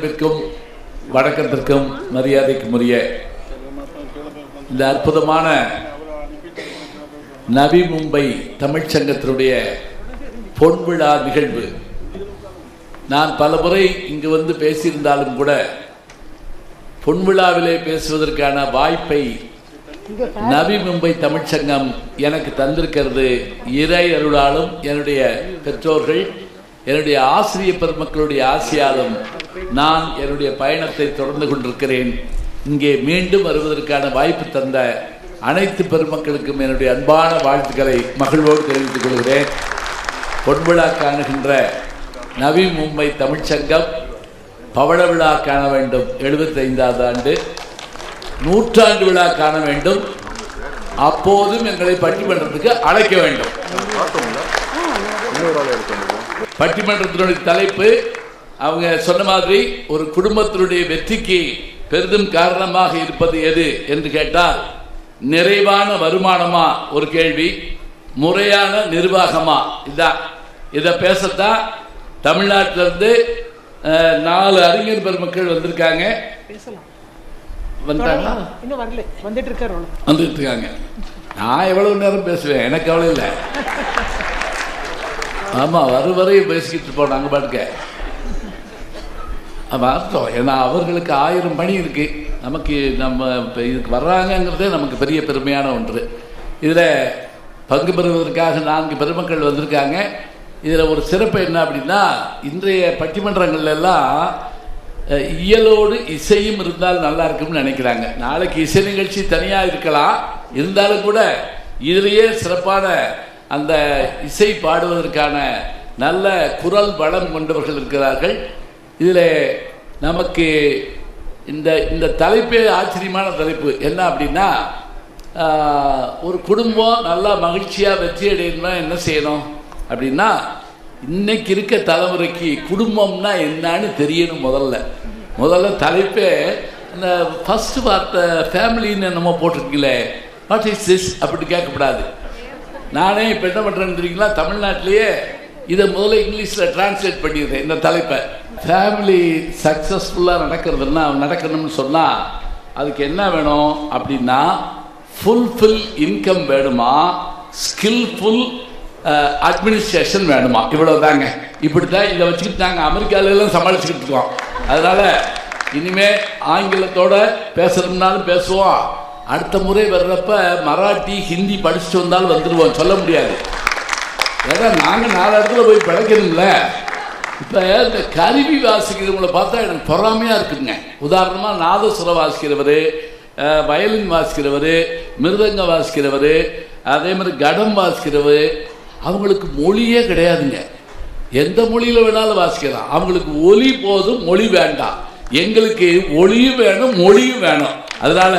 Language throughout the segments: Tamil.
பேரன்பிற்கும் வணக்கத்திற்கும் மரியாதைக்கும் உரிய இந்த அற்புதமான நவி மும்பை தமிழ்ச்சங்கத்தினுடைய பொன்விழா நிகழ்வு, நான் பலமுறை இங்கு வந்து பேசியிருந்தாலும் கூட பொன்விழாவிலே பேசுவதற்கான வாய்ப்பை நவி மும்பை தமிழ்ச்சங்கம் எனக்கு தந்திருக்கிறது. இறை அருளாலும் என்னுடைய பெற்றோர்கள், என்னுடைய ஆசிரிய பெருமக்களுடைய ஆசையாலும் நான் என்னுடைய பயணத்தை தொடர்ந்து கொண்டிருக்கிறேன். இங்கே மீண்டும் வருவதற்கான வாய்ப்பு தந்த அனைத்து பெருமக்களுக்கும் என்னுடைய அன்பான வாழ்த்துக்களை மகிழ்வோடு தெரிவித்துக் கொள்கிறேன். பொன்விழா காணுகின்ற நவி மும்பை தமிழ்ச்சங்கம் பவள விழா காண வேண்டும், 75வது ஆண்டு, 100ஆண்டு விழா காண வேண்டும். அப்போதும் எங்களை பட்டிமன்றத்துக்கு அழைக்க வேண்டும். பட்டிமன்றத்தினுடைய தலைப்பு அவங்க சொன்ன மாதிரி ஒரு குடும்பத்தினுடைய வெற்றிக்கு பெரிதும் காரணமாக இருப்பது எது என்று கேட்டால், நிறைவான வருமானமா ஒரு கேள்வி, முறையான நிர்வாகமா, இதான். இதை பேசத்தான் தமிழ்நாட்டிலிருந்து 4 அறிஞர் பெருமக்கள் வந்திருக்காங்க. வந்துட்டு இருக்காங்க. நான் எவ்வளவு நேரம் பேசுவேன், எனக்கு அவ்வளவு இல்லை. ஆமா, வரையும் பேசிக்கிட்டு போனோம் அங்கே பாட்டுக்க. அர்த்தம் ஏன்னா அவர்களுக்கு 1000 பணி இருக்கு, நமக்கு நம்ம இதுக்கு வர்றாங்கங்கிறதே நமக்கு பெரிய பெருமையான ஒன்று. இதில் பங்கு பெறுவதற்காக 4 பெருமக்கள் வந்திருக்காங்க. இதில் ஒரு சிறப்பு என்ன அப்படின்னா, இன்றைய பட்டிமன்றங்கள் எல்லாம் இயலோடு இசையும் இருந்தால் நல்லா இருக்கும்னு நினைக்கிறாங்க. நாளைக்கு இசை நிகழ்ச்சி தனியாக இருக்கலாம், இருந்தாலும் கூட இதிலேயே சிறப்பான அந்த இசை பாடுவதற்கான நல்ல குரல் வளம் கொண்டவர்கள் இருக்கிறார்கள். இதில் நமக்கு இந்த தலைப்பே ஆச்சரியமான தலைப்பு. என்ன அப்படின்னா, ஒரு குடும்பம் நல்லா மகிழ்ச்சியாக வெற்றி அடையணும்னா என்ன செய்யணும் அப்படின்னா, இன்னைக்கு இருக்க தலைமுறைக்கு குடும்பம்னா என்னன்னு தெரியணும். முதல்ல தலைப்பே இந்த ஃபர்ஸ்ட் வார்த்தை ஃபேமிலின்னு நம்ம போட்டிருக்கீங்களே, வாட் இஸ் திஸ் அப்படி கேட்கக்கூடாது. நானே இப்போ என்ன பண்ணுறேன்னு தெரியுங்களா, தமிழ்நாட்டிலேயே இதை முதல்ல இங்கிலீஷில் டிரான்ஸ்லேட் பண்ணிடுறேன். இந்த தலைப்பை ஃபேமிலி சக்ஸஸ்ஃபுல்லாக நடக்கணும்னு சொன்னால் அதுக்கு என்ன வேணும் அப்படின்னா, ஃபுல்ஃபில் இன்கம் வேணுமா, ஸ்கில்ஃபுல் அட்மினிஸ்ட்ரேஷன் வேணுமா, இவ்வளோதாங்க. இப்படி தான் இதை வச்சுக்கிட்டு நாங்கள் அமெரிக்காவிலெல்லாம் சமாளிச்சுக்கிட்டு இருக்கோம். அதனால் இனிமேல் ஆங்கிலத்தோட பேசுகிறோம்னாலும் பேசுவோம். அடுத்த முறை வர்றப்ப மராட்டி ஹிந்தி படிச்சுட்டு வந்தாலும் வந்துடுவோம், சொல்ல முடியாது. ஏன்னா நாங்கள் 4 இடத்துல போய் பிழைக்கணும்ல. இப்போ இந்த கருவி வாசிக்கிறவங்களை பார்த்தா எனக்கு பொறாமையாக இருக்குங்க. உதாரணமாக நாதசுரம் வாசிக்கிறவர், வயலின் வாசிக்கிறவர், மிருதங்கம் வாசிக்கிறவர், அதே மாதிரி கடம் வாசிக்கிறவர், அவங்களுக்கு மொழியே கிடையாதுங்க. எந்த மொழியில் வேணாலும் வாசிக்கலாம், அவங்களுக்கு ஒலி போதும், மொழி வேண்டாம். எங்களுக்கு ஒளியும் வேணும், மொழியும் வேணும். அதனால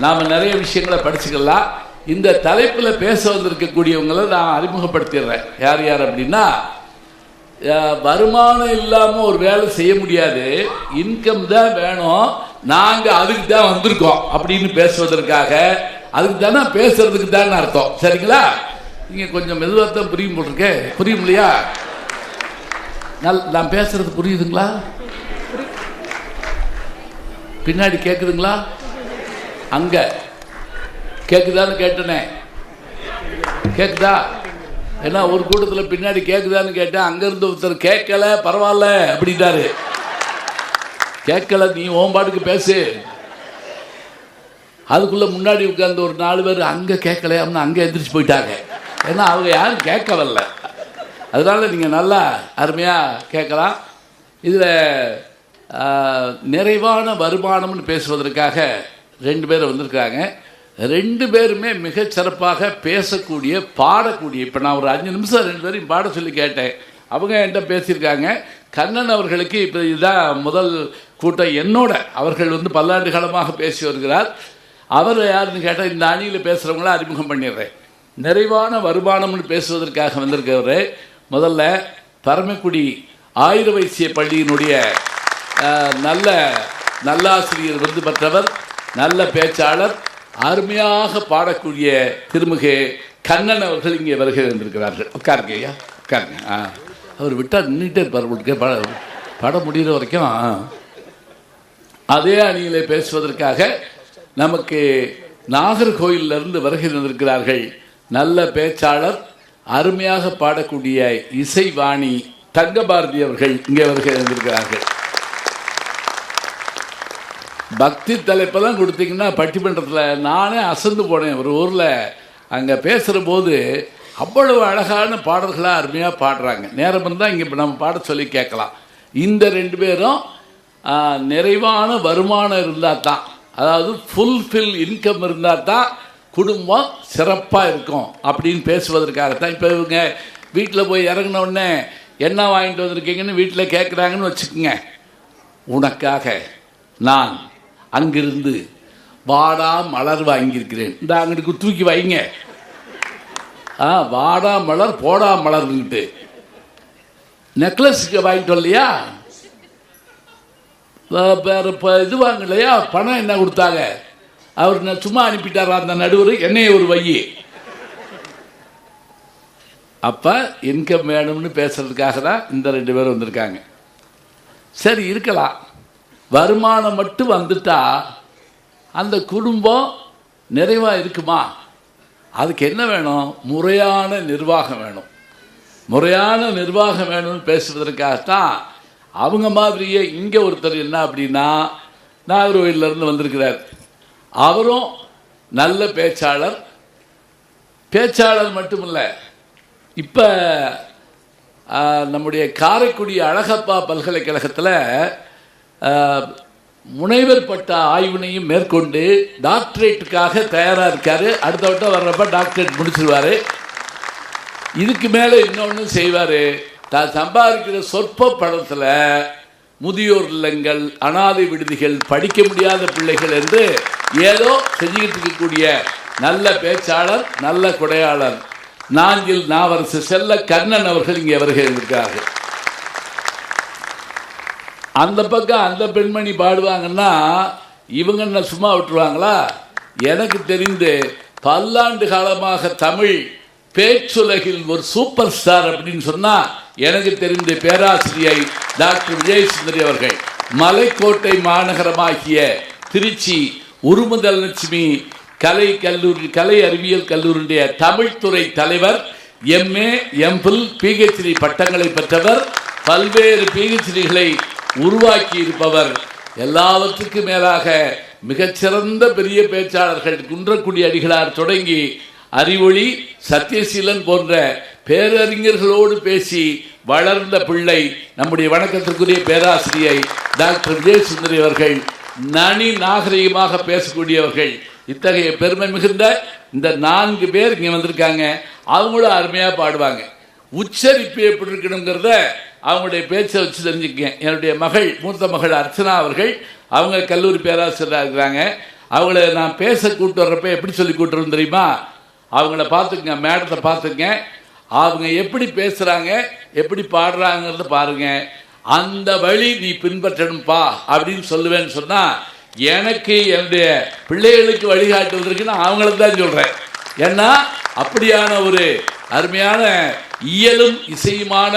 நாம் நிறைய விஷயங்களை படிச்சுக்கலாம். இந்த தலைப்பில் பேச வந்திருக்கக்கூடியவங்களை நான் அறிமுகப்படுத்திடுறேன். யார் அப்படின்னா, வருமானம் இல்லாமல் ஒரு வேலை செய்ய முடியாது, இன்கம் தான் வேணும், நாங்கள் அதுக்கு தான் வந்திருக்கோம் அப்படின்னு பேசுவதற்காக. அதுக்கு தானே பேசுறதுக்கு தான் அர்த்தம், சரிங்களா? நீங்கள் கொஞ்சம் மெதுவாக தான் புரியும் போட்டிருக்கேன். புரியும் இல்லையா? நான் பேசுறது புரியுதுங்களா? பின்னாடி கேட்குதுங்களா? அங்கே கேட்குதான்னு கேட்டனே, கேட்குதா? ஏன்னா ஒரு கூட்டத்தில் பின்னாடி கேட்குதான்னு கேட்டேன், அங்கேருந்து ஒருத்தர் கேட்கல பரவாயில்ல அப்படின்ட்டாரு. கேட்கல, நீ ஓம்பாட்டுக்கு பேசு. அதுக்குள்ளே முன்னாடி உட்கார்ந்து ஒரு 4 பேர் அங்கே கேட்கல அப்படின்னு அங்கே எந்திரிச்சு போயிட்டாங்க. ஏன்னா அவங்க யாரும் கேட்க வரல. அதனால் நீங்கள் நல்லா அருமையாக கேட்கலாம். இதில் நிறைவான வருமானம்னு பேசுவதற்காக 2 பேர் வந்திருக்காங்க. 2 பேருமே மிகச்சிறப்பாக பேசக்கூடிய, பாடக்கூடிய. இப்போ நான் ஒரு 5 நிமிஷம் 2 பேரையும் பாட சொல்லி கேட்டேன், அவங்க என்கிட்ட பேசியிருக்காங்க. கண்ணன் அவர்களுக்கு இப்போ இதுதான் முதல் கூட்டம் என்னோட. அவர்கள் வந்து பல்லாண்டு காலமாக பேசி வருகிறார். அவர் யாருன்னு கேட்டால், இந்த அணியில் பேசுகிறவங்கள அறிமுகம் பண்ணிடுறேன். நிறைவான வருமானம்னு பேசுவதற்காக வந்திருக்கிறவர் முதல்ல பரமக்குடி ஆயுத வைசிய பள்ளியினுடைய நல்லாசிரியர் விருது பெற்றவர், நல்ல பேச்சாளர், அருமையாக பாடக்கூடிய திருமிகு கண்ணன் அவர்கள் இங்கே வருகை வந்திருக்கிறார்கள். உட்காருங்க ஐயா, உட்காருங்க. அவர் விட்டால் நின்றுட்டே இருப்பார், பாட முடிகிற வரைக்கும் அதே அணியிலே பேசுவதற்காக நமக்கு நாகர்கோயிலிருந்து வருகை தந்திருக்கிறார்கள். நல்ல பேச்சாளர், அருமையாக பாடக்கூடிய இசைவாணி தங்கபாரதி அவர்கள் இங்கே வருகை தந்திருக்கிறார்கள். பக்தி தலைப்பெல்லாம் கொடுத்தீங்கன்னா பட்டிமன்றத்தில் நானே அசந்து போனேன். ஒரு ஊரில் அங்கே பேசுகிற போது அவ்வளவு அழகான பாடல்களாக அருமையாக பாடுறாங்க. நேரம் இருந்தால் இங்கே இப்போ நம்ம பாட சொல்லி கேட்கலாம். இந்த 2 பேரும் நிறைவான வருமானம் இருந்தால் தான், அதாவது ஃபுல்ஃபில் இன்கம் இருந்தால் தான் குடும்பம் சிறப்பாக இருக்கும் அப்படின்னு பேசுவதற்காகத்தான். இப்போ இவங்க வீட்டில் போய் இறங்கினோடனே என்ன வாங்கிட்டு வந்திருக்கீங்கன்னு வீட்டில் கேட்குறாங்கன்னு வச்சுக்கோங்க. உனக்காக நான் அங்கிருந்து வாடா மலர் வாங்கியிருக்கிறேன், இந்த அங்கிட்டு தூக்கி வைங்க. வாடா மலர் போடா மலர்ன்ட்டு நெக்லஸுக்கு வாங்கிட்டு வரலையா, இது வாங்கலையா, பணம் என்ன கொடுத்தாங்க, அவர் சும்மா அனுப்பிட்டாரா அந்த நடுவர், என்னைய ஒரு வையி. அப்போ இன்கம் வேணும்னு பேசுறதுக்காக தான் இந்த 2 பேரும் வந்திருக்காங்க. சரி இருக்கலாம், வருமானம் மட்டும் வந்துட்டா அந்த குடும்பம் நிறைவாக இருக்குமா? அதுக்கு என்ன வேணும்? முறையான நிர்வாகம் வேணும். முறையான நிர்வாகம் வேணும்னு பேசுவதற்காகத்தான் அவங்க மாதிரியே இங்கே ஒருத்தர் என்ன அப்படின்னா நாகர்கோயிலிருந்து வந்திருக்கிறார். அவரும் நல்ல பேச்சாளர். பேச்சாளர் மட்டுமில்லை, இப்போ நம்முடைய காரைக்குடி அழகப்பா பல்கலைக்கழகத்தில் முனைவர் பட்ட ஆய்வினையும் மேற்கொண்டு டாக்டரேட்டுக்காக தயாராக இருக்கார். அடுத்த வட்டம் வர்றப்ப டாக்டரேட் முடிச்சிருவார். இதுக்கு மேலே இன்னொன்று செய்வார். தான் சம்பாதிக்கிற சொற்ப பணத்தில் முதியோர் இல்லங்கள், அனாதை விடுதிகள், படிக்க முடியாத பிள்ளைகள் என்று ஏதோ செஞ்சுக்கிட்டு இருக்கக்கூடிய நல்ல பேச்சாளர், நல்ல கொடையாளர் நாஞ்சில் நாவரசு செல்ல கண்ணன் அவர்கள் இங்கே வருகை இருக்கிறார்கள். அந்த பக்கம் அந்த பெண்மணி பாடுவாங்கன்னா இவங்க என்ன சும்மா விட்டுருவாங்களா? எனக்கு தெரிந்து பல்லாண்டு காலமாக தமிழ் பேச்சுலகில் ஒரு சூப்பர் ஸ்டார் அப்படின்னு சொன்னா எனக்கு தெரிந்த பேராசிரியை டாக்டர் விஜயசுந்தரி அவர்கள். மலைக்கோட்டை மாநகரமாகிய திருச்சி உருமுதல் லட்சுமி கலை அறிவியல் கல்லூரியுடைய தமிழ்துறை தலைவர், MA, MPhil, PhD பட்டங்களை பெற்றவர், பல்வேறு PhDகளை உருவாக்கி இருப்பவர். எல்லாவற்றுக்கும் மேலாக மிகச்சிறந்த பெரிய பேச்சாளர்கள் குன்றக்குடி அடிகளார் தொடங்கி அறிவொளி, சத்தியசீலன் போன்ற பேரறிஞர்களோடு பேசி வளர்ந்த பிள்ளை நம்முடைய வணக்கத்திற்குரிய பேராசிரியை டாக்டர் விஜயசுந்தரி அவர்கள். நனி நாகரிகமாக பேசக்கூடியவர்கள். இத்தகைய பெருமை மிகுந்த இந்த 4 பேர் இங்கே வந்திருக்காங்க. அவங்களும் அருமையாக பாடுவாங்க. உச்சரிப்பு எப்படி இருக்கணுங்கிறத அவங்களுடைய பேச்சை வச்சு தெரிஞ்சுக்கேன். என்னுடைய மகள், மூத்த மகள் அர்ச்சனா அவர்கள், அவங்க கல்லூரி பேராசிரியராக இருக்கிறாங்க. அவங்கள நான் பேச கூட்டு வர்றப்ப எப்படி சொல்லி கூட்டுறோம் தெரியுமா? அவங்கள பார்த்துக்குங்க, மேடத்தை பார்த்துங்க, அவங்க எப்படி பேசுகிறாங்க, எப்படி பாடுறாங்கிறத பாருங்க. அந்த வழி நீ பின்பற்றணும்பா அப்படின்னு சொல்லுவேன்னு சொன்னால் எனக்கு என்னுடைய பிள்ளைகளுக்கு வழிகாட்டுவதற்கு நான் அவங்கள தான் சொல்கிறேன். ஏன்னா அப்படியான ஒரு அருமையான இயலும் இசையுமான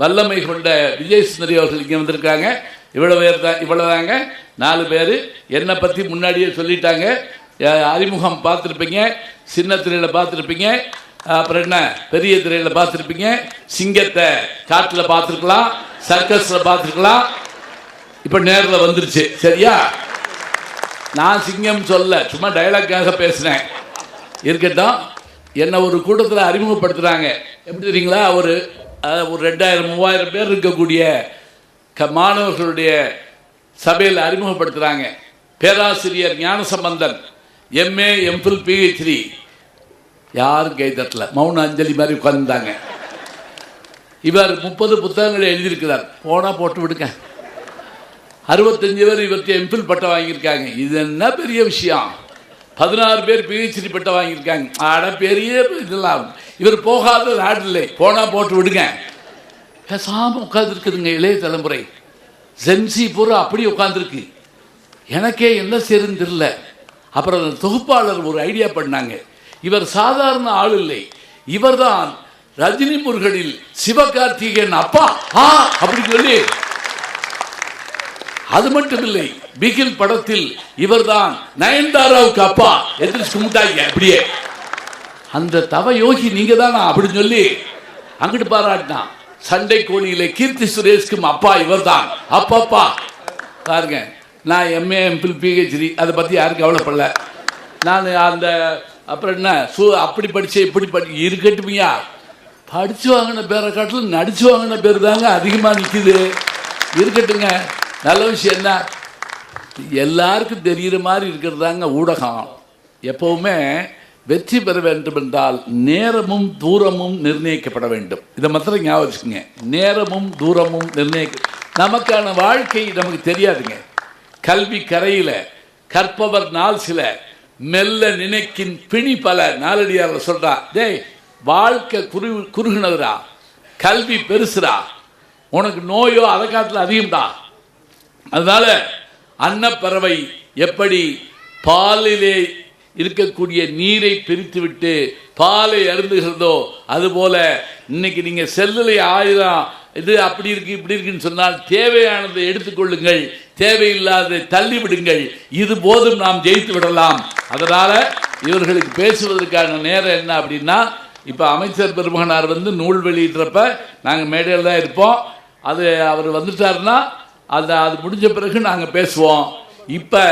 வல்லமை கொண்ட விஜயசுந்தரி அவர்கள் இங்கே வந்திருக்காங்க. இவ்வளவுதாங்க 4 பேர். என்னை பற்றி முன்னாடியே சொல்லிட்டாங்க. அறிமுகம் பார்த்துருப்பீங்க, சின்ன திரையில் பார்த்துருப்பீங்க, அப்புறம் என்ன பெரிய திரையில் பார்த்துருப்பீங்க, சிங்கத்தை காட்டில் பார்த்துருக்கலாம், சர்க்கஸில் பார்த்துருக்கலாம். இப்போ நேரில் வந்துருச்சு. சரியா? நான் சிங்கம் சொல்ல, சும்மா டைலாக்காக பேசினேன். இருக்கட்டும். என்னை ஒரு கூட்டத்தில் அறிமுகப்படுத்துகிறாங்க. எப்படி தெரியுங்களா? ஒரு 2000-3000 பேர் இருக்கக்கூடிய மாணவர்களுடைய சபையில் அறிமுகப்படுத்துகிறாங்க. பேராசிரியர் ஞானசம்பந்தன், MA, MPhil, PhD. யாரும் கை தட்டல, மௌன அஞ்சலி மாதிரி உட்கார்ந்தாங்க. இவர் 30 புத்தகங்களை எழுதியிருக்கிறார். போனால் போட்டு விடுங்க. 65 பேர் இவருக்கு MPhil பட்டம் வாங்கியிருக்காங்க. இது என்ன பெரிய விஷயம்? 16 பேர் PhD பட்டம் வாங்கியிருக்காங்க. ஆட பெரிய இதெல்லாம். இவர் போகாத நாடு இல்லை. போனால் போட்டு விடுங்க. பேசாமல் உட்காந்துருக்குதுங்க இளைய தலைமுறை. ஜென்சி பூரா அப்படி உட்காந்துருக்கு. எனக்கே என்ன செய்யறதுன்னு தெரியல. அப்புறம் தொகுப்பாளர் ஒரு ஐடியா பண்ணாங்க. இவர் சாதாரண ஆள் இல்லை, இவர்தான் ரஜினி முருகனில் சிவகார்த்திகேயன் அப்பா அப்படின்னு சொல்லி. அது மட்டும் இல்லை, பிகில் படத்தில் இவர்தான் நயன்தாராவுக்கு அப்பா எதிர்த்து கும்பிட்டாங்க. அப்படியே அந்த தவ யோகி நீங்க தானா அப்படின்னு சொல்லி அங்கிட்டு பாராட்டினான். சண்டை கோழியில கீர்த்தி சுரேஷ்க்கும் அப்பா இவர்தான். அப்பா பாருங்க, நான் எம்ஏ எம்பில் பிஹெச்டி அதை பத்தி யாரும் கவலைப்படல. நான் அந்த அப்புறம் என்ன அப்படி படிச்சு இப்படி படி இருக்கட்டுமையா, படிச்சு வாங்கின பேரை காட்டிலும் நடிச்சு வாங்கின பேர் தாங்க அதிகமாக நிற்குது. இருக்கட்டுங்க, நல்ல விஷயம். என்ன எல்லாருக்கும் தெரிகிற மாதிரி இருக்கிறது தாங்க ஊடகம். எப்பவுமே வெற்றி பெற வேண்டும் என்றால் நேரமும் தூரமும் நிர்ணயிக்கப்பட வேண்டும். இதை மாத்திரம் ஞாபகம் வச்சுக்கோங்க. நேரமும் தூரமும் நமக்கான வாழ்க்கை நமக்கு தெரியாதுங்க. கல்வி கரையில கற்பவர் நாள் சில மெல்ல நினைக்கின் பிணி பல. நாலடியார் சொல்றா, டேய் வாழ்க்கை குறுகுனதுரா, கல்வி பெருசுரா, உனக்கு நோயோ அதை காட்டில் அதிகம்டா. அதனால அன்னப்பறவை எப்படி பாலிலே இருக்கக்கூடிய நீரை பிரித்து விட்டு பாலை அருந்துகிறதோ அதுபோல இன்னைக்கு நீங்க செல்லுல 1000 இது அப்படி இருக்கு இப்படி இருக்குன்னு சொன்னால் தேவையானதை எடுத்துக்கொள்ளுங்கள், தேவையில்லாத தள்ளி விடுங்கள். இது போதும், நாம் ஜெயித்து விடலாம். அதனால இவர்களுக்கு பேசுவதற்கான நேரம் என்ன அப்படின்னா, இப்போ அமைச்சர் பெருமகனார் நூல் வெளியிடுறப்ப நாங்கள் மேடையில் தான் இருப்போம். அது அவர் வந்துட்டாருன்னா அது முடிஞ்ச பிறகு நாங்கள் பேசுவோம். இப்போ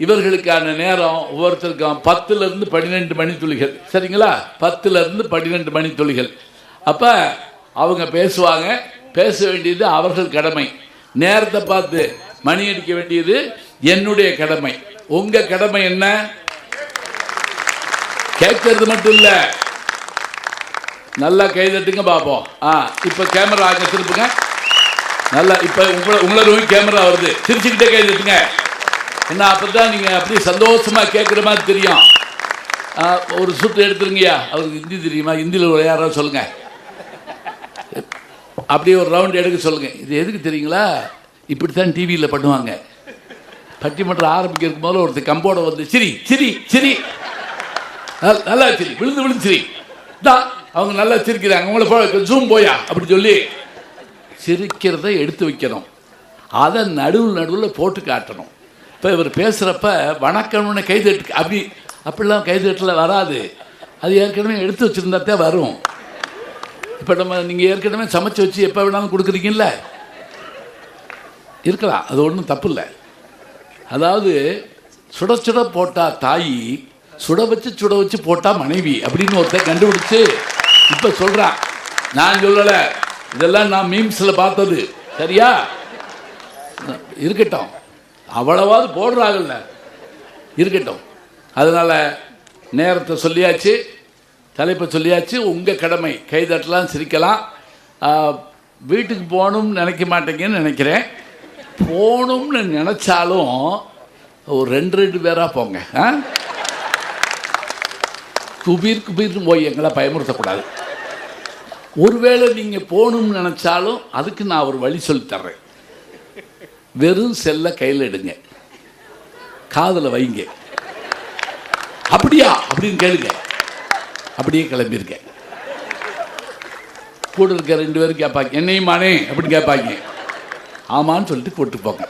இவர்களுக்கான நேரம் ஒவ்வொருத்தருக்கும் 10லிருந்து 12 மணித்துளிகள். சரிங்களா? 10லிருந்து 12 மணித்துளிகள். அப்போ அவங்க பேசுவாங்க. பேச வேண்டியது அவர்கள் கடமை. நேரத்தை பார்த்து மணி அடிக்க வேண்டியது என்னுடைய கடமை. உங்க கடமை என்ன? கேட்கறது மட்டும் இல்லை, நல்லா கைதட்டுங்க பார்ப்போம். இப்போ கேமரா ஆக திருப்புங்க. நல்லா இப்போ உங்களை நோய் கேமரா வருது, சிரிச்சுக்கிட்டே கைதட்டுங்க. என்ன அப்பதான் நீங்க அப்படியே சந்தோஷமா கேட்குற மாதிரி தெரியும். ஒரு சுற்று எடுத்துருங்கய்யா. அவருக்கு ஹிந்தி தெரியுமா? ஹிந்தியில் யாராவது சொல்லுங்க. அப்படியே ஒரு ரவுண்ட் எடுக்க சொல்லுங்க. இது எதுக்கு தெரியுங்களா? இப்படித்தான் டிவியில் பண்ணுவாங்க. பட்டிமன்றம் ஆரம்பிக்கிறதுக்கு முதல்ல ஒருத்தர் கம்போட வந்து சிரி சிரி சிரி, நல்லா சிரி, விழுந்து விழுந்து சிரி, அவங்க நல்லா சிரிக்கிறாங்க, அவங்கள ஜூம் போயா அப்படி சொல்லி சிரிக்கிறத எடுத்து வைக்கணும். அதை நடுவில் போட்டு காட்டணும். இப்போ இவர் பேசுகிறப்ப வணக்கம்னு கைதட்டு அப்படிலாம் கைதட்டில் வராது. அது ஏற்கனவே எடுத்து வச்சுருந்தாத்தே வரும். இப்போ நீங்கள் ஏற்கனவே சமைச்சு வச்சு எப்போ வேணாலும் கொடுக்குறீங்கல்ல, இருக்கலாம், அது ஒன்றும் தப்பு இல்லை. அதாவது சுட சுட போட்டால் தாய், சுட வச்சு போட்டால் மனைவி அப்படின்னு ஒருத்தர் கண்டுபிடிச்சு இப்போ சொல்கிறான். நான் சொல்லலை, இதெல்லாம் நான் மீம்ஸில் பார்த்தது. சரியா? இருக்கட்டும், அவ்வளவாது போடுறாங்கல்ல, இருக்கட்டும். அதனால் நேரத்தை சொல்லியாச்சு, தலைப்பை சொல்லியாச்சு. உங்கள் கடமை கைதட்டலாம், சிரிக்கலாம். வீட்டுக்கு போகணும்னு நினைக்க மாட்டேங்கன்னு நினைக்கிறேன். போகணும்னு நினச்சாலும் ஒரு 2 பேராக போங்க. குபீர்னு போய் எங்களை பயமுறுத்தக்கூடாது. ஒருவேளை நீங்கள் போகணும்னு நினச்சாலும் அதுக்கு நான் ஒரு வழி சொல்லித்தர்றேன். வெறும் செல்ல கையில் எடுங்க, காதில் வைங்க. அப்படியா அப்படின்னு கேளுங்க, அப்படியே கிளம்பிருக்க. கூட இருக்க 2 பேரும் கேட்பாங்க, என்னையுமானே அப்படின்னு கேட்பாங்க. ஆமான்னு சொல்லிட்டு கூப்பிட்டு போங்க.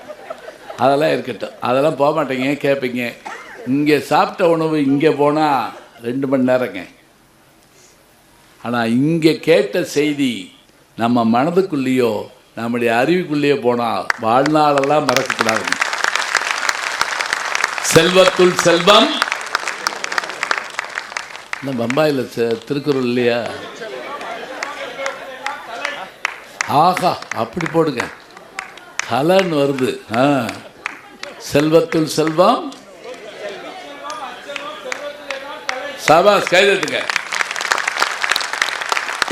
அதெல்லாம் இருக்கட்டும், அதெல்லாம் போக மாட்டேங்க, கேட்பீங்க. இங்கே சாப்பிட்ட உணவு இங்கே போனால் 2 மணி நேரங்க. ஆனால் இங்கே கேட்ட செய்தி நம்ம மனதுக்குள்ளேயோ நம்முடைய அறிவுக்குள்ளேயே போனால் வாழ்நாளெல்லாம் மறக்கக்கூடாது. செல்வத்துள் செல்வம். இந்த பம்பாயில் திருக்குறள் இல்லையா? ஆஹா, அப்படி போடுங்க, கலன்னு வருது. செல்வத்துள் செல்வம். சபாஸ், கைதட்டுங்க.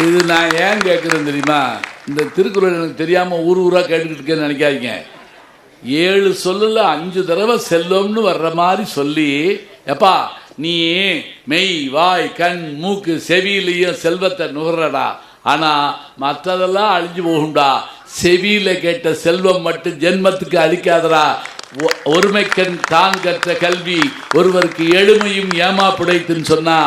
இது நான் ஏன் கேட்குறேன் தெரியுமா? இந்த திருக்குறள் எனக்கு தெரியாமல் ஊராக கேட்டுக்கிட்டு இருக்கேன்னு நினைக்காதீங்க. 7 சொல்லுல 5 தடவை செல்வம்னு வர்ற மாதிரி சொல்லி, எப்பா நீ மெய் வாய் கண் மூக்கு செவியிலையும் செல்வத்தை நுகர்றடா, ஆனால் மற்றதெல்லாம் அழிஞ்சு போகும்டா. செவியில் கேட்ட செல்வம் மட்டும் ஜென்மத்துக்கு அழிக்காதடா. ஒருமைக்கண் தான் கற்ற கல்வி ஒருவருக்கு எளிமையும் ஏமா புடைத்துன்னு சொன்னா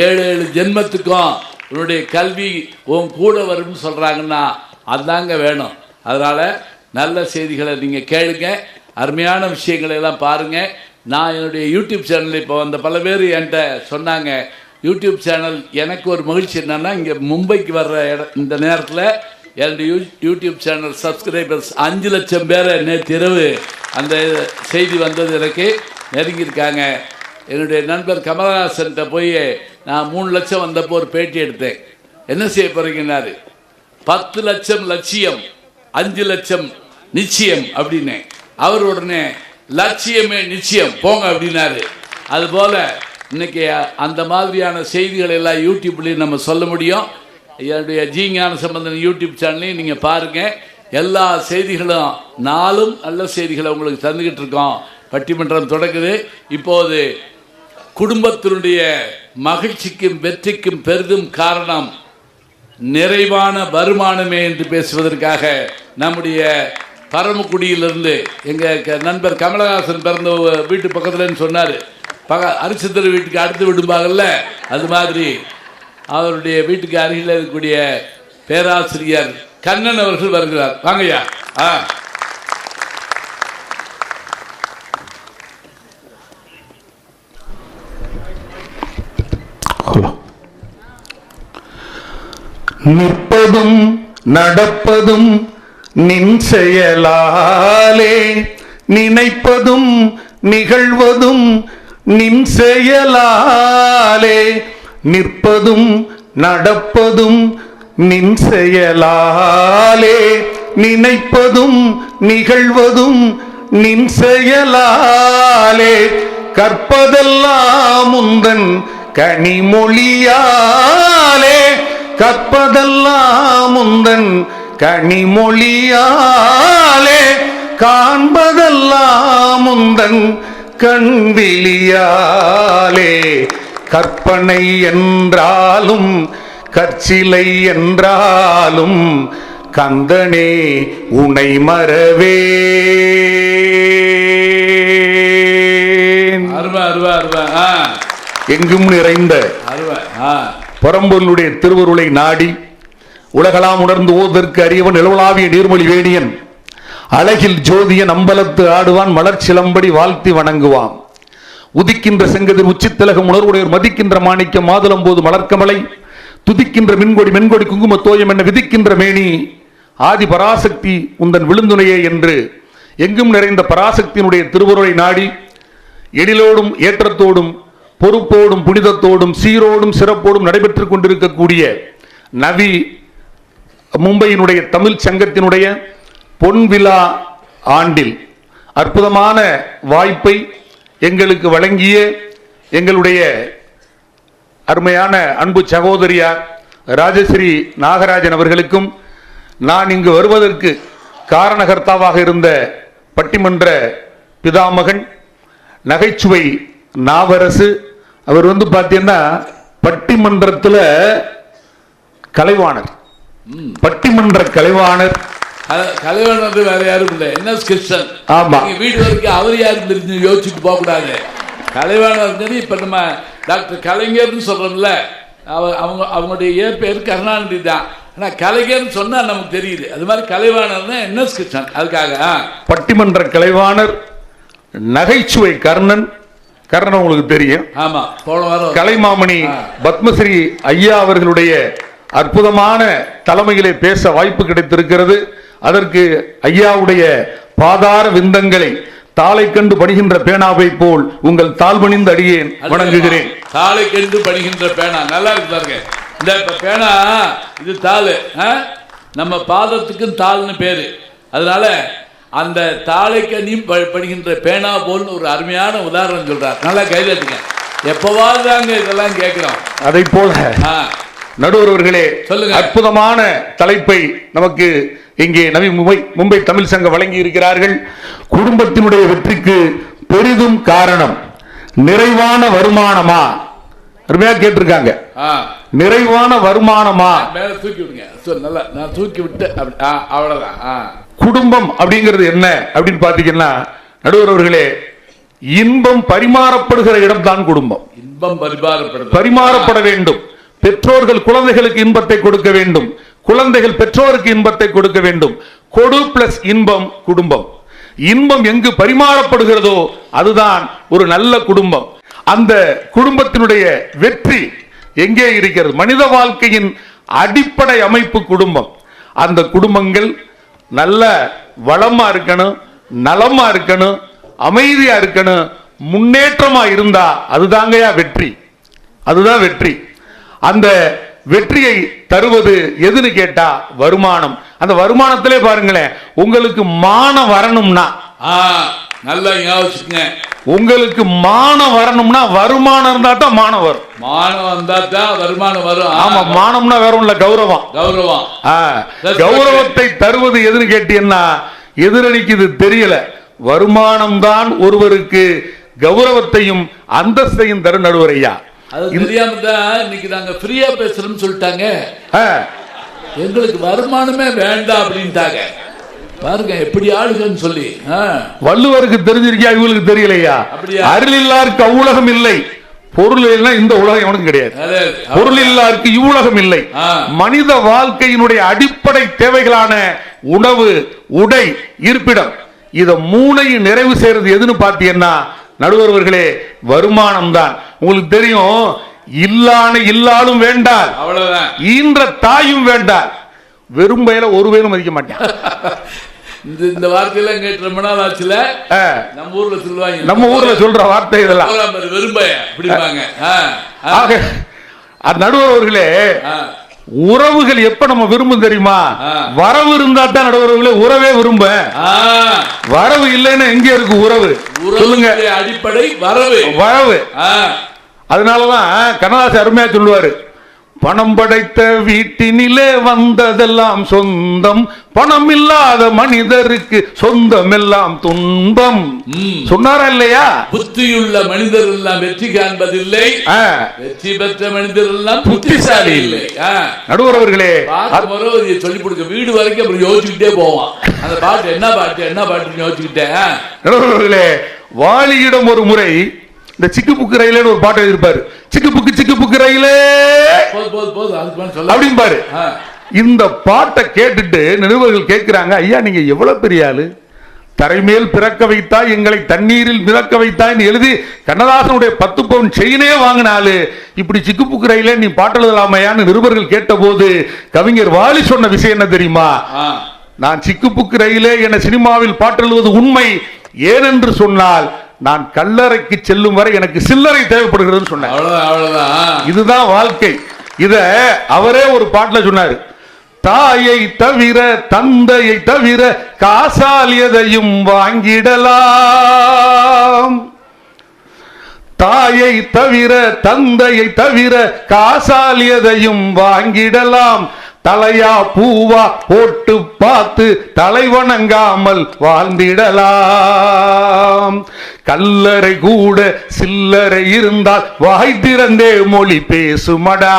7 ஜென்மத்துக்கும் உன்னுடைய கல்வி உன் கூட வரும்னு சொல்கிறாங்கன்னா அதுதாங்க வேணும். அதனால் நல்ல செய்திகளை நீங்கள் கேளுங்க. அருமையான விஷயங்களை எல்லாம் பாருங்கள். நான் என்னுடைய யூடியூப் சேனலில் இப்போ வந்த பல பேர் என்கிட்ட சொன்னாங்க, யூடியூப் சேனல் எனக்கு ஒரு மகிழ்ச்சி என்னென்னா, இங்கே மும்பைக்கு வர்ற இந்த நேரத்தில் என்னுடைய யூடியூப் சேனல் சப்ஸ்கிரைபர்ஸ் 5 லட்சம் பேரை நேற்று இரவு அந்த செய்தி வந்தது எனக்கு நெருங்கியிருக்காங்க. என்னுடைய நண்பர் கமலஹாசன்கிட்ட போய் நான் 3 லட்சம் வந்தப்போ ஒரு பேட்டி எடுத்தேன். என்ன செய்ய போகிறீங்கன்னாரு, 10 லட்சம் லட்சியம், 5 லட்சம் நிச்சயம் அப்படின்னு. அவர் உடனே லட்சியமே நிச்சயம் போங்க அப்படின்னாரு. அதுபோல் இன்னைக்கு அந்த மாதிரியான செய்திகள் எல்லாம் யூடியூப்லேயும் நம்ம சொல்ல முடியும். என்னுடைய ஜி ஞான சம்பந்தன் யூடியூப் சேனலையும் நீங்கள் பாருங்கள். எல்லா செய்திகளும் நாளும் நல்ல செய்திகளை உங்களுக்கு தந்துக்கிட்டு இருக்கோம். பட்டிமன்றம் தொடங்குது. இப்போது குடும்பத்தினுடைய மகிழ்ச்சிக்கும் வெற்றிக்கும் பெரிதும் காரணம் நிறைவான வருமானமே என்று பேசுவதற்காக நம்முடைய பரமக்குடியிலிருந்து எங்கள் நண்பர் கமலஹாசன் பிறந்த வீட்டு பக்கத்துலன்னு சொன்னார். அரிச்சந்திர வீட்டுக்கு அடுத்து விடும்பாங்கல்ல, அது மாதிரி அவருடைய வீட்டுக்கு அருகில் இருக்கக்கூடிய பேராசிரியர் கண்ணன் அவர்கள் வருகிறார். வாங்கய்யா. நிற்பதும் நடப்பதும் நின் செயலாலே, நினைப்பதும் நிகழ்வதும் நின் செயலாலே. நிற்பதும் நடப்பதும் நின் செயலாலே, நினைப்பதும் நிகழ்வதும் நின் செயலாலே. கற்பதெல்லாம் உந்தன் கனிமொழியாலே, கற்பதெல்லாம் உந்தன் கனிமொழியாலே. காண்பதெல்லாம் உந்தன் கண்விழியாலே. கற்பனை என்றாலும் கற்சிலை என்றாலும் கந்தனே உனை மறவேன். எங்கும் நிறைந்த பரம்பொருளுடைய திருவருளை நாடி உலகலாம் உணர்ந்து ஓதற்கு அறியவன் நிலவலாவிய நீர்மொழி வேணியன் அழகில் ஜோதியன் அம்பலத்து ஆடுவான் மலர்ச்சிலம்படி வாழ்த்தி வணங்குவான். உதிக்கின்ற செங்கதிர் உச்சித்திலகம் உணர்வுடையோர் மதிக்கின்ற மாணிக்கம் மாதுளம் போது மலர்க்கமலை துதிக்கின்ற மின்கொடி மென்கொடி குங்கும தோயம் என விதிக்கின்ற மேனி ஆதி பராசக்தி உந்தன் விழுந்துணையே என்று எங்கும் நிறைந்த பராசக்தியினுடைய திருவருளை நாடி எழிலோடும் ஏற்றத்தோடும் பொறுப்போடும் புனிதத்தோடும் சீரோடும் சிறப்போடும் நடைபெற்றுக் கொண்டிருக்கக்கூடிய நவி மும்பையினுடைய தமிழ் சங்கத்தினுடைய பொன்விழா ஆண்டில் அற்புதமான வாய்ப்பை எங்களுக்கு வழங்கிய எங்களுடைய அருமையான அன்பு சகோதரியார் ராஜஸ்ரீ நாகராஜன் அவர்களுக்கும், நான் இங்கு வருவதற்கு காரணகர்த்தாவாக இருந்த பட்டிமன்ற பிதாமகன் நகைச்சுவை நாவரசு, அவர் பார்த்தீங்கன்னா பட்டிமன்றத்தில் கலைவாணர், பட்டிமன்ற கலைவாணர். கலைவாணர் வேற யாரும் இல்லை, என்ன கிருஷ்ணன். ஆமா, வீடு வரைக்கும் அவர் யாரும் யோசிச்சுட்டு போக கூடாது. கலைவாணர் இப்ப நம்ம டாக்டர் கலைஞர்னு சொல்றோம்ல, அவங்களுடைய இயற்பெயர் கருணாநிதி தான். ஆனா கலைஞர்னு சொன்னா நமக்கு தெரியுது. அது மாதிரி கலைவாணர் என்ன கிருஷ்ணன். அதுக்காக பட்டிமன்ற கலைவாணர், நகைச்சுவை கர்ணன். கர்ணன் உங்களுக்கு தெரியும். ஆமா, போன வாரம் கலைமாமணி பத்மஸ்ரீ ஐயா அவர்களுடைய அற்புதமான தலைமையிலே பேச வாய்ப்பு கிடைத்திருக்கிறது. அதற்கு ஐயாவுடைய பாதார விந்தங்களை தாளை கண்டு படுகின்ற பேனாவை போல் உங்கள் தாழ்பணிந்து அடியேன் வணங்குகிறேன். தாளை கண்டு படுகின்ற பேனா நல்லா இருக்கு பாருங்க. இந்த பேனா இது தாள், நம்ம பாதத்துக்கும் தாள்னு பேரு. அதனால அந்த தாளை கண்ணி படுகின்ற பேனா போல்னு ஒரு அருமையான உதாரணம் சொல்றார். நல்லா கைதட்டுங்க. எப்பவாது தாங்க இதெல்லாம் கேட்கிறோம். அதை போல நடுவர்களே சொல்லுங்க, அற்புதமான தலைப்பை நமக்கு இங்கே நவி மும்பை தமிழ் சங்கம் வழங்கி இருக்கிறார்கள். குடும்பத்தினுடைய வெற்றிக்கு பெரிதும் காரணம் நிறைவான வருமானமா? கேட்டிருக்காங்க. நிறைவான வருமானமா? தூக்கி விடுங்க. நல்லா நான் தூக்கி விட்டு அவ்வளவுதான். குடும்பம் அப்படிங்கிறது என்ன அப்படின்னு பாத்தீங்கன்னா நடுவர்களே, இன்பம் பரிமாறப்படுகிற இடம் தான் குடும்பம். இன்பம் பரிமாறப்பட வேண்டும். பெற்றோர்கள் குழந்தைகளுக்கு இன்பத்தை கொடுக்க வேண்டும், குழந்தைகள் பெற்றோருக்கு இன்பத்தை கொடுக்க வேண்டும். கொடு பிளஸ் இன்பம் குடும்பம். இன்பம் எங்கு பரிமாறப்படுகிறதோ அதுதான் ஒரு நல்ல குடும்பம். அந்த குடும்பத்தினுடைய வெற்றி எங்கே இருக்கிறது? மனித வாழ்க்கையின் அடிப்படை அமைப்பு குடும்பம். அந்த குடும்பங்கள் நல்ல வளமா இருக்கணும், நலமா இருக்கணும், அமைதியா இருக்கணும், முன்னேற்றமா இருந்தா அதுதாங்கயா வெற்றி. அதுதான் வெற்றி. அந்த வெற்றியை தருவது எதுன்னு கேட்டா வருமானம். அந்த வருமானத்திலே பாருங்களேன், உங்களுக்கு மானம் வரணும்னா, நல்லா யோசிச்சுங்க, உங்களுக்கு மானம் வரணும்னா வருமானம் இருந்தா தான் மானம் வரும். மானம் வந்தா தான் வருமானம் வரும். ஆமா, மானம்னா வேற ஒண்ணுல கௌரவம். கௌரவம். கௌரவத்தை தருவது எதுன்னு கேட்டீங்கன்னா எதிரணிக்கு இது தெரியல. வருமானம் தான் ஒருவருக்கு கௌரவத்தையும் அந்தஸ்தையும் தரும். நடுவர் ஐயா, அது தெரியாம தான் இன்னைக்கு நாங்க ஃப்ரீயா பேசுறோம்னு சொல்லிட்டாங்க. எங்களுக்கு வருமானமே வேண்டாம் அப்படின்ட்டாங்க. பாருங்க எப்படி ஆளுங்கன்னு சொல்லி. வள்ளுவருக்கு தெரிஞ்சிருக்கியா, இவங்களுக்கு தெரியலையா? அருள் இல்லாருக்கு அவ்வுலகம் இல்லை. பொருள் இல்லைன்னா இந்த உலகம் எவனுக்கும் கிடையாது. பொருள் இல்லாருக்கு இவ்வுலகம் இல்லை. மனித வாழ்க்கையினுடைய அடிப்படை தேவைகளான உணவு, உடை, இருப்பிடம், இத மூணையும் நிறைவு செய்யறது எதுன்னு பாத்தீங்கன்னா நடுவர்களே வருமானம் தான். உங்களுக்கு தெரியும், இல்லாலும் வேண்டாம், ஈன்ற தாயும் வேண்டாம், வெறும் பயில ஒரு பேரும் மதிக்க மாட்டேன். இந்த வார்த்தையில கேட்டு ரொம்ப நாள் ஆச்சுல. நம்ம ஊர்ல சொல்லுவாங்க, நம்ம ஊர்ல சொல்ற வார்த்தை இதெல்லாம் வெறும்பய அப்படிம்பாங்க. நடுவர்களே, உறவுகள் எப்ப நம்ம விரும்பும் தெரியுமா? வரவு இருந்தா தான் நடுவர்களே உறவே விரும்ப. வரவு இல்லைன்னா எங்க இருக்கு உறவு? சொல்லுங்க. அடிப்படை வரவு. வரவு. அதனாலதான் கண்ணதாசன் அருமையா சொல்லுவாரு, பணம் படைத்த வீட்டினிலே வந்ததெல்லாம் சொந்தம், பணம் இல்லாத மனிதருக்கு சொந்தம் எல்லாம் துன்பம். சொன்னாரா இல்லையா? புத்தியுள்ள மனிதர் எல்லாம் வெற்றி காண்பதில்லை, வெற்றி பெற்ற மனிதர் எல்லாம் புத்திசாலி இல்லை. நடுவர் அவர்களே, சொல்லி கொடுக்க வீடு வரைக்கும் அப்படி யோசிச்சுக்கிட்டே போவான். அந்த பாட்டு என்ன பாட்டு என்ன பாட்டுன்னு யோசிச்சுக்கிட்டேன். நடுவர் அவர்களே, வாலியிடம் ஒரு முறை இந்த சிக்கு புக்கு ரயிலேன்னு ஒரு பாட்டு எழுதிருப்பாரு. சிக்கு புக்கு ரயிலே அப்படின்பாரு. இந்த பாட்டை கேட்டுட்டு நிருபர்கள் கேட்கிறாங்க, ஐயா நீங்க எவ்வளவு பெரிய ஆளு, தரைமேல் பிறக்க வைத்தாய் எங்களை தண்ணீரில் மிதக்க வைத்தாய் எழுதி கண்ணதாசனுடைய 10 பவுன் செயினே வாங்கினாலு இப்படி சிக்கு புக்கு ரயிலே நீ பாட்டு எழுதலாமையான்னு நிருபர்கள் கேட்ட போது கவிஞர் வாலி சொன்ன விஷயம் என்ன தெரியுமா? நான் சிக்கு புக்கு ரயிலே என சினிமாவில் பாட்டு எழுதுவது உண்மை, ஏனென்று சொன்னால் நான் கல்லறைக்கு செல்லும் வரை எனக்கு சில்லறை தேவைப்படுகிறது சொன்னேன். இதுதான் வாழ்க்கை. இத அவரே ஒரு பாட்டுல சொன்னாரு, தாயை தவிர தந்தையை தவிர காசால் எதையும் வாங்கிடலாம், தாயை தவிர தந்தையை தவிர காசால் எதையும் வாங்கிடலாம், தலையா பூவா போட்டு பார்த்து தலை வணங்காமல் வாழ்ந்திடலாம், கல்லறை கூட சில்லறை இருந்தால் வாய் திறந்தே மொழி பேசுமடா,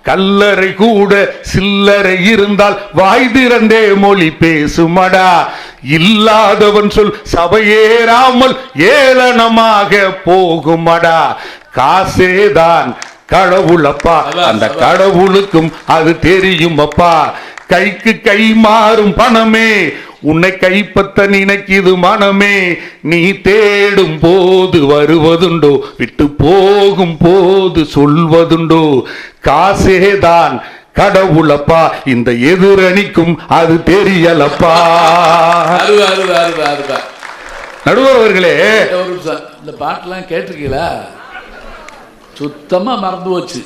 கல்லறை கூட சில்லறை இருந்தால் வாய் திறந்தே மொழி பேசுமடா, இல்லாதவன் சொல் சபையேறாமல் ஏளனமாக போகுமடா, காசேதான் கடவுளப்பா, அந்த கடவுளுக்கும் அது தெரியும் அப்பா, கைக்கு கை மாறும் பணமே உன்னை கைப்பற்ற நினைக்குது மனமே, நீ தேடும் போது வருவதுண்டோ விட்டு போகும் போது சொல்வதுண்டோ, காசேதான் கடவுளப்பா இந்த எதிரணிக்கும் அது தெரியலப்பா. நடுவர் அவர்களே, இந்த பாட்டெல்லாம் கேட்டிருக்கீங்களா? சுத்தமா மறந்து போச்சு.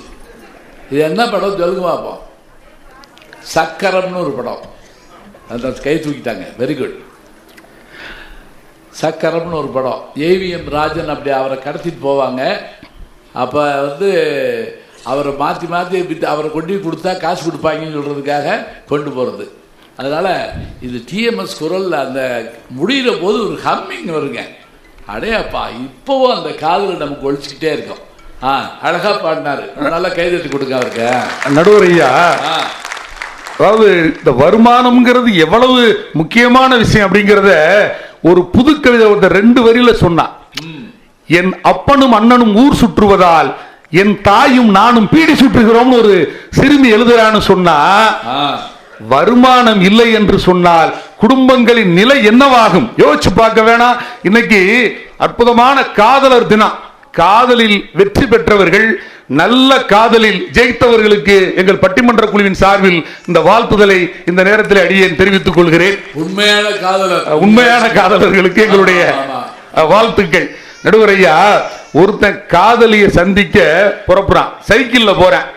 இது என்ன படம் சொல்லுங்க பார்ப்போம். சக்கரம்னு ஒரு படம், அந்த கை தூக்கிட்டாங்க. Very good. சக்கரம்னு ஒரு படம். ஏவிஎம் ராஜன் அப்படி அவரை கடத்திட்டு போவாங்க. அப்போ அவரை மாற்றி அவரை கொண்டு கொடுத்தா காசு கொடுப்பாங்கன்னு சொல்கிறதுக்காக கொண்டு போகிறது. அதனால் இது டிஎம்எஸ் குரல் அந்த முடிகிற போது ஒரு ஹம்மிங் வருங்க. அடையாப்பா இப்போவும் அந்த காதில் நமக்கு ஒழிச்சுக்கிட்டே இருக்கோம். அழகா பாடினாரு. நல்லா கைதட்டி கொடுங்க அவருக்கு. நடுவர் ஐயா, அதாவது இந்த வருமானம்ங்கிறது எவ்வளவு முக்கியமான விஷயம் அப்படிங்கிறத ஒரு புது கவிதை 2 வரியில சொன்னா, என் அப்பனும் அண்ணனும் ஊர் சுற்றுவதால் என் தாயும் நானும் பீடி சுற்றுகிறோம் ஒரு சிறுமி எழுதுறான்னு சொன்னா, வருமானம் இல்லை என்று சொன்னால் குடும்பங்களின் நிலை என்னவாகும் யோசிச்சு பார்க்க வேணாம். இன்னைக்கு அற்புதமான காதலர் தினம். காதலில் வெற்றி பெற்றவர்கள், நல்ல காதலில் ஜெயித்தவர்களுக்கு எங்கள் பட்டிமன்ற குழுவின் சார்பில் இந்த வாழ்த்துதலை இந்த நேரத்தில் அடியேன் தெரிவித்துக் கொள்கிறேன். உண்மையான காதலர்களுக்கு எங்களுடைய வாழ்த்துக்கள். நடுவர் ஐயா, ஒருத்தன் காதலிய சந்திக்க புறப்புறான், சைக்கிள்ல போறேன்.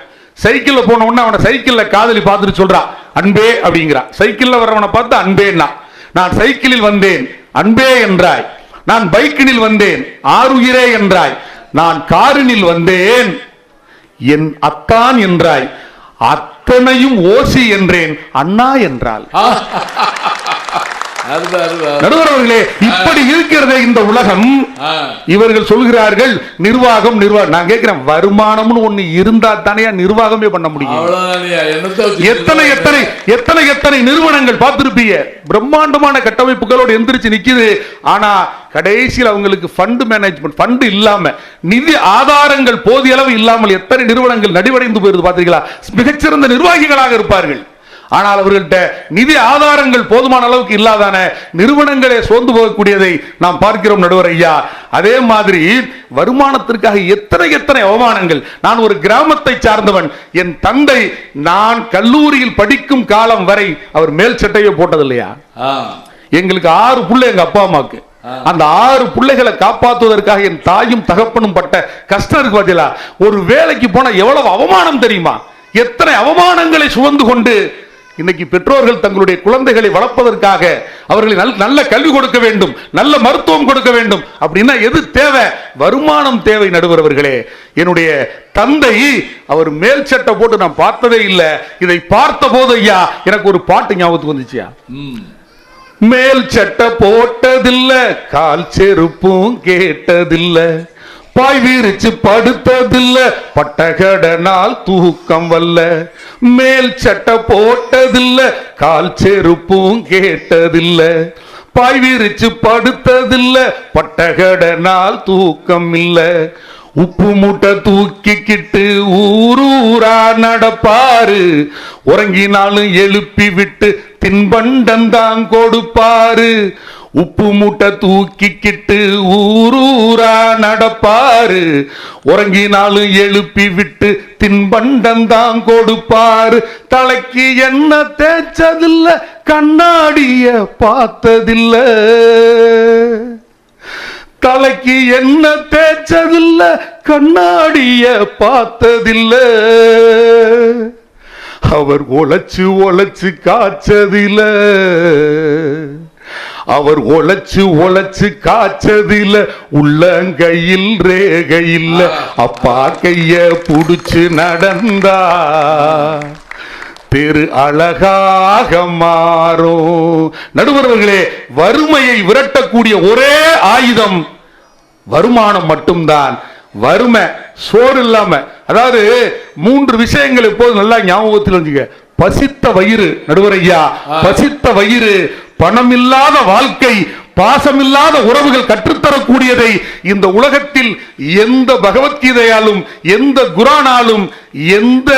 சைக்கிள்ல போன உடனே அவனை சைக்கிள்ல காதலி பார்த்துட்டு சொல்றான், அன்பே அப்படிங்கிறான். சைக்கிள்ல வரவனை பார்த்து அன்பேன்னா, நான் சைக்கிளில் வந்தேன் அன்பே என்றாய், நான் பைக்கினில் வந்தேன் ஆறுயிரே என்றாய், நான் காரினில் வந்தேன் என் அத்தான் என்றாய், அத்தனையும் ஓசி என்றேன் அண்ணா என்றால். நடுவர் அவர்களே, இப்படி இருக்கிறதே இந்த உலகம். இவர்கள் சொல்கிறார்கள் நிர்வாகம் நிர்வாகம். நான் கேட்கிறேன், வருமானம்னு ஒண்ணு இருந்தா தானே நிர்வாகமே பண்ண முடியும். எத்தனை எத்தனை எத்தனை எத்தனை நிறுவனங்கள் பார்த்திருப்பீங்க, பிரம்மாண்டமான கட்டமைப்புகளோடு எந்திரிச்சு நிக்குது. ஆனா கடைசியில் அவங்களுக்கு ஃபண்ட் மேனேஜ்மெண்ட், ஃபண்ட் இல்லாம, நிதி ஆதாரங்கள் போதிய அளவு இல்லாமல் எத்தனை நிறுவனங்கள் நடிவடைந்து போயிருது பாத்தீங்களா? மிகச்சிறந்த நிர்வாகிகளாக இருப்பார்கள், ஆனால் அவர்கள்ட்ட நிதி ஆதாரங்கள் போதுமான அளவுக்கு இல்லாதான நிறுவனங்களே சோர்ந்து போகக்கூடியதை நாம் பார்க்கிறோம் நடுவர் ஐயா. அதே மாதிரி வருமானத்திற்காக எத்தனை எத்தனை அவமானங்கள். நான் ஒரு கிராமத்தை சார்ந்தவன். என் தந்தை நான் கல்லூரியில் படிக்கும் காலம் வரை அவர் மேல் சட்டையை போட்டதில்லையா. எங்களுக்கு 6 பிள்ளை, எங்க அப்பா அம்மாக்கு. அந்த 6 பிள்ளைகளை காப்பாற்றுவதற்காக என் தாயும் தகப்பனும் பட்ட கஷ்டம் இருக்கு பாத்தீங்களா? ஒரு வேலைக்கு போனா எவ்வளவு அவமானம் தெரியுமா? எத்தனை அவமானங்களை சுமந்து கொண்டு இன்னைக்கு பெற்றோர்கள் தங்களுடைய குழந்தைகளை வளர்ப்பதற்காக அவர்களை நல்ல கல்வி கொடுக்க வேண்டும், நல்ல மருத்துவம் கொடுக்க வேண்டும். அப்படின்னா எது தேவை? வருமானம் தேவை. நடுவர்களே, என்னுடைய தந்தை அவர் மேல் சட்டை போட்டு நான் பார்த்ததே இல்லை. இதை பார்த்த போது ஐயா எனக்கு ஒரு பாட்டு ஞாபகத்துக்கு வந்துச்சியா. மேல் சட்டை போட்டதில்ல, கால் செருப்பும் கேட்டதில்லை, பாய் விரிச்சு படுத்ததில்ல, பட்டகடனால் தூக்கம் வல்ல. மேல் சட்டை போட்டதில்ல, கால் செருப்பும் கேட்டதில்ல, பாய் விரிச்சு படுத்ததில்ல, பட்டகடனால் தூக்கம் இல்ல. உப்பு மூட்டை தூக்கிக்கிட்டு ஊரூரா நடப்பாரு, உறங்கினாலும் எழுப்பி விட்டு தின்பண்டந்தான் கொடுப்பாரு. உப்பு மூட்டை தூக்கிக்கிட்டு ஊரூரா நடப்பாரு, உறங்கினாலும் எழுப்பி விட்டு தின்பண்டந்தான் கொடுப்பாரு. தலைக்கு என்ன தேய்ச்சதில்ல, கண்ணாடிய பார்த்ததில்ல, தலைக்கு என்ன தேய்ச்சதில்ல, கண்ணாடிய பார்த்ததில்ல. அவர் உழைச்சு உழைச்சு காய்ச்சதில்ல, அவர் உழைச்சு உழைச்சு காய்ச்சதில்ல, உள்ளங்கையில் ரேகையில் அப்பா கைய புடிச்சு நடந்தா தெரு அழகாக மாறும். நடுவர்களே, வறுமையை விரட்டக்கூடிய ஒரே ஆயுதம் வருமானம் மட்டும்தான். வறுமை, சோறு இல்லாம, அதாவது 3 விஷயங்கள் எப்போது நல்லா ஞாபகத்தில் வச்சுக்க. பசித்த வயிறு, நடுவர் ஐயா, பசித்த வயிறு, பணமில்லாத வாழ்க்கை, பாசமில்லாத உறவுகள் கற்றுத்தரக்கூடியதை இந்த உலகத்தில் எந்த பகவத்கீதையாலும், எந்த குரானாலும், எந்த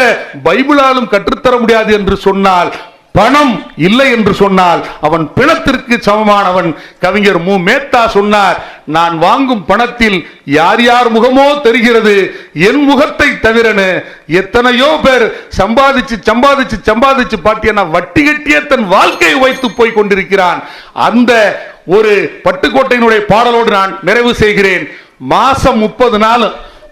பைபிளாலும் கற்றுத்தர முடியாது என்று சொன்னால், பணம் இல்லை என்று சொன்னால் அவன் பிணத்திற்கு சமமானவன். கவிஞர் மு. மேத்தா சொன்னார், நான் வாங்கும் பணத்தில் யார் யார் முகமோ தெரிகிறது, என் முகத்தை தவிரனு. எத்தனையோ பேர் சம்பாதிச்சு சம்பாதிச்சு சம்பாதிச்சு பாட்டியனா வட்டி கட்டிய தன் வாழ்க்கையை வைத்து போய் கொண்டிருக்கிறான். அந்த ஒரு பட்டுக்கோட்டையினுடைய பாடலோடு நான் நிறைவு செய்கிறேன். மாசம் 30 நாள்,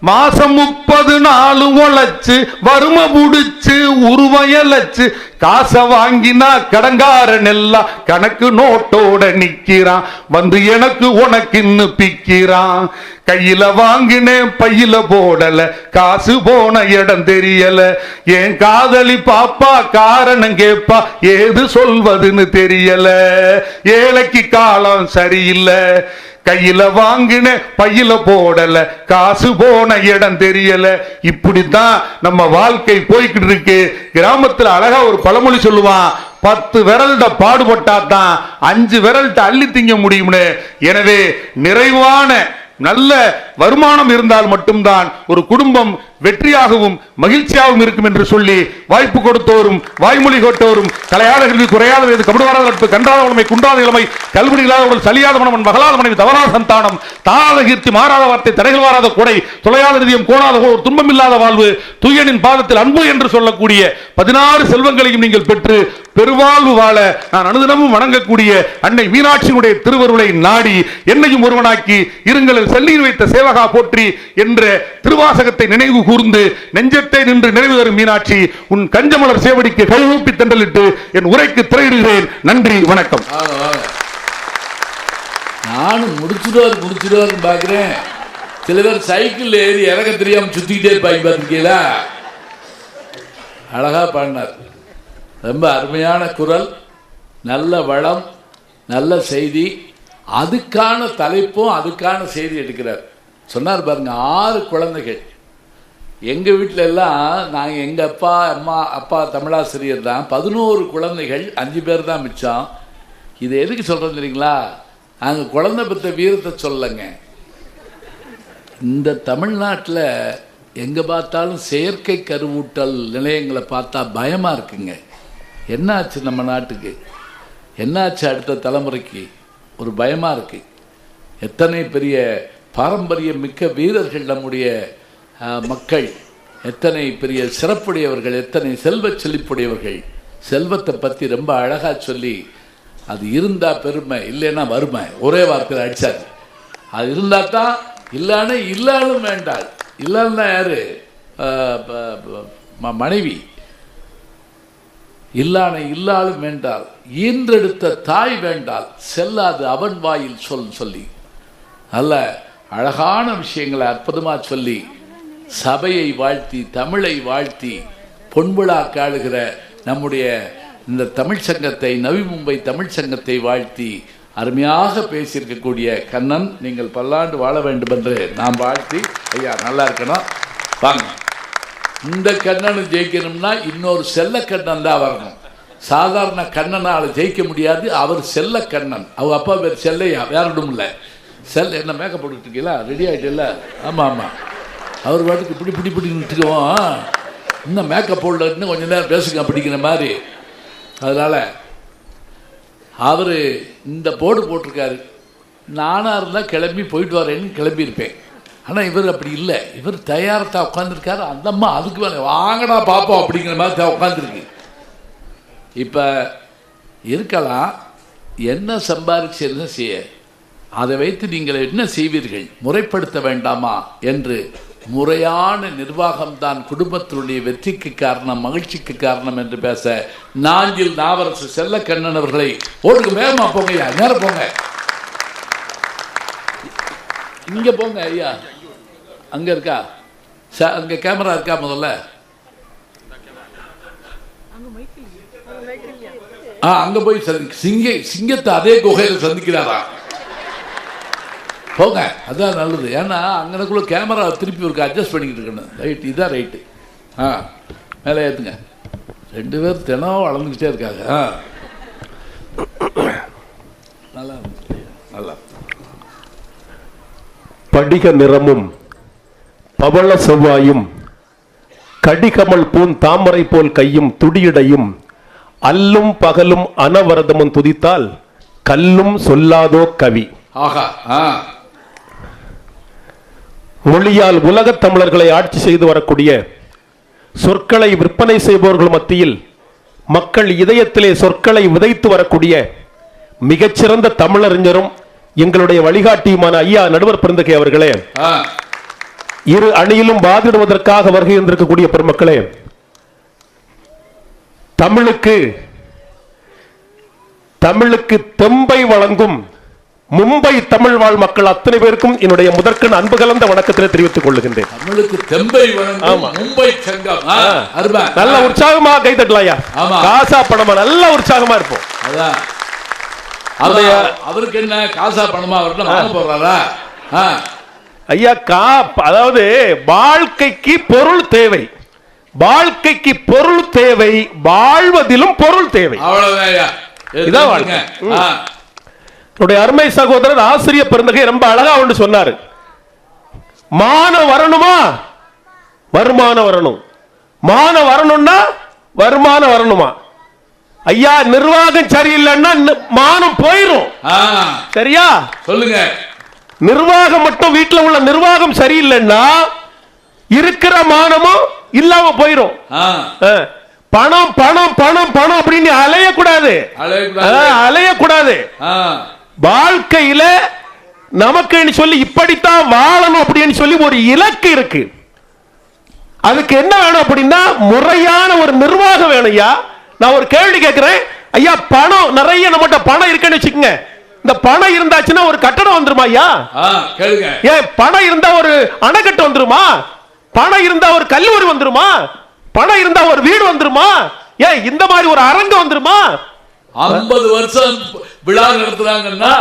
மாசம் 30 நாள் உழைச்சு வறுமை புடிச்சு உருவயலச்சு காசை வாங்கினா கடங்காரன் எல்லாம் கணக்கு நோட்டோட நிக்கிறான், வந்து எனக்கு உனக்குன்னு பிக்கிறான். கையில வாங்கினேன் பையில போடல, காசு போன இடம் தெரியல, என் காதலி பாப்பா காரணம் கேப்பா, ஏது சொல்வதுன்னு தெரியல, ஏழைக்கு காலம் சரியில்லை, கையில வாங்கின பையில போடல, காசு போன இடம் தெரியல. இப்படித்தான் நம்ம வாழ்க்கை போய்கிட்டு இருக்கு. கிராமத்துல அழகா ஒரு பழமொழி சொல்லுவான், 10 விரல்ட பாடுபட்டாதான் 5 விரல்ட அள்ளி திங்க முடியும்னு. எனவே நிறைவான நல்ல வருமானம் இருந்தால் மட்டும்தான் ஒரு குடும்பம் வெற்றியாகவும் மகிழ்ச்சியாகவும் இருக்கும் என்று சொல்லி வாய்ப்பு கொடுத்தோரும் வாய்மொழி கொட்டோரும் கலையாத கல்வி குறையாத வேது கபடுவாராத நட்பு கன்றாத உண்மை குன்றாத இளமை கல்வி இல்லாத சலியாத மனவன் மகளாத மனைவி தவறாத சந்தானம் தாராத கீர்த்தி மாறாத வார்த்தை தடைகள் வாராத கொடை துளையாத நிதியம் கோணாத ஒரு துன்பம் இல்லாத வாழ்வு தூயனின் பாதத்தில் அன்பு என்று சொல்லக்கூடிய 16 செல்வங்களையும் நீங்கள் பெற்று பெருவாழ்வு வாழ நான் அனுதினமும் வணங்கக்கூடிய அன்னை மீனாட்சியினுடைய திருவருளை நாடி என்னையும் ஒருவனாக்கி இருங்கள் செல்லியில் வைத்த சேவகா போற்றி என்ற திருவாசகத்தை நினைவு கூர்ந்து நெஞ்சத்தை நின்று நிறைவு தரும் மீனாட்சி உன் கஞ்சமலர் சேவடிக்கு கைகூப்பி தண்டலிட்டு என் உரைக்கு திரையிடுகிறேன். நன்றி, வணக்கம். நானும் முடிச்சிடுவார் பாக்குறேன். சில பேர் சைக்கிள் ஏறி இறக்க தெரியாம சுத்திக்கிட்டே இருப்பாங்க பாத்தீங்களா? அழகா பாடினார். ரொம்ப அருமையான குரல், நல்ல வளம், நல்ல செய்தி, அதுக்கான தலைப்பும் அதுக்கான செய்தி எடுக்கிறார். சொன்னார் பாருங்க, 6 குழந்தைகள். எங்கள் வீட்டில எல்லாம் நாங்கள் எங்கள் அப்பா தமிழாசிரியர் தான், 11 குழந்தைகள், 5 பேர் தான் மிச்சம். இது எதுக்கு சொல்கிறோம் தெரியுங்களா? நாங்கள் குழந்தை பெற்ற வீரத்தை சொல்லலைங்க. இந்த தமிழ்நாட்டில் எங்கே பார்த்தாலும் செயற்கை கருவூட்டல் நிலையங்களை பார்த்தா பயமாக இருக்குங்க. என்னாச்சு நம்ம நாட்டுக்கு, என்னாச்சு அடுத்த தலைமுறைக்கு, ஒரு பயமாக இருக்குது. எத்தனை பெரிய பாரம்பரியம் மிக்க வீரர்கள் நம்முடைய மக்கள், எத்தனை பெரிய சிறப்புடையவர்கள், எத்தனை செல்வச் செழிப்புடையவர்கள். செல்வத்தை பற்றி ரொம்ப அழகாக சொல்லி, அது இருந்தால் பெருமை, இல்லைன்னா வறுமை, ஒரே வார்த்தையில் அடித்தார். அது இருந்தால் தான், இல்லான்னு இல்லாலும் வேண்டாள். இல்லான்னா யாரு? மனைவி. இல்லான இல்லாலும் வேண்டால், ஈன்றெடுத்த தாய் வேண்டால், செல்லாது அவன் வாயில் சொல்லி நல்ல அழகான விஷயங்களை அற்புதமாக சொல்லி சபையை வாழ்த்தி, தமிழை வாழ்த்தி, பொன்விழா காடுகிற நம்முடைய இந்த தமிழ் சங்கத்தை, நவி மும்பை தமிழ் சங்கத்தை வாழ்த்தி அருமையாக பேசியிருக்கக்கூடிய கண்ணன், நீங்கள் பல்லாண்டு வாழ வேண்டும் என்று நாம் வாழ்த்தி, ஐயா நல்லா இருக்கணும், வாங்க. இந்த கண்ணனை ஜெயிக்கணும்னா இன்னொரு செல்ல கண்ணன் தான் வரணும். சாதாரண கண்ணனால் ஜெயிக்க முடியாது. அவர் செல்ல கண்ணன். அவங்க அப்பா பேர் செல்லையா, வேறடும் இல்லை. என்ன மேக்கப் போட்டுட்டு இருக்கீங்களா? ரெடி ஆகிட்டு? ஆமாம் ஆமாம். அவர் பாட்டுக்கு இப்படி நிட்டுக்குவோம், இன்னும் மேக்கப் போடல, இன்னும் கொஞ்சம் நேரம் பேசுங்க அப்படிங்கிற மாதிரி. அதனால் அவர் இந்த போர்டு போட்டிருக்காரு. நானாக இருந்தால் கிளம்பி போயிட்டு வரேன்னு கிளம்பியிருப்பேன். ஆனால் இவர் அப்படி இல்லை. இவர் தயாரத்தான் உட்காந்துருக்காரு. அந்த அம்மா அதுக்கு மேலே வாங்கடா பார்ப்போம் அப்படிங்கிற மாதிரி தான் உட்காந்துருக்கு. இப்போ இருக்கலாம், என்ன சம்பாதிச்சு என்ன செய்ய, அதை வைத்து நீங்கள் என்ன செய்வீர்கள், முறைப்படுத்த வேண்டாமா என்று முறையான நிர்வாகம்தான் குடும்பத்தினுடைய வெற்றிக்கு காரணம், மகிழ்ச்சிக்கு காரணம் என்று பேச நாஞ்சில் நாவரசு செல்லக்கண்ணன் அவர்களை ஓடுக்கு வேகமா போங்க ஐயா, நேரம் போங்க, இங்க போங்க ஐயா. அங்க இருக்கா? அங்க கேமரா இருக்கா? முதல்ல அங்க போய் சிங்கத்தை அதே குகையில் சந்திக்கிறாரா? போங்க, அதுதான் நல்லது. ஏன்னா அங்கனக்குள்ள கேமரா திருப்பி ஒரு அட்ஜஸ்ட் பண்ணிக்கிட்டு இருக்கணும். ரைட்டு, இதுதான் ரைட்டு. மேலே ஏற்றுங்க. 2 பேர் தினம் வளர்ந்துக்கிட்டே இருக்காங்க. நல்லா நல்லா. படிக நிறமும் பவள செவ்வாயும் கடிகமல் பூன் தாமரை போல் கையும் துடியடையும் அல்லும் பகலும் அனவரதமும் துதித்தால் கல்லும் சொல்லாதோ கவி. மொழியால் உலகத் தமிழர்களை ஆட்சி செய்து வரக்கூடிய, சொற்களை விற்பனை செய்பவர்கள் மத்தியில் மக்கள் இதயத்திலே சொற்களை விதைத்து வரக்கூடிய மிகச்சிறந்த தமிழறிஞரும் எங்களுடைய வழிகாட்டியுமான ஐயா நடுவர் பெருந்தகை அவர்களே, இரு அணியிலும் வாதிடுவதற்காக வருகை இருந்திருக்கக்கூடிய பெருமக்களே, தமிழுக்கு தெம்பை வழங்கும் மும்பை தமிழ் வாழ் மக்கள் அத்தனை பேருக்கும் என்னுடைய முதற்கண் அன்பு கலந்த வணக்கத்திலே தெரிவித்துக் கொள்ளுகின்றேன். தமிழுக்கு தெம்பை வழங்கும் மும்பை சங்கம். நல்ல உற்சாகமா கை தட்டலாயா, காசா பணமா நல்ல உற்சாகமா இருப்போம். அவருக்கு என்ன காசா பணமா வரணும் போறாரா ஐயா? அதாவது வாழ்க்கைக்கு பொருள் தேவை, வாழ்க்கைக்கு பொருள் தேவை, வாழ்வதிலும் பொருள் தேவை. இதான் வாழ்க்கை. அருமை சகோதரர் ஆசிரியர் பெருந்தகை ரொம்ப அழகா ஒன்று சொன்னாரு. மானம் வரணுமா, வருமானம் வரணும். மானம் வரணும்னா வருமானம் வரணுமா? ஐயா, நிர்வாகம் சரியில்லைன்னா மானம் போயிரும். சரியா? சொல்லுங்க. நிர்வாகம் மட்டும், வீட்டில் உள்ள நிர்வாகம் சரியில்லைன்னா இருக்கிற மானமும் இல்லாம போயிரும். பணம் பணம் பணம் பணம் அப்படின்னு அலையக்கூடாது. அலையக்கூடாது. வாழ்க்கையில நமக்கு சொல்லி இப்படித்தான் வாழணும் அப்படின்னு சொல்லி ஒரு இலக்கு இருக்கு. அதுக்கு என்ன வேணும் அப்படின்னா முறையான ஒரு நிர்வாகம் வேணும். ஐயா, நான் ஒரு கேள்வி கேட்கிறேன். ஐயா, பணம் நிறைய நம்மகிட்ட பணம் இருக்குன்னு வச்சுக்கோங்க. இந்த பணம் இருந்தாச்சுன்னா ஒரு கட்டடம் வந்துருமா? ஐயா கேளுங்க. ஏன் பணம் இருந்தா ஒரு அணைக்கட்டு வந்துருமா? பணம் இருந்தா ஒரு கல்லூரி வந்துருமா? பணம் இருந்தா ஒரு வீடு வந்துருமா? ஏன் இந்த மாதிரி ஒரு அரங்கு வந்துருமா? 50 வருஷம் விழா நடத்துறாங்கன்னா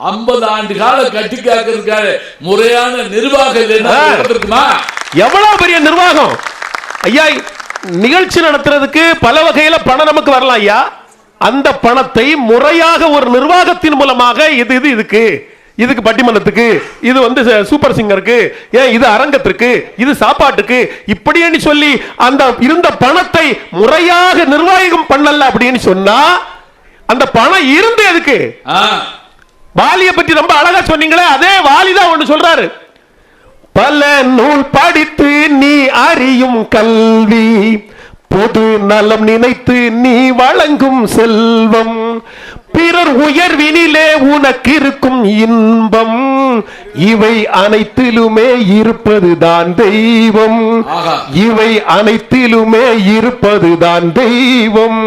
50 ஆண்டு கால கட்டி காக்கிறதுக்காக முறையான நிர்வாகம் இருக்குமா? எவ்வளவு பெரிய நிர்வாகம் ஐயா! நிகழ்ச்சி நடத்துறதுக்கு பல வகையில பணம் நமக்கு வரலாம் ஐயா. அந்த பணத்தை முறையாக ஒரு நிர்வாகத்தின் மூலமாக இதுக்கு பட்டிமன்றத்துக்கு, இது சூப்பர் சிங்கருக்கு, ஏன் இது அரங்கத்திற்கு, இது சாப்பாட்டுக்கு, இப்படின்னு சொல்லி அந்த இருந்த பணத்தை முறையாக நிர்வாகம் பண்ணல அப்படின்னு சொன்னா அந்த பணம் இருந்து எதுக்கு? வாலியை பற்றி ரொம்ப அழகா சொன்னீங்களே, அதே வாலிதான் ஒன்று சொல்றாரு. பல நூல் படித்து நீ அறியும் கல்வி, பொது நலம் நினைத்து நீ வழங்கும் செல்வம், பிறர் உயர்வினிலே உனக்கு இருக்கும் இன்பம், இவை அனைத்திலுமே இருப்பதுதான் தெய்வம், இவை அனைத்திலுமே இருப்பதுதான் தெய்வம்,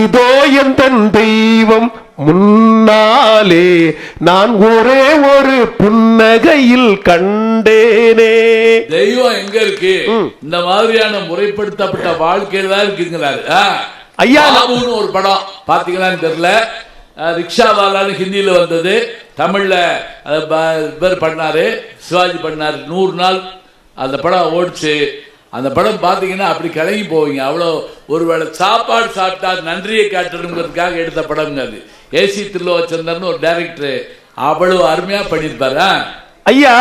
இதோ எந்த தெய்வம் முன்னாலே நான் ஒரே ஒரு புன்னகையில் கண்டேனே. தெய்வம் எங்க இருக்கு? இந்த மாதிரியான முறைப்படுத்தப்பட்ட வாழ்க்கையில தான் இருக்குங்கிறாரு ஐயா. ஒரு படம் பாத்தீங்களான்னு தெரியல, ரிக்ஷாவாலான்னு ஹிந்தியில வந்தது, தமிழ்ல பண்ணாரு, சிவாஜி பண்ணாரு. 100 நாள் அந்த படம் ஓடிச்சு. அந்த படம் பாத்தீங்கன்னா அப்படி கலங்கி போவீங்க. அவ்வளோ ஒருவேளை சாப்பாடு சாப்பிட்டா நன்றியை காட்டணுங்கிறதுக்காக எடுத்த படம் அது. ஏசி திருலோச்சந்தர்னு ஒரு டைரக்டர் அவ்வளவு அருமையா பண்ணிருப்பாரு ஐயா.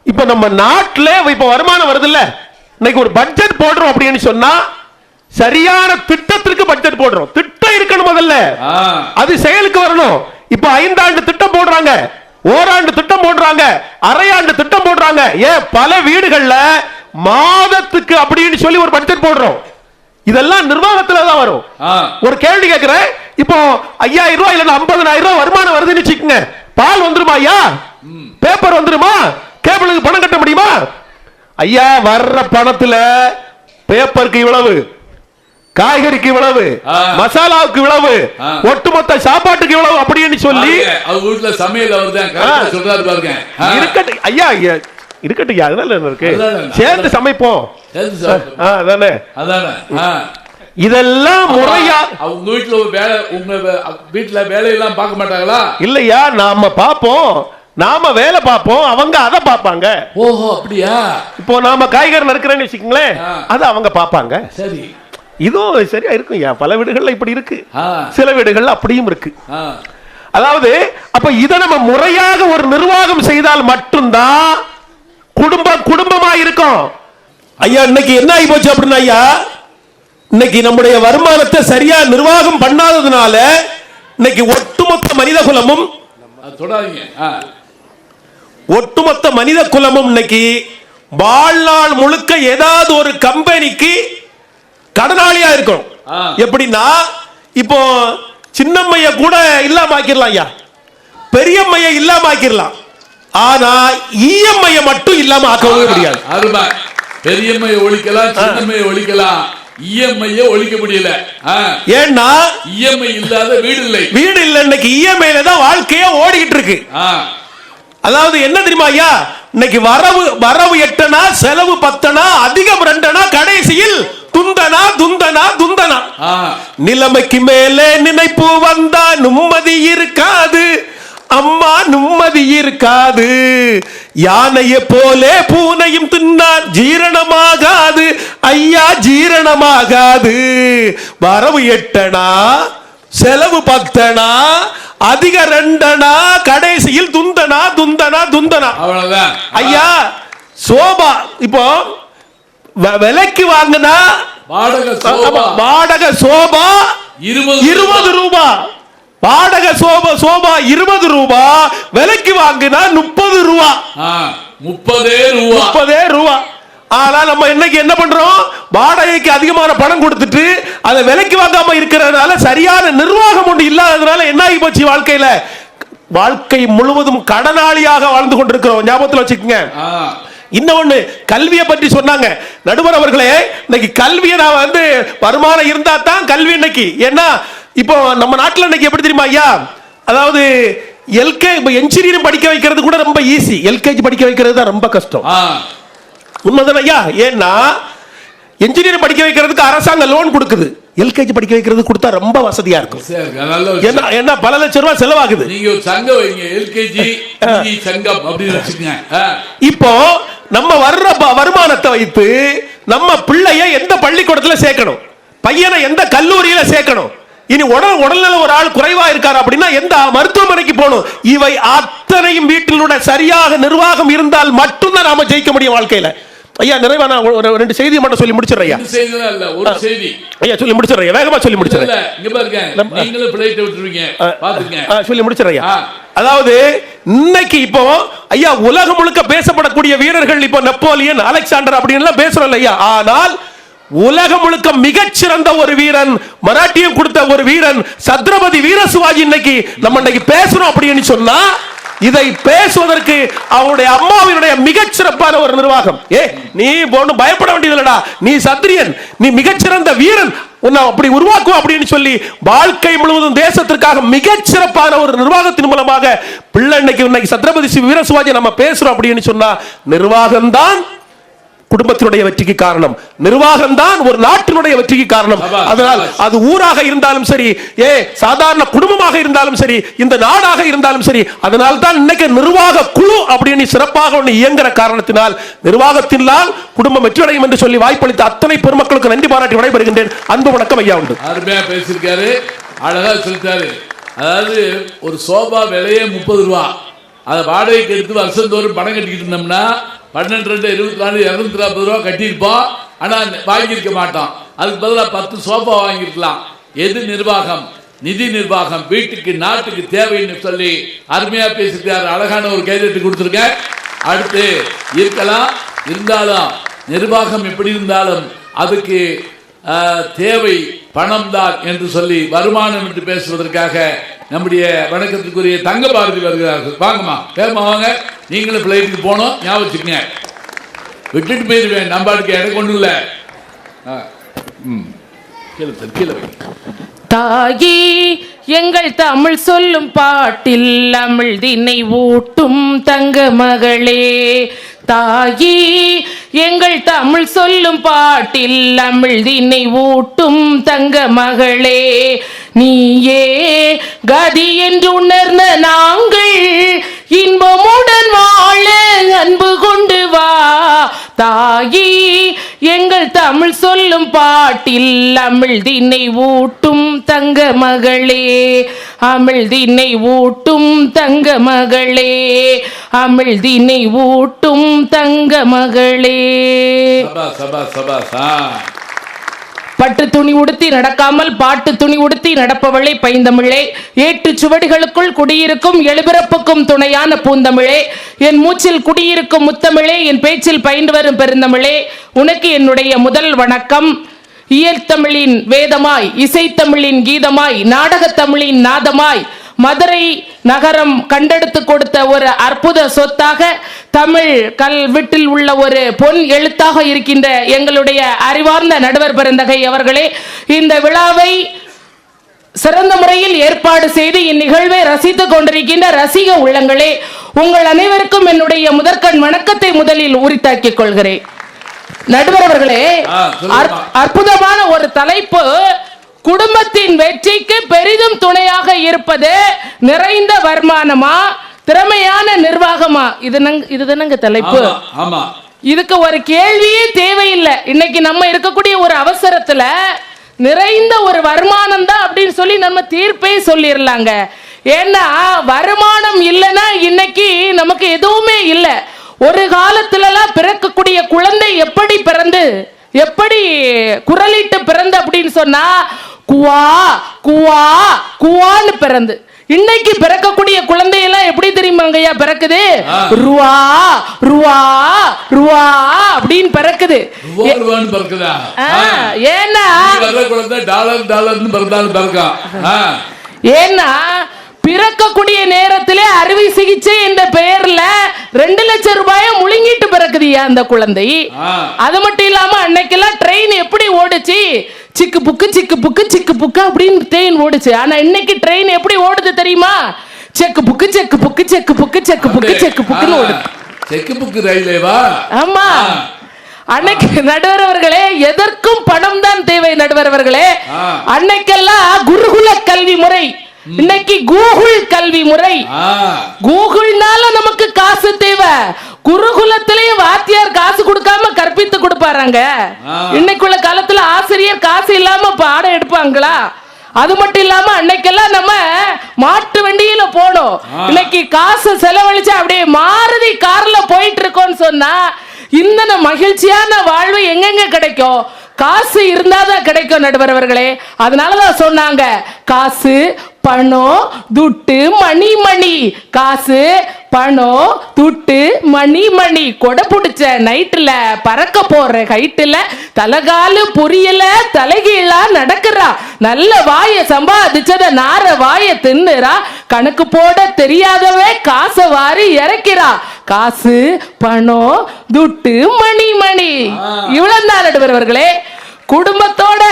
இப்ப நம்ம நாட்டில் இப்ப வருமானம் வருது இல்ல, இன்னைக்கு ஒரு பட்ஜெட் போடுறோம் அப்படின்னு சொன்னா சரியான திட்டத்திற்கு பட்ஜெட் போடுறோம். திட்டம் இருக்கணும் முதல்ல, அது செயலுக்கு வரணும். இப்ப 5 ஆண்டு திட்டம் போடுறாங்க, ஓராண்டு திட்டம் போடுறாங்க, அரையாண்டு திட்டம் போடுறாங்க. ஏன் பல வீடுகள்ல மாதத்துக்கு அப்படின்னு சொல்லி ஒரு பட்ஜெட் போடுறோம். இதெல்லாம் நிர்வாகத்துல தான் வரும். ஒரு கேள்வி கேட்கிறேன். இப்போ 5000 ரூபாய் இல்ல 50000 ரூபாய் வருமானம் வருதுன்னு வச்சுக்கோங்க, பால் வந்துருமா ஐயா? பேப்பர் வந்துருமா? கேபிளுக்கு பணம் கட்ட முடியுமா? ஐயா, வர்ற பணத்துல பேப்பருக்கு இவ்வளவு, காய்கறிக்கு இவ்வளவு, மசாலாவுக்கு இவ்வளவு, ஒட்டுமொத்த சாப்பாட்டுக்கு இவ்வளவு அப்படின்னு சொல்லி வீட்டுல சமையல் சொல்றாரு பாருங்க. இருக்கட்டும் ஐயா, இருக்கட்டும், அதனால என்ன இருக்கு, சேர்ந்து சமைப்போம். அதானே இதெல்லாம் முறையா உங்க வீட்டுல வேலை, உங்க வீட்டுல வேலையெல்லாம் பார்க்க மாட்டாங்களா? இல்லையா, நாம பாப்போம், நாம வேலை பார்ப்போம், அவங்க அதை பார்ப்பாங்க. ஓஹோ, அப்படியா? இப்போ நாம காய்கறி நறுக்கிறேன்னு வச்சுக்கோங்களேன், அது அவங்க பார்ப்பாங்க. சரி, இதுவும் சரியா இருக்கும். பல வீடுகள்ல இப்படி இருக்கு, சில வீடுகள்ல அப்படியும் இருக்கு. அதாவது அப்ப இதை நம்ம முறையாக ஒரு நிர்வாகம் செய்தால் மட்டும்தான் குடும்பமா இருக்கும். ஐயா, இன்னைக்கு என்ன ஆகி போச்சு அப்படின்னா ஐயா, இன்னைக்கு நம்முடைய வருமானத்தை சரியா நிர்வாகம் பண்ணாததுனால இன்னைக்கு ஒட்டுமொத்த மனித குலமும் இன்னைக்கு வாழ்நாள் முழுக்க ஏதாவது ஒரு கம்பெனிக்கு கடனாளியா இருக்கும். எப்படின்னா இப்போ சின்னம்மைய கூட இல்லாம ஆக்கிடலாம் ஐயா, பெரியம்மைய இல்லாம ஆக்கிடலாம், ஆனா இஎம்ஐ மட்டும் இல்லாம ஆக்கவே முடியாது. பெரியம்மையை ஒழிக்கலாம், சின்னம்மையை ஒழிக்கலாம், இஎம்ஐ ஒழிக்க முடியல. ஏன்னா இஎம்ஐ இல்லாத வீடு இல்லை, வீடு இல்லை. இன்னைக்கு இஎம்ஐல தான் வாழ்க்கைய ஓடிக்கிட்டு இருக்கு. அதாவது என்ன தெரியுமா ஐயா, இன்னைக்கு வரவு 8 செலவு 10, அதிகம் 2, கடைசியில் துந்தனா துந்தனா துந்தனா. நிலைமைக்கு மேலே நினைப்பு வந்தா நிம்மதி இருக்காது அம்மா, நிம்மதி இருக்காது. யானையை போலே பூனையும் தின்னால் ஜீரணமாகாது ஐயா, ஜீரணமாகாது. வரவு 8, செலவு 10, அதிக 2, கடைசியில் துந்தனா துந்தனா துந்தனா. அவ்வளவுதான் ஐயா. சோபா இப்போ விலைக்கு வாங்கினா வாடகை சோபா 20 ரூபாய், வாடகை சோபா 20 ரூபாய், விலைக்கு வாங்கினா 30 ரூபாய். 30 ரூபாய். ஆனா நம்ம இன்னைக்கு என்ன பண்றோம்? வாடகைக்கு அதிகமான பணம் கொடுத்துட்டு அதை விலைக்கு வாங்காம இருக்கிறதுனால சரியான நிர்வாகம் ஒன்று இல்லாததுனால என்ன ஆகி போச்சு? வாழ்க்கை முழுவதும் கடனாளியாக வாழ்ந்து கொண்டிருக்கிறோம். ஞாபகத்தில் வச்சுக்கோங்க. இன்னொன்னு, கல்வியை பற்றி சொன்னாங்க நடுவர் அவர்களே. இன்னைக்கு கல்வியை நான் வருமானம் இருந்தா தான் கல்வி இன்னைக்கு. ஏன்னா இப்போ நம்ம நாட்டில் இன்னைக்கு எப்படி தெரியுமா ஐயா? அதாவது என்ஜினியரிங் படிக்க வைக்கிறது கூட ரொம்ப ஈஸி, எல்கேஜி படிக்க வைக்கிறது தான் ரொம்ப கஷ்டம். உண்மைதான ஐயா? ஏன்னா என்ஜினியரிங் படிக்க வைக்கிறதுக்கு அரசாங்கம் லோன் கொடுக்குது, எல்கேஜி படிக்க வைக்கிறது கொடுத்தா ரொம்ப வசதியா இருக்கும். என்ன பல லட்சம் ரூபாய் செலவாகுது. இப்போ நம்ம வர்ற வருமானத்தை வைத்து நம்ம பிள்ளைய எந்த பள்ளிக்கூடத்துல சேர்க்கணும், பையனை எந்த கல்லூரியில சேர்க்கணும், இனி உடல்நல ஒரு ஆள் குறைவா இருக்காரு அப்படின்னா எந்த மருத்துவமனைக்கு போகணும், இவை அத்தனையும் வீட்டிலுடைய சரியாக நிர்வாகம் இருந்தால் மட்டும்தான் நாம ஜெயிக்க முடியும் வாழ்க்கையில. ஐயா நிறைவா நான் ஒரு 2 செய்தி மட்டும் சொல்லி முடிச்சிடுறேன் ஐயா. ஒரு செய்தி ஐயா சொல்லி முடிச்சிடுறேன், வேகமா சொல்லி முடிச்சிடுறேன். இங்க பாருங்க, நீங்களும் பிளைட் விட்டுருவீங்க பாத்துங்க. சொல்லி முடிச்சிடுறேன் ஐயா. அதாவது இன்னைக்கு இப்போ ஐயா உலகம் முழுக்க பேசப்படக்கூடிய வீரர்கள் இப்போ நெப்போலியன், அலெக்சாண்டர் அப்படின்னு பேசுறோம் ஐயா. ஆனால் உலகம் முழுக்க மிகச்சிறந்த ஒரு வீரன், மராட்டியம் கொடுத்த ஒரு வீரன் சத்ரபதி வீர சிவாஜி இன்னைக்கு நம்ம இன்னைக்கு பேசுறோம் அப்படின்னு சொன்னா, இதை பேசுவதற்கு அவருடைய அம்மாவினுடைய மிகச்சிறப்பான ஒரு நிர்வாகம். நீ ஒன்னும் பயப்பட வேண்டியதில்லடா, நீ சத்திரியன், நீ மிகச்சிறந்த வீரன், உன்னை அப்படி உருவாக்கும் அப்படின்னு சொல்லி வாழ்க்கை முழுவதும் தேசத்திற்காக மிகச்சிறப்பான ஒரு நிர்வாகத்தின் மூலமாக பிள்ளை இன்னைக்கு சத்ரபதி வீர சிவாஜி நம்ம பேசுறோம் அப்படின்னு சொன்னா, நிர்வாகம் தான் குடும்பத்தினுடைய வெற்றிக்கு காரணம், நிர்வாகம் தான் ஒரு நாட்டினுடைய வெற்றிக்கு காரணம். அதனால் அது ஊராக இருந்தாலும் சரி, சாதாரண குடும்பமாக இருந்தாலும் சரி, இந்த நாடாக இருந்தாலும் சரி, அதனால் தான் இன்னைக்கு நிர்வாக குழு அப்படின்னு சிறப்பாக ஒன்று இயங்குற காரணத்தினால் நிர்வாகத்தினால் குடும்பம் வெற்றியடையும் என்று சொல்லி வாய்ப்பளித்த அத்தனை பெருமக்களுக்கு நன்றி பாராட்டி விடைபெறுகின்றேன். அன்பு வணக்கம் ஐயா. உண்டு அருமையா பேசியிருக்காரு, அழகா சொல்லிட்டாரு. அதாவது ஒரு சோபா விலையே 30 ரூபா, அதை வாடகைக்கு எடுத்து வருஷந்தோறும் பணம் கட்டிக்கிட்டு இருந்தோம்னா 12, 24, 240 ரூபா கட்டியிருப்போம். ஆனா வாங்கியிருக்க மாட்டோம். அதுக்கு பதிலாக 10 சோபா வாங்கியிருக்கலாம். எது நிர்வாகம்? நிதி நிர்வாகம் வீட்டுக்கு நாட்டுக்கு தேவைன்னு சொல்லி அருமையா பேசியிருக்காரு. அழகான ஒரு கைதட்டு கொடுத்துருக்கேன். அடுத்து இருக்கலாம், இருந்தாலும் நிர்வாகம் எப்படி இருந்தாலும் அதுக்கு தேவை பணம் தான் என்று சொல்லி வருமானம் என்று பேசுவதற்காக நம்முடைய வணக்கத்துக்குரிய தங்க பாரதி வருகிறார்கள். வாங்கம்மா, வேகமா வாங்க. நீங்களும் பிளைட்டுக்கு போனோம், ஞாபகம் வச்சுக்கங்க. விட்டுட்டு போயிருவேன், நம்பாட்டுக்கு எனக்கு ஒன்றும் இல்லை. கீழே தாயி எங்கள் தமிழ் சொல்லும் பாட்டில் அமிழ்தினை ஊட்டும் தங்க மகளே, தாயி எங்கள் தமிழ் சொல்லும் பாட்டில் அமிழ்தினை ஊட்டும் தங்க மகளே, நீயே கதி என்று உணர்ந்த நாங்கள் இன்பமுடன் வாழ அன்பு கொண்டு வா, தாயி எங்கள் தமிழ் சொல்லும் பாட்டில் அமிழ்தினை ஊட்டும் தங்க மகளே, அமிழ்தினை ஊட்டும் தங்க மகளே, அமிழ்தினை ஊட்டும் தங்க மகளே. பட்டு துணி உடுத்தி நடக்காமல் பாட்டு துணி உடுத்தி நடப்பவளே பைந்தமிழே, ஏட்டு சுவடிகளுக்குள் குடியிருக்கும் எழுபிறப்புக்கும் துணையான பூந்தமிழே, என் மூச்சில் குடியிருக்கும் முத்தமிழே, என் பேச்சில் பயின்று வரும் பெருந்தமிழே, உனக்கு என்னுடைய முதல் வணக்கம். இயற்தமிழின் வேதமாய், இசைத்தமிழின் கீதமாய், நாடகத்தமிழின் நாதமாய் மதுரை நகரம் கண்டெடுத்து கொடுத்த ஒரு அற்புத சொத்தாக தமிழ் கல்வெட்டில் உள்ள ஒரு பொன் எழுத்தாக இருக்கின்ற எங்களுடைய அறிவார்ந்த நடுவர் பெருந்தகை அவர்களே, இந்த விழாவை சிறந்த முறையில் ஏற்பாடு செய்து இந்நிகழ்வை ரசித்துக் கொண்டிருக்கின்ற ரசிக உள்ளங்களே, உங்கள் அனைவருக்கும் என்னுடைய முதற்கண் வணக்கத்தை முதலில் உரித்தாக்கிக் கொள்கிறேன். நடுவர் அவர்களே, அற்புதமான ஒரு தலைப்பு, குடும்பத்தின் வெற்றிக்கு பெரிதும் துணையாக இருப்பது நிறைந்த வருமானமா திறமையான நிர்வாகமா? இதுதானங்க தலைப்பு. இதுக்கு ஒரு கேள்வியே தேவையில்லை. இன்னைக்கு நம்ம இருக்கக்கூடிய ஒரு அவசரத்துல நிறைந்த ஒரு வருமானம் தான் அப்படின்னு சொல்லி நம்ம தீர்ப்பே சொல்லிடலாங்க. ஏன்னா வருமானம் இல்லைன்னா இன்னைக்கு நமக்கு எதுவுமே இல்லை. ஒரு காலத்துலலாம் பிறக்கக்கூடிய குழந்தை எப்படி பிறந்து எப்படி குரலிட்டு பிறந்து அப்படின்னு சொன்னா குவா குவா குவான்னு பிறந்து. இன்னைக்கு பிறக்கக்கூடிய குழந்தையெல்லாம் எப்படி தெரியுமாங்கய்யா பிறக்குது? ருவா ருவா ருவா அப்படின்னு பிறக்குது. ஏன்னா ஏன்னா பிறக்கக்கூடிய நேரத்திலே அறுவை சிகிச்சை என்ற பெயர்ல 2 லட்சம் ரூபாயை முழுங்கிட்டு பிறக்குதுயா அந்த குழந்தை. அது மட்டும் இல்லாம அன்னைக்கெல்லாம் ட்ரெயின் எப்படி ஓடுச்சு? சிக்கு புக்கு சிக்கு புக்கு சிக்கு புக்கு அப்படின்னு ட்ரெயின் ஓடுச்சு. ஆனா இன்னைக்கு ட்ரெயின் எப்படி ஓடுது தெரியுமா? செக்கு புக்கு செக்கு புக்கு செக்கு புக்கு செக்கு புக்கு செக்கு புக்குன்னு ஓடுது. செக்கு புக்கு ரயிலேவா? ஆமா. அன்னைக்கு நடுவர் அவர்களே, எதற்கும் பணம் தான் தேவை நடுவர் அவர்களே. அன்னைக்கெல்லாம் குருகுல கல்வி முறை, இன்னைக்கு கூகுள் கல்வி முறை. கூகுள்னால நமக்கு காசு தேவை. குருகுலத்திலேயும் வாத்தியார் காசு கொடுக்காம கற்பித்து கொடுப்பாராங்க. இன்னைக்குள்ள காலத்துல ஆசிரியர் காசு இல்லாம பாடம் எடுப்பாங்களா? அது மட்டும் இல்லாம அன்னைக்கெல்லாம் நம்ம மாட்டு வண்டியில போனோம். இன்னைக்கு காசு செலவழிச்சு அப்படியே மாருதி கார்ல போயிட்டு இருக்கோம்னு சொன்னா இந்த மகிழ்ச்சியான வாழ்வு எங்கெங்க கிடைக்கும்? காசு இருந்தாதான் கிடைக்கும் நடுவர் அவர்களே. அதனாலதான் சொன்னாங்க காசு பணம் துட்டு மணி மணி, காசு பணம் துட்டு மணி மணி. கொடை பிடிச்ச நைட்டுல பறக்க போற ஹைட்டுல தலகாலு புரியல தலைகீழா நடக்கிறா. நல்ல வாய சம்பாதிச்சத நார வாய தின்னுறா. கணக்கு போட தெரியாதவே காசை வாரி இறக்கிறா. காசு பணம் துட்டு மணி மணி. இவ்வளவு தான் நடுவர் அவர்களே. குடும்பத்தோட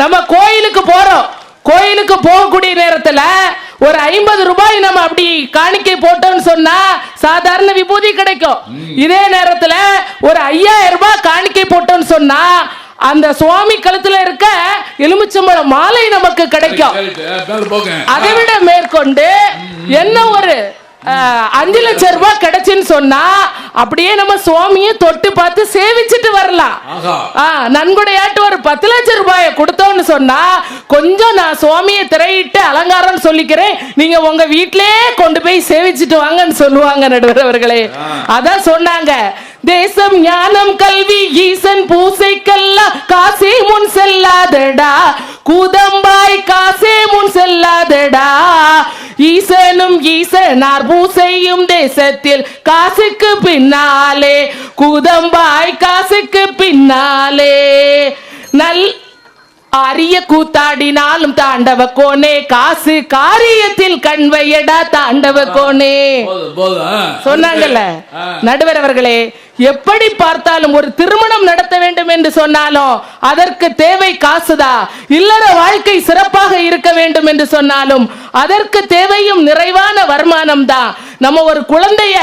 நம்ம கோயிலுக்கு போறோம். கோயிலுக்கு போகக்கூடிய நேரத்துல ஒரு 50 ரூபாய் நம்ம அப்படி காணிக்கை போட்டோம்னு சொன்னா சாதாரண விபூதி கிடைக்கும். இதே நேரத்துல ஒரு 5000 ரூபாய் காணிக்கை போட்டோம்னு சொன்னா அந்த சுவாமி கழுத்துல இருக்க எலுமிச்சம்பழம் மாலை நமக்கு கிடைக்கும். அதை விட மேற்கொண்டு என்ன ஒரு 5 லட்சம் ரூபாய் கிடைச்சுன்னு சொன்னா அப்படியே நம்ம சுவாமியை தொட்டு பார்த்து சேவிச்சுட்டு வரலாம். நன்கொடையாட்டு ஒரு 10 லட்சம் ரூபாயை கொடுத்தோம்னு சொன்னா கொஞ்சம் நான் சுவாமியை திரையிட்டு அலங்காரம் சொல்லிக்கிறேன், நீங்க உங்க வீட்டிலேயே கொண்டு போய் சேவிச்சுட்டு வாங்கன்னு சொல்லுவாங்க நடுவர் அவர்களே. அதான் சொன்னாங்க, தேசம் ஞானம் கல்வி ஈசன் பூசைக்கெல்லாம் காசே முன் செல்லாதடா, கூதம்பாய் காசே முன் செல்லாதடா, ஈசனும் ஈசனார் பூசையும் தேசத்தில் காசுக்கு பின்னாலே, கூதம்பாய் காசுக்கு பின்னாலே. நல் அரிய கூத்தாடினாலும் தாண்டவ கோனே, காசு காரியத்தில் கண்வையடா தாண்டவ கோனே சொன்னாங்கல்ல நடுவர் அவர்களே. எப்படி பார்த்தாலும் ஒரு திருமணம் நடத்த வேண்டும் என்று சொன்னாலும் அதற்கு தேவை காசுதா. இல்லற வாழ்க்கை சிறப்பாக இருக்க வேண்டும் என்று சொன்னாலும் அதற்கு தேவையும் நிறைவான வருமானம் தான். நம்ம ஒரு குழந்தைய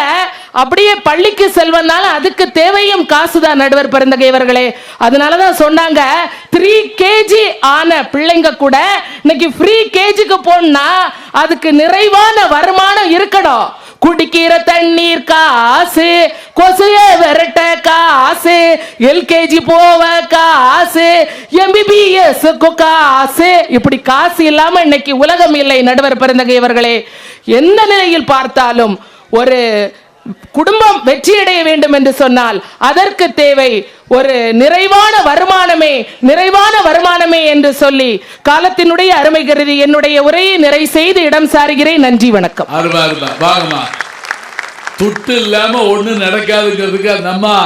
அப்படியே பள்ளிக்கு செல்வனாலும் அதுக்கு தேவையும் காசுதான் நடுவர் பெருந்தகையவர்களே. அதனாலதான் சொன்னாங்க 3 kg ஆன பிள்ளைங்க கூட இன்னைக்கு ஃப்ரீ கேஜிக்கு போனா அதுக்கு நிறைவான வருமானம் இருக்கணும். குடிக்கிற தண்ணீர் காசு, கொசுய விரட்ட காசு, எல்கேஜி போவ காசு, MBBS காசு, இப்படி காசு இல்லாம இன்னைக்கு உலகம் இல்லை நடுவர் பெருந்தகையவர்களே. எந்த நிலையில் பார்த்தாலும் ஒரு குடும்பம் வெற்றியடைய வேண்டும் என்று சொன்னால் அதற்கு தேவை ஒரு நிறைவான வருமானமே என்று சொல்லி காலத்தினுடைய அருமை கருதி என்னுடைய உரையை நிறை செய்து இடம் சாருகிறேன். நன்றி, வணக்கம். துட்டு இல்லாம ஒண்ணு நடக்காதுங்கிறதுக்கு அந்த அம்மா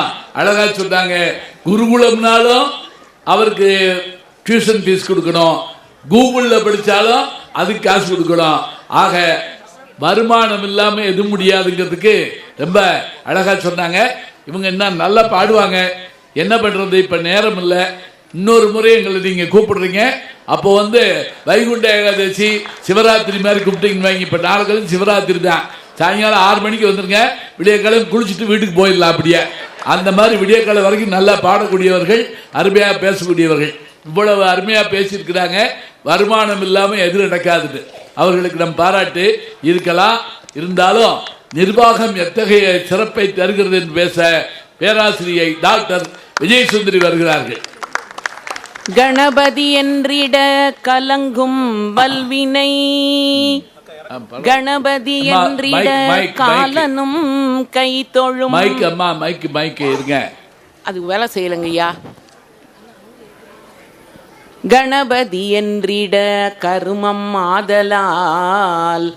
அழகா சொன்னாங்க. குருகுலம்னாலும் அவருக்கு டியூஷன் ஃபீஸ் கொடுக்கணும், கூகுள்ல படிச்சாலும் அதுக்கு காசு கொடுக்கணும். ஆக வருமானம் இல்லாம எது முடியாதுங்கிறதுக்கு ரொம்ப அழகா சொன்னாங்க. இவங்க என்ன நல்லா பாடுவாங்க, என்ன பண்றது, இப்ப நேரம் இல்லை. இன்னொரு முறை எங்களை நீங்க கூப்பிடுறீங்க, அப்போ வைகுண்ட ஏகாதசி சிவராத்திரி மாதிரி கூப்பிட்டீங்க. இப்ப நாளைக்கு சிவராத்திரி தான், சாயங்காலம் 6 மணிக்கு வந்துருங்க, விடியற்காலம் குளிச்சுட்டு வீட்டுக்கு போயிடலாம். அப்படியே அந்த மாதிரி விடியற்காலம் வரைக்கும் நல்லா பாடக்கூடியவர்கள், அருமையா பேசக்கூடியவர்கள், இவ்வளவு அருமையா பேசியிருக்கிறாங்க. வருமானம் இல்லாம எது நடக்காது. அவர்களுக்கு நம் பாராட்டு இருக்கலாம். இருந்தாலும் நிர்வாகம் எத்தகைய சிறப்பை தருகிறது என்று பேச பேராசிரியை டாக்டர் விஜயசுந்தரி வருகிறார்கள். கணபதி என்றிட கலங்கும் வல்வினை கணபதி என்றிட காலனும் கை தொழும். மைக் அம்மா, மைக் இருங்க. அது வேலை செய்யலங்கய்யா. கணபதி என்றிட கருமம் ஆதலால்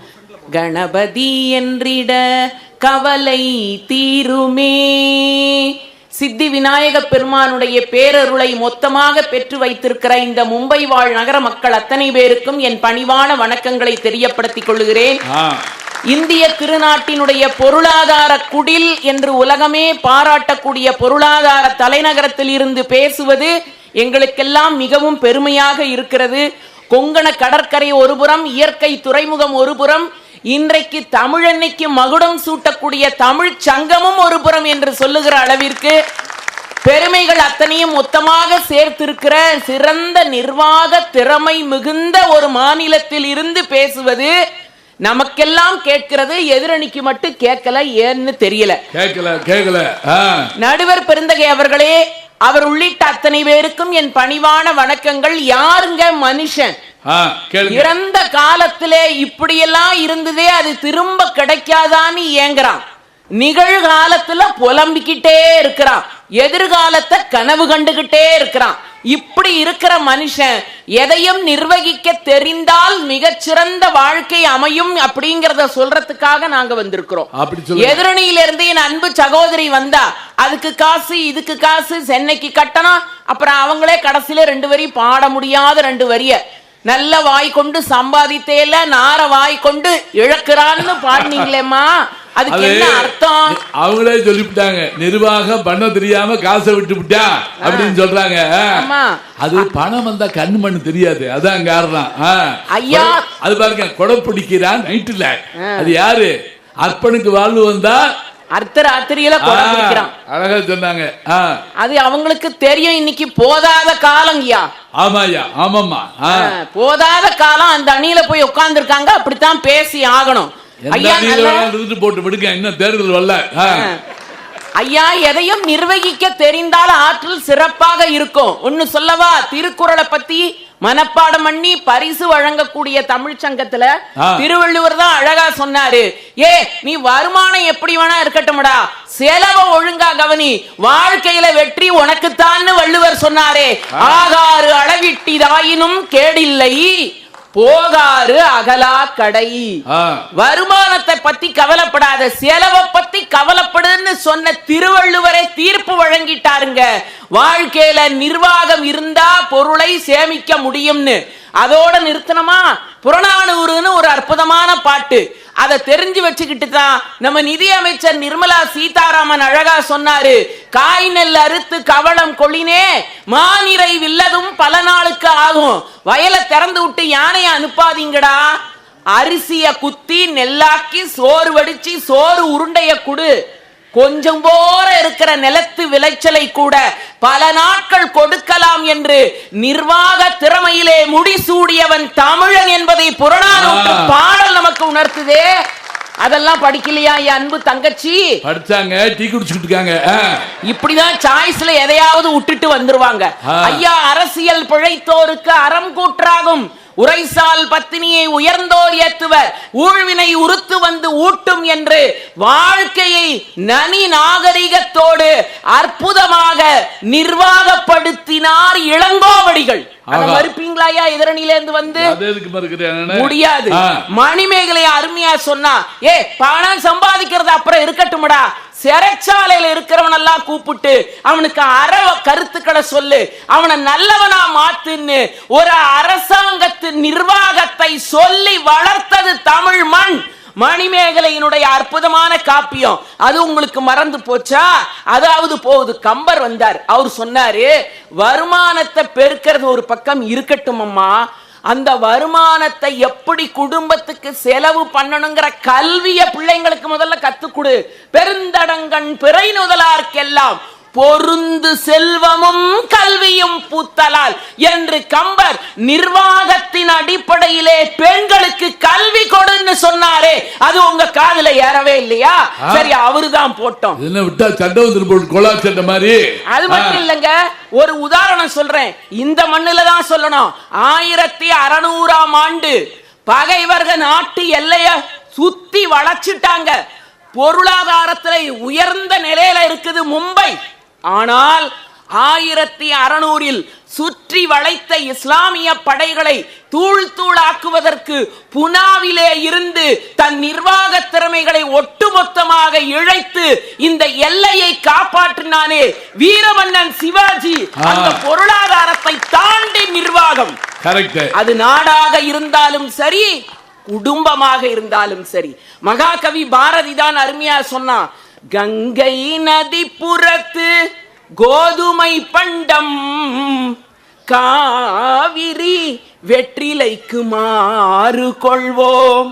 கணபதி என்றிட கவலை தீருமே. சித்தி விநாயக பெருமானுடைய பேரருளை மொத்தமாக பெற்று வைத்திருக்கிற இந்த மும்பை வாழ் நகர மக்கள் அத்தனை பேருக்கும் என் பணிவான வணக்கங்களை தெரியப்படுத்திக் கொள்கிறேன். இந்திய திருநாட்டினுடைய பொருளாதார குடில் என்று உலகமே பாராட்டக்கூடிய பொருளாதார தலைநகரத்தில் இருந்து பேசுவது எங்களுக்கெல்லாம் மிகவும் பெருமையாக இருக்கிறது. கொங்கண கடற்கரை ஒருபுறம், இயற்கை துறைமுகம் ஒருபுறம், இன்றைக்கு தமிழன்னைக்கு மகுடம் சூட்டக்கூடிய தமிழ் சங்கமும் ஒரு புறம் என்று சொல்லுகிற அளவிற்கு பெருமைகள் அத்தனையும் மொத்தமாக சேர்த்திருக்கிற சிறந்த நிர்வாக திறமை மிகுந்த ஒரு மாநிலத்தில் இருந்து பேசுவது நமக்கெல்லாம் கேட்கிறது. எதிரணிக்கு மட்டும் கேட்கல, ஏன்னு தெரியல. கேட்கல. நடுவர் பெருந்தகை அவர்களே, அவர் உள்ளிட்ட அத்தனை பேருக்கும் என் பணிவான வணக்கங்கள். யாருங்க மனுஷன்? இறந்த காலத்திலே இப்படியெல்லாம் இருந்ததே, அது திரும்ப கிடைக்காதான்னு ஏங்குறான். நிகழ்காலத்துல புலம்பிக்கிட்டே இருக்கிறான், எதிர்காலத்தை கனவு கண்டுகிட்டே இருக்கிறான். இப்படி இருக்கிற மனுஷன் எதையும் நிர்வகிக்க தெரிந்தால் மிகச்சிறந்த வாழ்க்கை அமையும் அப்படிங்கறத சொல்றதுக்காக நாங்க வந்திருக்கிறோம். எதிரணியில இருந்து என் அன்பு சகோதரி வந்தா அதுக்கு காசு, இதுக்கு காசு, சென்னைக்கு கட்டணும், அப்புறம் அவங்களே கடைசியில 2 வரி பாட முடியாத 2 வரிய நல்ல வாய் கொண்டு சம்பாதித்தேல நார வாய் கொண்டு இழக்கிறான்னு பாடினீங்களேம்மா, அதுக்கு என்ன அர்த்தம்? அவங்களே சொல்லிவிட்டாங்க, நிர்வாகம் பண்ண தெரியாம காசை விட்டு விட்டா அப்படின்னு சொல்றாங்க. அது பணம் வந்தா கண்ணு மண்ணு தெரியாது, அதான் காரணம். ஐயா அது பாருங்க, கொடை பிடிக்கிறான் நைட்டுல, அது யாரு? அர்ப்பனுக்கு வாழ்வு வந்தா அர்த்தராத்திரியில கொடை பிடிக்கிறான். அழகா சொன்னாங்க. அது அவங்களுக்கு தெரியும். இன்னைக்கு போதாத காலம் ஐயா. ஆமாய்யா, ஆமாம்மா, போதாத காலம். அந்த அணியில போய் உட்கார்ந்து இருக்காங்க, அப்படித்தான் பேசி ஆகணும். ஐயா போட்டு விடுங்க, இன்னும் தேர்தல் வரல. ஐயா, எதையும் நிர்வகிக்க தெரிந்தால் ஆற்றல் சிறப்பாக இருக்கும். ஒன்னு சொல்லவா, திருக்குறளை பத்தி மனப்பாடம் பண்ணி பரிசு வழங்கக்கூடிய தமிழ் சங்கத்துல திருவள்ளுவர் தான் அழகா சொன்னாரு. நீ வருமானம் எப்படி வேணா இருக்கட்டும்டா, செலவை ஒழுங்கா கவனி, வாழ்க்கையில வெற்றி உனக்குத்தான் வள்ளுவர் சொன்னாரே. ஆகாறு அளவிட்டிதாயினும் கேடில்லை, போகாறு அகலா கடை. வருமானத்தை பத்தி கவலைப்படாத, செலவை பத்தி கவலைப்படுன்னு சொன்ன திருவள்ளுவரை தீர்ப்பு வழங்கிட்டாருங்க. வாழ்க்கையில நிர்வாகம் இருந்தா பொருளை சேமிக்க முடியும்னு. அதோட நிறுத்தணுமா? புறநானூறுன்னு ஒரு அற்புதமான பாட்டு, அதை தெரிஞ்சு வச்சுக்கிட்டு தான் நம்ம நிதி அமைச்சர் நிர்மலா சீதாராமன் அழகா சொன்னாரு, காய் நெல் அறுத்து கவளம் கொள்ளினே மானிரை வில்லதும் பல நாளுக்கு ஆகும். வயலை திறந்து விட்டு யானைய அனுப்பாதீங்கடா, அரிசிய குத்தி நெல்லாக்கி சோறு வடிச்சு சோறு உருண்டைய குடு. கொஞ்சம் போற இருக்கிற நிலத்து விளைச்சலை கூட பல நாட்கள் கொடுக்கலாம் என்று நிர்வாக திறமையிலே முடிசூடியவன் தமிழன் என்பதை புறநானூற்று பாடல் நமக்கு உணர்த்துதே. அதெல்லாம் படிக்கலையா என் அன்பு தங்கச்சி? படிச்சாங்க, டீ குடிச்சிட்டு இருக்காங்க. இப்படிதான் சாய்ஸ்ல எதையாவது விட்டுட்டு வந்துருவாங்க. ஐயா, அரசியல் பிழைத்தோருக்கு அறம் கூற்றாகும், உரைசால் பத்தினியை உயர்ந்தோர் ஏத்துவர், ஊழ்வினை உறுத்து வந்து ஊட்டும் என்று வாழ்க்கையை நனி நாகரிகத்தோடு அற்புதமாக நிர்வாகப்படுத்தினார் இளங்கோவடிகள். மறுப்பீங்களா எதிரணியில இருந்து வந்து? முடியாது. மணிமேகலை அருமையா சொன்னா, பணம் சம்பாதிக்கிறது அப்புறம் இருக்கட்டும்டா, சிறைச்சாலையில இருக்கிறவன் எல்லாம் கூப்பிட்டு அவனுக்கு அற கருத்துக்களை சொல்லு, அவனை நல்லவனா மாத்துன்னு ஒரு அரசாங்கத்தின் நிர்வாகத்தை சொல்லி வளர்த்தது தமிழ் மண். மணிமேகலையினுடைய அற்புதமான காப்பியம், அது உங்களுக்கு மறந்து போச்சா? அதாவது போகுது. கம்பர் வந்தார், அவர் சொன்னாரு, வருமானத்தை பெருக்கிறது ஒரு பக்கம் இருக்கட்டும் அம்மா, அந்த வருமானத்தை எப்படி குடும்பத்துக்கு செலவு பண்ணணுங்கிற கல்விய பிள்ளைங்களுக்கு முதல்ல கத்துக்குடு. பெருந்தடங்கன் பிறை நுதலார்க்கெல்லாம் பொருந்து செல்வமும் கல்வியும் பூத்தலால் என்று கம்பர் நிர்வாகத்தின் அடிப்படையிலே பெண்களுக்கு கல்வி கொடுன்னு சொன்னாரே, அது உங்க காதுல ஏறவே இல்லையா? சரி, அவருதான் போட்டோம். அது மட்டும் இல்லங்க, ஒரு உதாரணம் சொல்றேன், இந்த மண்ணுல தான் சொல்லணும். 1600ஆம் ஆண்டு பகைவர்கள் நாட்டு எல்லைய சுத்தி வளைச்சிட்டாங்க. பொருளாதாரத்துல உயர்ந்த நிலையில இருக்குது மும்பை. ஆனால் 1600 சுற்றி வளைத்த இஸ்லாமிய படைகளை தூள் தூளாக்குவதற்கு புனாவிலே இருந்து தன் நிர்வாக திறமைகளை ஒட்டுமொத்தமாக இழைத்து இந்த எல்லையை காப்பாற்றினானே வீரமன்னன் சிவாஜி. அந்த பொருளாதாரத்தை தாண்டி நிர்வாகம். அது நாடாக இருந்தாலும் சரி, குடும்பமாக இருந்தாலும் சரி. மகாகவி பாரதி தான் அருமையா சொன்னா, கங்கை நதி புறத்து கோதுமை பண்டம் காவிரி வெற்றிலைக்கு மாறு கொள்வோம்,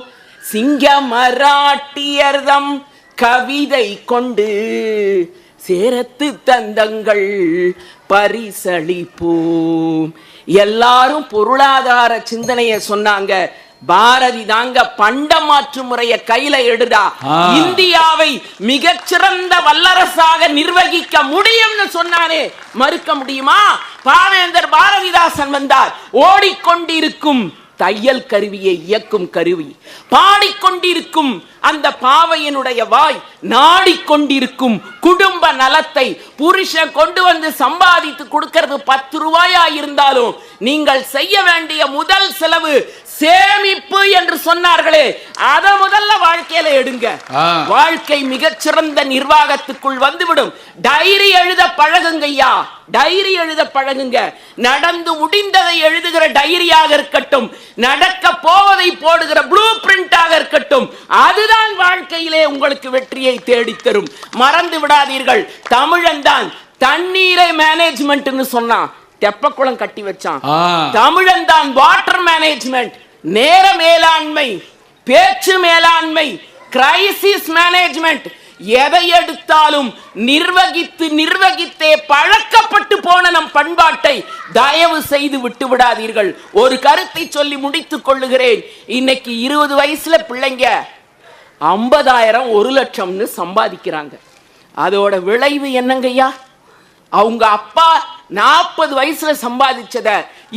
சிங்க மராட்டியர்தம் கவிதை கொண்டு சேரத்து தந்தங்கள் பரிசளிப்போம். எல்லாரும் பொருளாதார சிந்தனைய சொன்னாங்க. பாரதி தாங்க பண்ட மாற்று முறைய கையில எடுடா, இந்தியாவை மிகச்சிறந்த வல்லரசாக நிர்வகிக்க முடியும்னு சொன்னானே, மறுக்க முடியுமா? பாவேந்தர் பாரதிதாசன் வந்தார். ஓடிக்கொண்டிருக்கும் தையல் கருவியை இயக்கும் கருவி, பாடிக்கொண்டிருக்கும் அந்த பாவையினுடைய வாய், நாடிக்கொண்டிருக்கும் குடும்ப நலத்தை புருஷன் கொண்டு வந்து சம்பாதித்து கொடுக்கிறது 10 ரூபாயா இருந்தாலும் நீங்கள் செய்ய வேண்டிய முதல் செலவு சேமிப்பு என்று சொன்னார்களே, அத முதல்ல வாழ்க்கையில எடுங்க. வாழ்க்கை மிகச்சிறந்த நிர்வாகத்துக்குள் வந்துவிடும். டைரி எழுத பழகுங்கய்யா, டைரி எழுத பழகுங்க. நடந்து முடிந்ததை எழுதுகிற டைரியாக இருக்கட்டும், நடக்க போவதை போடுகிற ப்ளூ பிரிண்டாக இருக்கட்டும், அதுதான் வாழ்க்கையிலே உங்களுக்கு வெற்றியை தேடித்தரும். மறந்து விடாதீர்கள், தமிழன் தான் தண்ணீரை மேனேஜ்மெண்ட் சொன்னான், தெப்பக்குளம் கட்டி வச்சான். தமிழன் தான் வாட்டர் மேனேஜ்மெண்ட், நேர மேலாண்மை, பேச்சு மேலாண்மை, கிரைசிஸ் மேனேஜ்மெண்ட். எதை எடுத்தாலும் நிர்வகித்தே பழக்கப்பட்டு போன நம் பண்பாட்டை தயவு செய்து விட்டு விடாதீர்கள். ஒரு கருத்தை சொல்லி முடித்துக் கொள்ளுகிறேன். இன்னைக்கு 20 வயசுல பிள்ளைங்க 50,000 1 லட்சம்னு சம்பாதிக்கிறாங்க. அதோட விளைவு என்னங்கய்யா? அவங்க அப்பா 40 வயசுல சம்பாதிச்சத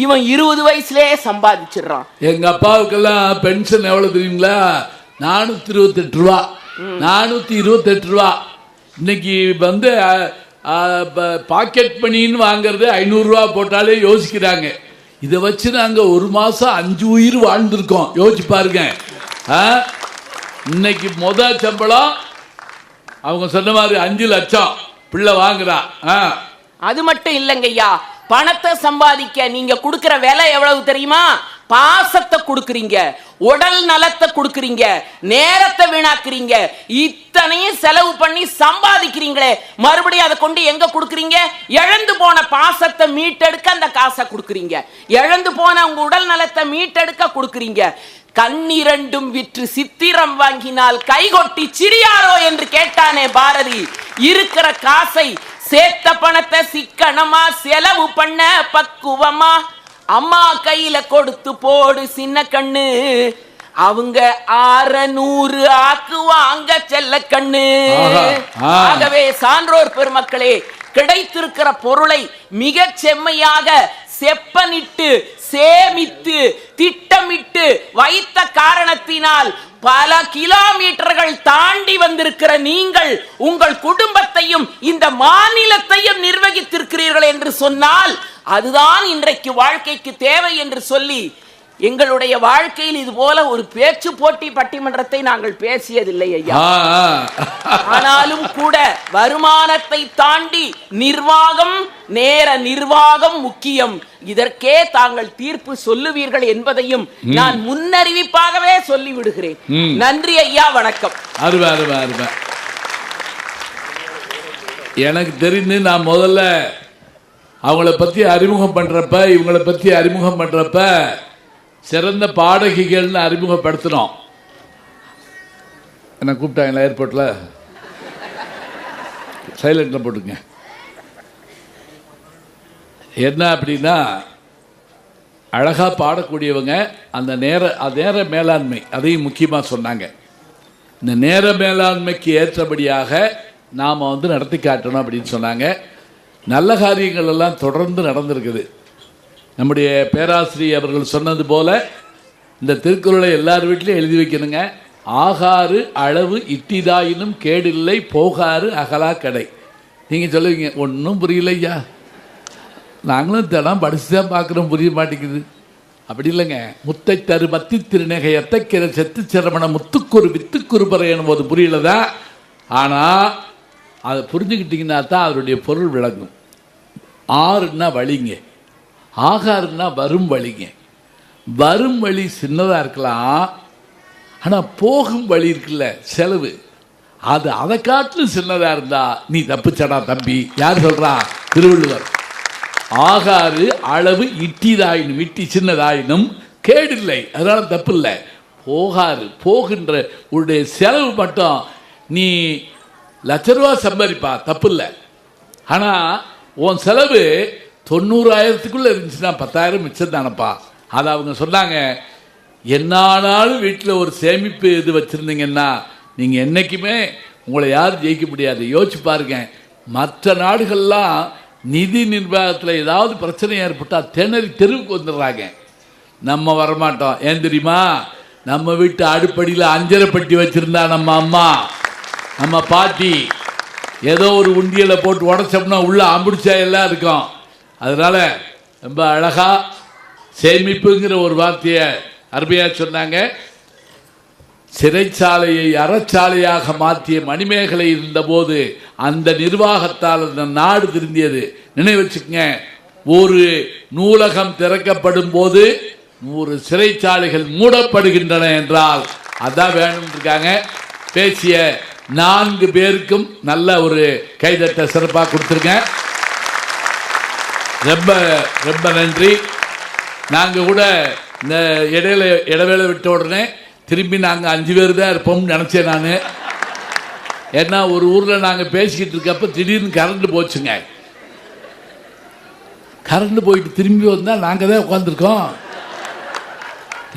இவன் 20 வயசுலயே சம்பாதிச்சிடறான். எங்க அப்பாவுக்கெல்லாம் பென்ஷன் எவ்வளவு தெரியுங்களா? 428 ரூபா. 428 ரூபா. இன்னைக்கு வந்து பாக்கெட் மணின்னு வாங்குறது 500 ரூபா போட்டாலே யோசிக்கிறாங்க. இதை வச்சு நாங்க ஒரு மாசம் 5 உயிர் வாழ்ந்திருக்கோம். யோசிச்சு பாருங்க. இன்னைக்கு முதல் சம்பளம் அவங்க சொன்ன மாதிரி 5 லட்சம் பிள்ளை வாங்குறான். அது மட்டும் இல்லைங்கய்யா, பணத்தை சம்பாதிக்க நீங்க கொடுக்கிற விலை எவ்வளவு தெரியுமா? பாசத்தை கொடுக்குறீங்க, உடல் நலத்தை கொடுக்குறீங்க, நேரத்தை வீணாக்குறீங்க, இத்தனையும் செலவு பண்ணி சம்பாதிக்கிறீங்களே, மறுபடியும் அதை கொண்டு எங்க கொடுக்குறீங்க? இழந்து போன பாசத்தை மீட்டெடுக்க அந்த காசை கொடுக்குறீங்க, இழந்து போன உங்க உடல் நலத்தை மீட்டெடுக்க கொடுக்குறீங்க. கண்ணிரண்டும் விற்று சித்திரம் வாங்கினால் கைகொட்டி சிரியாரோ என்று கேட்டானே பாரதி. இருக்கிற காசை, சேர்த்த பணத்தை சிக்கனமா செலவு பண்ண பக்குவமா அம்மா கையில கொடுத்து போடு சின்ன கண்ணு, அவங்க 600 ஆக்குவாங்க செல்ல கண்ணு. ஆகவே சான்றோர் பெருமக்களே, கிடைத்திருக்கிற பொருளை மிக செம்மையாக செப்பனிட்டு சேமித்து திட்டமிட்டு வைத்த காரணத்தினால் பல கிலோமீட்டர்கள் தாண்டி வந்திருக்கிற நீங்கள் உங்கள் குடும்பத்தையும் இந்த மாநிலத்தையும் நிர்வகித்திருக்கிறீர்கள் என்று சொன்னால் அதுதான் இன்றைக்கு வாழ்க்கைக்கு தேவை என்று சொல்லி, எங்களுடைய வாழ்க்கையில் இது போல ஒரு பேச்சு போட்டி பட்டிமன்றத்தை நாங்கள் பேசியதில்லை ஐயா. ஆனாலும் கூட வருமானத்தை தாண்டி நிர்வாகம், நேர நிர்வாகம் முக்கியம். இதற்கே தாங்கள் தீர்ப்பு சொல்லுவீர்கள் என்பதையும் நான் முன்னறிவிப்பாகவே சொல்லி விடுகிறேன். நன்றி ஐயா, வணக்கம். எனக்கு தெரிந்து நான் முதல்ல அவங்கள பத்தி அறிமுகம் பண்றப்ப, இவங்களை பத்தி அறிமுகம் பண்றப்ப சிறந்த பாடகிகள்னு அறிமுகப்படுத்தினோம். என்ன கூப்பிட்டாங்களா ஏர்போர்ட்ல? சைலண்ட்ல போட்டுங்க. என்ன அப்படின்னா, அழகா பாடக்கூடியவங்க, அந்த நேர மேலாண்மை அதையும் முக்கியமாக சொன்னாங்க. இந்த நேர மேலாண்மைக்கு ஏற்றபடியாக நாம் வந்து நடத்தி காட்டணும் அப்படின்னு சொன்னாங்க. நல்ல காரியங்கள் எல்லாம் தொடர்ந்து நடந்திருக்குது. நம்முடைய பேராசிரியர் அவர்கள் சொன்னது போல இந்த திருக்குறளை எல்லார் வீட்லையும் எழுதி வைக்கணுங்க. ஆகாறு அளவு இட்டிதாயினும் கேடில்லை போகாறு அகலா கடை. நீங்கள் சொல்லுவீங்க ஒன்றும் புரியலையா, நாங்களும் தினம் படித்து தான் பார்க்குறோம், புரிய மாட்டேங்குது. அப்படி இல்லைங்க. முத்தை தரு மத்தி திருநகை எத்தைக்கிற செத்து சிரமண முத்துக்குரு வித்துக்குரு பறையணும் போது புரியலதான். ஆனால் அதை புரிஞ்சுக்கிட்டிங்கன்னா தான் அதனுடைய பொருள் விளங்கும். ஆறுன்னா வழிங்க, ஆகாருன்னா வரும் வழிங்க. வரும் வழி சின்னதாக இருக்கலாம், ஆனால் போகும் வழி இருக்குல்ல செலவு, அது அதை காட்டிலும் சின்னதாக இருந்தா நீ தப்பிச்சடா தம்பி. யார் சொல்கிறா? திருவள்ளுவர். ஆகாறு அளவு இட்டிதாயினும், இட்டி சின்னதாயினும் கேடில்லை, அதனால தப்பு இல்லை. போகாறு போகின்ற உன்னுடைய செலவு மட்டும், நீ ₹1,00,000 சம்பாதிப்பா தப்பு இல்லை, ஆனால் உன் செலவு 90,000க்குள்ளே இருந்துச்சுன்னா 10,000 மிச்சம் தானப்பா. அதை அவங்க சொன்னாங்க. என்னானாலும் வீட்டில் ஒரு சேமிப்பு இது வச்சுருந்தீங்கன்னா நீங்கள் என்றைக்குமே உங்களை யாரும் ஜெயிக்க முடியாது. யோசிச்சு பாருங்க, மற்ற நாடுகள்லாம் நிதி நிர்வாகத்தில் ஏதாவது பிரச்சனை ஏற்பட்டால் திணறி தெருவுக்கு வந்துடுறாங்க. நம்ம வரமாட்டோம். ஏன் தெரியுமா? நம்ம வீட்டு அடுப்படியில் 5 பெட்டி வச்சுருந்தா நம்ம அம்மா, நம்ம பாட்டி ஏதோ ஒரு உண்டியலை போட்டு உடச்சோம்னா உள்ள அம்பிடிச்சா எல்லாம் இருக்கும். அதனால ரொம்ப அழகா சேமிப்புங்கிற ஒரு வார்த்தையை அருமையாக சொன்னாங்க. சிறைச்சாலையை அறச்சாலையாக மாற்றிய மணிமேகலை இருந்தபோது அந்த நிர்வாகத்தால் அந்த நாடு திருந்தியது. நினைவு வச்சுக்கங்க, ஒரு நூலகம் திறக்கப்படும் போது 100 சிறைச்சாலைகள் மூடப்படுகின்றன என்றால் அதான் வேணும் இருக்காங்க. பேசிய 4 பேருக்கும் நல்ல ஒரு கைதட்ட சிறப்பாக கொடுத்துருங்க. ரொம்ப ரொம்ப நன்றி. நாங்கள் கூட இந்த இடைவேளை விட்ட உடனே திரும்பி நாங்கள் 5 பேர் தான் இருப்போம்னு நினச்சேன் நான். ஏன்னா ஒரு ஊரில் நாங்கள் பேசிக்கிட்டு இருக்கப்போ திடீர்னு கரண்ட் போச்சுங்க. கரண்ட் போயிட்டு திரும்பி வந்தால் நாங்கள் தான் உட்காந்துருக்கோம்.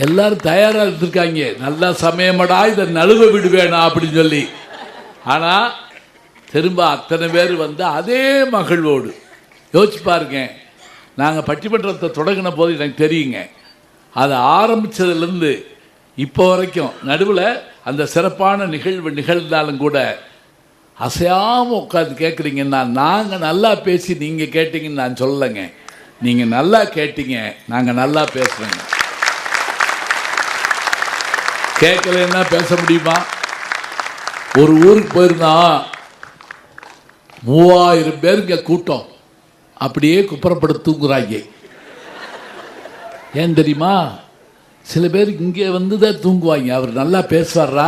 எல்லாரும் தயாராக இருந்திருக்காங்க, நல்லா சமயமடா இதை நழுவ விடுவேணா அப்படின்னு சொல்லி. ஆனால் திரும்ப அத்தனை பேர் வந்து அதே மகிழ்வோடு யோசிச்சு பாருங்க. நாங்கள் பட்டிமன்றத்தை தொடங்கின போது எனக்கு தெரியுங்க, அதை ஆரம்பித்ததுலேருந்து இப்போ வரைக்கும் நடுவில் அந்த சிறப்பான நிகழ்வு நிகழ்ந்தாலும் கூட அசையாமல் உட்காந்து கேட்குறீங்கன்னா, நாங்கள் நல்லா பேசி நீங்கள் கேட்டீங்கன்னு நான் சொல்லலைங்க. நீங்கள் நல்லா கேட்டீங்க, நாங்கள் நல்லா பேசுகிறேங்க. கேட்கலன்னா பேச முடியுமா? ஒரு ஊருக்கு போயிருந்தோம், 3000 பேருங்க கூட்டம், அப்படியே குப்புறப்பட்டு தூங்குறாங்க. ஏன் தெரியுமா? சில பேர் இங்கே வந்து தான் தூங்குவாங்க. அவர் நல்லா பேசுவாரா,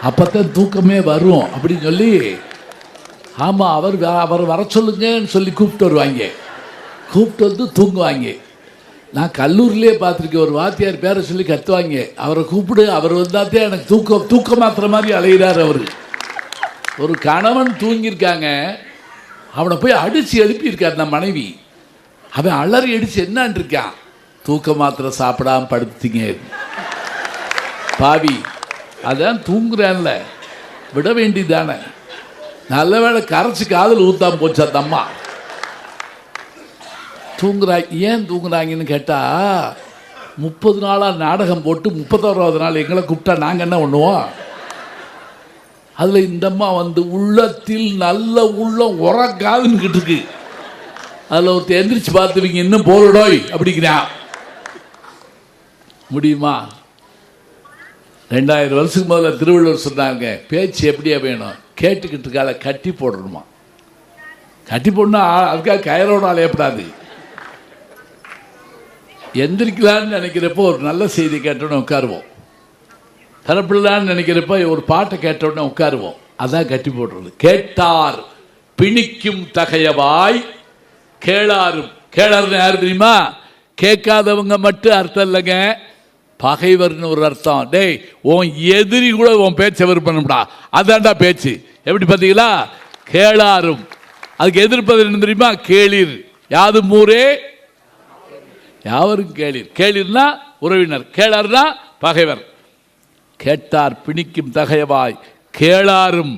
அப்போத்தான் தூக்கமே வரும் அப்படின்னு சொல்லி, ஆமாம் அவர் வர சொல்லுங்கன்னு சொல்லி கூப்பிட்டு வருவாங்க. கூப்பிட்டு வந்து தூங்குவாங்க. நான் கல்லூரிலே பார்த்துருக்கேன், ஒரு வாத்தியார் பேரை சொல்லி கத்துவாங்க, அவரை கூப்பிடு, அவர் வந்தாத்தே எனக்கு தூக்கம் மாத்திர மாதிரி அலைகிறார் அவர். ஒரு கணவன் தூங்கியிருக்காங்க, அவனை போய் அடித்து எழுப்பியிருக்கார் நம்ம மனைவி. அவன் அலறி அடித்து என்னான் இருக்கான், தூக்க மாத்திரை சாப்பிடாம படுத்தீங்க பாவி. அதான் தூங்குறான்ல, விட வேண்டியதானே. நல்ல வேளை கரைச்சி காதில் ஊத்தாம போச்சு அந்த அம்மா. ஏன் தூங்குறாங்கன்னு கேட்டால், 30 நாளாக நாடகம் போட்டு 31வது நாள் எங்களை கூப்பிட்டா நாங்கள் என்ன பண்ணுவோம்? அதில் இந்த அம்மா வந்து உள்ளத்தில் நல்ல உள்ளம் உறக்காதுன்னு இருக்கு. அதில் ஒருத்தர் எந்திரிச்சு பார்த்துவீங்க, இன்னும் போறடோய் அப்படிங்கிறான். முடியுமா? 2000 வருஷத்துக்கு முதல்ல திருவள்ளுவர் சொன்னாங்க, பேச்சு எப்படியா வேணும், கேட்டுக்கிட்டு இருக்கால கட்டி போடணுமா. கட்டி போடணும்னா அதுக்காக கயரோட அலையப்படாது. எந்திரிக்கலான்னு நினைக்கிறப்போ ஒரு நல்ல செய்தி கேட்டோன்னு உட்காருவோம், தரப்பிடலான்னு நினைக்கிறப்ப ஒரு பாட்டை கேட்டோடனே உட்காருவோம். அதான் கட்டி போடுறது. கேட்டார் பிணிக்கும் தகையவாய் கேளாரும். கேளாருன்னு யாரு தெரியுமா? கேட்காதவங்க மட்டும் அர்த்தம் இல்லைங்க, பகைவர்னு ஒரு அர்த்தம். டேய், உன் எதிரி கூட உன் பேச்சை விருப்பம்டா, அதான்டா பேச்சு. எப்படி பார்த்தீங்களா? கேளாரும். அதுக்கு எதிர்ப்பது என்ன தெரியுமா? கேளிர். யாதும் ஊரே யாவரும் கேளிர். கேளிர்னா உறவினர், கேளார்னா பகைவர். கேட்டார் பிணிக்கும் தகையவாய் கேளாரும்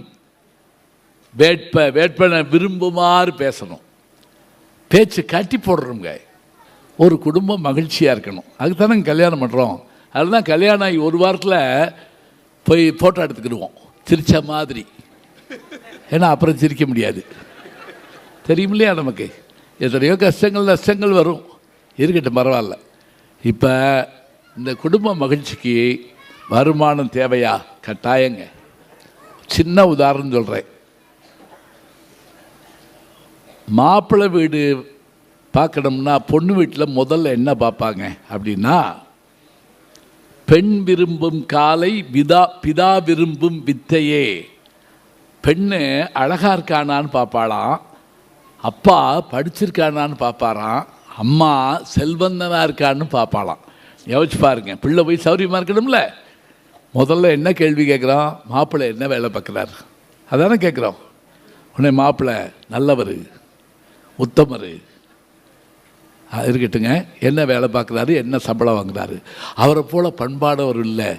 வேட்பன விரும்புமாறு பேசணும். பேச்சு கட்டி போடுறோங்க. ஒரு குடும்பம் மகிழ்ச்சியாக இருக்கணும், அதுக்கு தானே கல்யாணம் பண்ணுறோம். அதுதான் கல்யாணம் ஆகி ஒரு வாரத்தில் போய் ஃபோட்டோ எடுத்துக்கிடுவோம் சிரிச்ச மாதிரி. ஏன்னா அப்புறம் சிரிக்க முடியாது. தெரியும் இல்லையா நமக்கு எத்தனையோ கஷ்டங்கள் நஷ்டங்கள் வரும். இருக்கட்டும், பரவாயில்ல. இப்போ இந்த குடும்ப மகிழ்ச்சிக்கு வருமானம் தேவையா? கட்டாயங்க. சின்ன உதாரணம் சொல்கிறேன். மாப்பிள்ளை வீடு பார்க்கணும்னா பொண்ணு வீட்டில் முதல்ல என்ன பார்ப்பாங்க அப்படின்னா, பெண் விரும்பும் காலை பிதா விரும்பும் வித்தையே. பெண்ணு அழகா இருக்கானான்னு பார்ப்பாளாம், அப்பா படிச்சிருக்கானான்னு பார்ப்பாராம், அம்மா செல்வந்தனா இருக்கான்னு பார்ப்பாளாம். யோசிச்சு பாருங்க, பிள்ளை போய் சௌரியமாக இருக்கணும்ல. முதல்ல என்ன கேள்வி கேட்குறோம்? மாப்பிள்ளை என்ன வேலை பார்க்குறாரு அதானே கேட்குறோம். உடனே மாப்பிள்ளை நல்லவர், உத்தமர், இருக்கட்டுங்க, என்ன வேலை பார்க்குறாரு, என்ன சம்பளம் வாங்குறாரு, அவரை போல் பண்பாடவர் இல்லை,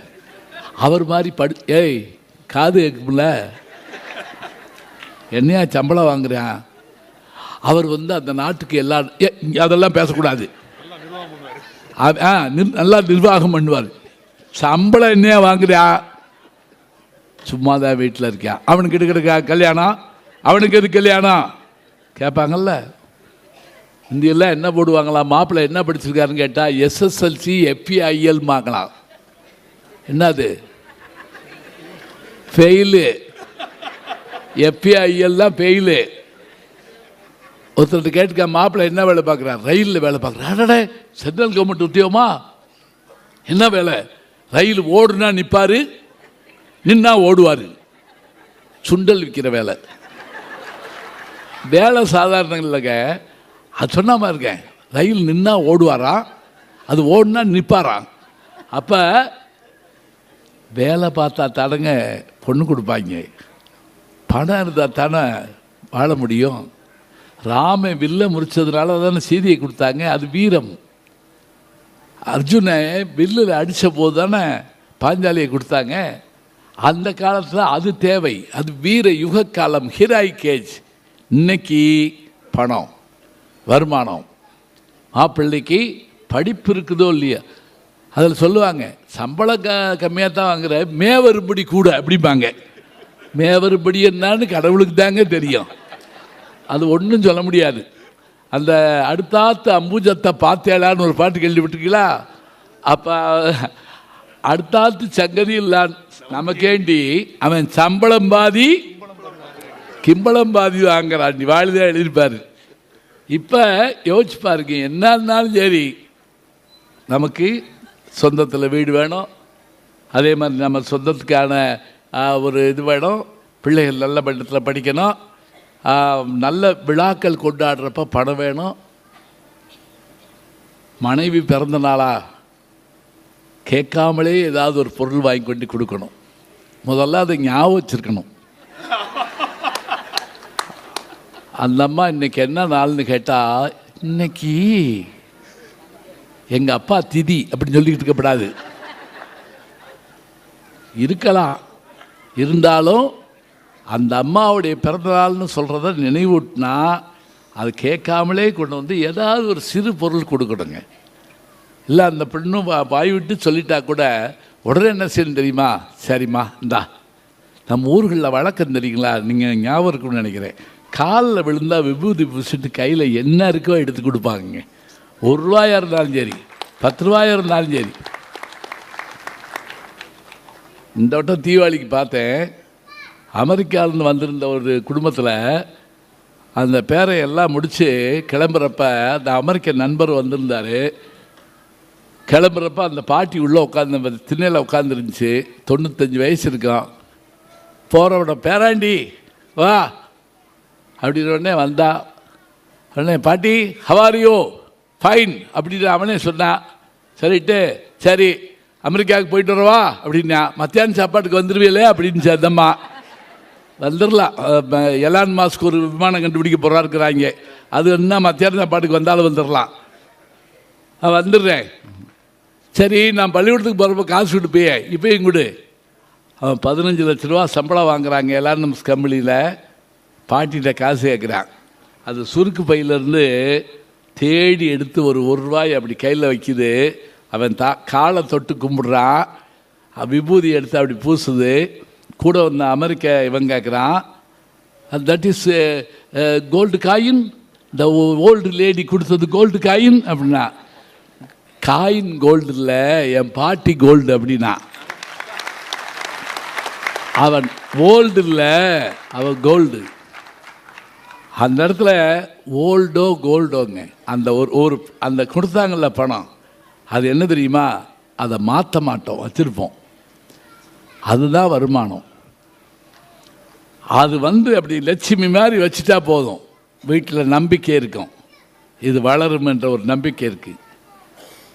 அவர் மாதிரி ஏய் காது கேட்கும்ல, என்னையா சம்பளம் வாங்குறான், அவர் அந்த நாட்டுக்கு அதெல்லாம் பேசக்கூடாது, நல்லா நிர்வாகம் பண்ணுவார், சம்பளம் என்னையா வாங்குறியா, சும்மா தான் வீட்டில் இருக்கியா, அவனுக்கு எடுக்கிற கல்யாணம், அவனுக்கு எது கல்யாணம் கேட்பாங்கல்ல. இந்தியெல்லாம் என்ன போடுவாங்களாம், மாப்பிள்ளை என்ன படிச்சிருக்காருன்னு கேட்டால் SSLC FPIL வாங்கலாம். என்னது ஃபெயிலு, FPIL தான் ஃபெயிலு. ஒருத்தர் கேட்டுக்க, மாப்பிள்ளை என்ன வேலை பார்க்குறாரு, ரயிலில் வேலை பார்க்குறாரு. சென்ட்ரல் கவர்மெண்ட் உத்தியோகமா? என்ன வேலை? ரயில் ஓடுனா நிற்பார், நின்னா ஓடுவார், சுண்டல் விற்கிற வேலை. வேலை சாதாரண இல்லைங்க, அது சொன்னாமல் இருக்கேன். ரயில் நின்னா ஓடுவாராம், அது ஓடுனா நிற்பாராம். அப்போ வேலை பார்த்தா தானங்க பொண்ணு கொடுப்பாங்க, பணம் இருந்தால் தானே வாழ முடியும். ராம வில்ல முறிச்சதுனால தானே சீதையை கொடுத்தாங்க, அது வீரம். அர்ஜுனை வில்லில் அடித்த போது தானே பாஞ்சாலியை கொடுத்தாங்க. அந்த காலத்தில் அது தேவை, அது வீர யுக காலம், ஹீராயிக் ஏஜ். இன்னைக்கு பணம், வருமானம், மாப்பிள்ளைக்கு படிப்பு இருக்குதோ இல்லையா, அதில் சொல்லுவாங்க சம்பளம் கம்மியாக தான் வாங்குற, மேவருபடி கூட அப்படிம்பாங்க. மேவருபடி என்னான்னு கடவுளுக்கு தாங்க தெரியும், அது ஒன்றும் சொல்ல முடியாது. அந்த அடுத்தாத்து அம்பூஜத்தை பார்த்தேலான்னு ஒரு பாட்டு கேள்விப்பட்டிருக்கீங்களா? அப்போ அடுத்தாத்து சங்கதி இல்லான் நமக்கேண்டி அவன் சம்பளம் பாதி கிம்பளம் பாதி வாங்குறான், நீ வாழ்தான் எழுதியிருப்பாரு. இப்போ யோசிச்சு பாருங்க, என்ன இருந்தாலும் சரி நமக்கு சொந்தத்தில் வீடு வேணும், அதே மாதிரி நம்ம சொந்தத்துக்கான ஒரு இது வேணும், பிள்ளைகள் நல்ல பட்டத்தில் படிக்கணும், நல்ல விழாக்கள் கொண்டாடுறப்ப பணம் வேணும். மனைவி பிறந்த நாளா கேட்காமலே ஏதாவது ஒரு பொருள் வாங்கி கொண்டு கொடுக்கணும். முதல்ல அதை ஞாபகம் வச்சிருக்கணும். அந்த அம்மா இன்னைக்கு என்ன நாள்னு கேட்டால், இன்னைக்கு எங்கள் அப்பா திதி அப்படின்னு சொல்லிக்கிட்டு இருக்கப்படாது. இருக்கலாம், இருந்தாலும் அந்த அம்மாவுடைய பிறந்தநாள்னு சொல்கிறத நினைவூட்டினா அது கேட்காமலே கொண்டு வந்து ஏதாவது ஒரு சிறு பொருள் கொடுக்கணுங்க. இல்லை அந்த பெண்ணும் வாய் விட்டு சொல்லிட்டா கூட உடனே என்ன செய்யணும் தெரியுமா? சரிம்மா இந்தா, நம்ம ஊர்களில் வழக்கம் தெரியுங்களா, நீங்கள் ஞாபகம் இருக்குன்னு நினைக்கிறேன், காலில் விழுந்தால் விபூதி பூசிட்டு கையில் என்ன இருக்கோ எடுத்து கொடுப்பாங்க. 1 ரூபாயாக இருந்தாலும் சரி, 10 ரூபாயாக இருந்தாலும் சரி. இந்த வட்டம் தீபாவளிக்கு பார்த்தேன், அமெரிக்காவிலேருந்து வந்திருந்த ஒரு குடும்பத்தில் அந்த பேரை எல்லாம் முடித்து கிளம்புறப்ப அந்த அமெரிக்க நண்பர் வந்திருந்தார். கிளம்புறப்ப அந்த பாட்டி உள்ளே உட்காந்து திண்ணையில் உட்காந்துருந்துச்சு. 95 வயசு இருக்கான். போகிறவட பேராண்டி வா அப்படின்னு உடனே வந்தா. உடனே பாட்டி ஹவாரியோ ஃபைன் அப்படின்னு அவனே சொன்னான். சரிட்டு சரி அமெரிக்காவுக்கு போயிட்டு வரவா அப்படின்னா, மத்தியானம் சாப்பாட்டுக்கு வந்துடுவீங்களே அப்படின்னு சேர்ந்தம்மா. வந்துடலாம், எலான் மாஸ்க் ஒரு விமானம் கண்டுபிடிக்க போகிறா இருக்கிறாங்க, அது என்ன மத்தியானம் சாப்பாட்டுக்கு வந்தாலும் வந்துடலாம். வந்துடுறேன். சரி நான் பள்ளிக்கூடத்துக்கு போகிறப்ப காசு கொடுப்பே, இப்போயும் கொடு. அவன் 15 லட்ச ரூபா சம்பளம் வாங்குறாங்க எலான் மாஸ்க் கம்பெனியில். பாட்டிகிட்ட காசு கேட்குறான். அது சுருக்கு பையிலேருந்து தேடி எடுத்து ஒரு ரூபாய் அப்படி கையில் வைக்கிது. அவன் காலை தொட்டு கும்பிடுறான், விபூதி எடுத்து அப்படி பூசுது. கூட வந்த அமெரிக்க இவன் கேட்குறான், தட் இஸ் கோல்டு காயின், இந்த ஓல்டு லேடி கொடுத்தது கோல்டு காயின் அப்படின்னா. காயின் கோல்டு இல்லை, என் பாட்டி கோல்டு அப்படின்னா. அவன் ஓல்டு இல்லை, அவன் கோல்டு. அந்த இடத்துல ஓல்டோ கோல்டோங்க, அந்த ஒரு அந்த கொடுத்தாங்கல்ல பணம், அது என்ன தெரியுமா? அதை மாற்ற மாட்டோம், வச்சுருப்போம். அதுதான் வருமானம். அது அப்படி லட்சுமி மாதிரி வச்சுட்டா போதும், வீட்டில் நம்பிக்கை இருக்கும், இது வளரும் என்ற ஒரு நம்பிக்கை இருக்குது.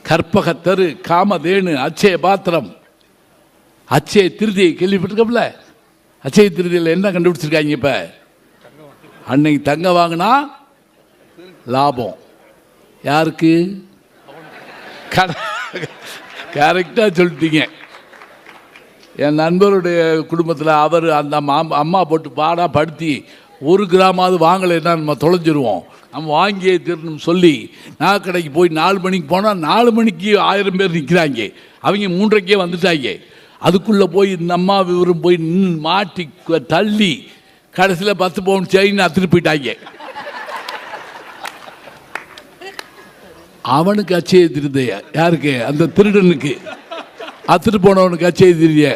கற்பகத்தரு, காமதேனு, அச்சய பாத்திரம், அச்சய திருதியை கேள்விப்பட்டிருக்கோம்ல. அச்சய திருதியில் என்ன கண்டுபிடிச்சிருக்காங்க? இப்போ அன்னைக்கு தங்க வாங்கினா லாபம் யாருக்கு? கரெக்டாக சொல்லிட்டீங்க. என் நண்பருடைய குடும்பத்தில் அவர் அந்த அம்மா போட்டு பாடா படுத்தி 1 கிராமாவது வாங்கலைன்னா நம்ம தொலைஞ்சிருவோம், நம்ம வாங்கியே தீரணும் சொல்லி நான் கடைக்கு போய் 4 மணிக்கு போனால் 4 மணிக்கு 1000 பேர் நிற்கிறாங்க. அவங்க 3:30 வந்துட்டாங்க. அதுக்குள்ளே போய் இந்த அம்மா விவரம் போய் நின்று மாட்டி தள்ளி கடைசியில் 10 பவுன் செயின் அத்துட்டு போயிட்டாங்க. அவனுக்கு அச்சய திருதைய, யாருக்கு? அந்த திருடனுக்கு, அத்துட்டு போனவனுக்கு அச்சய திருதிய.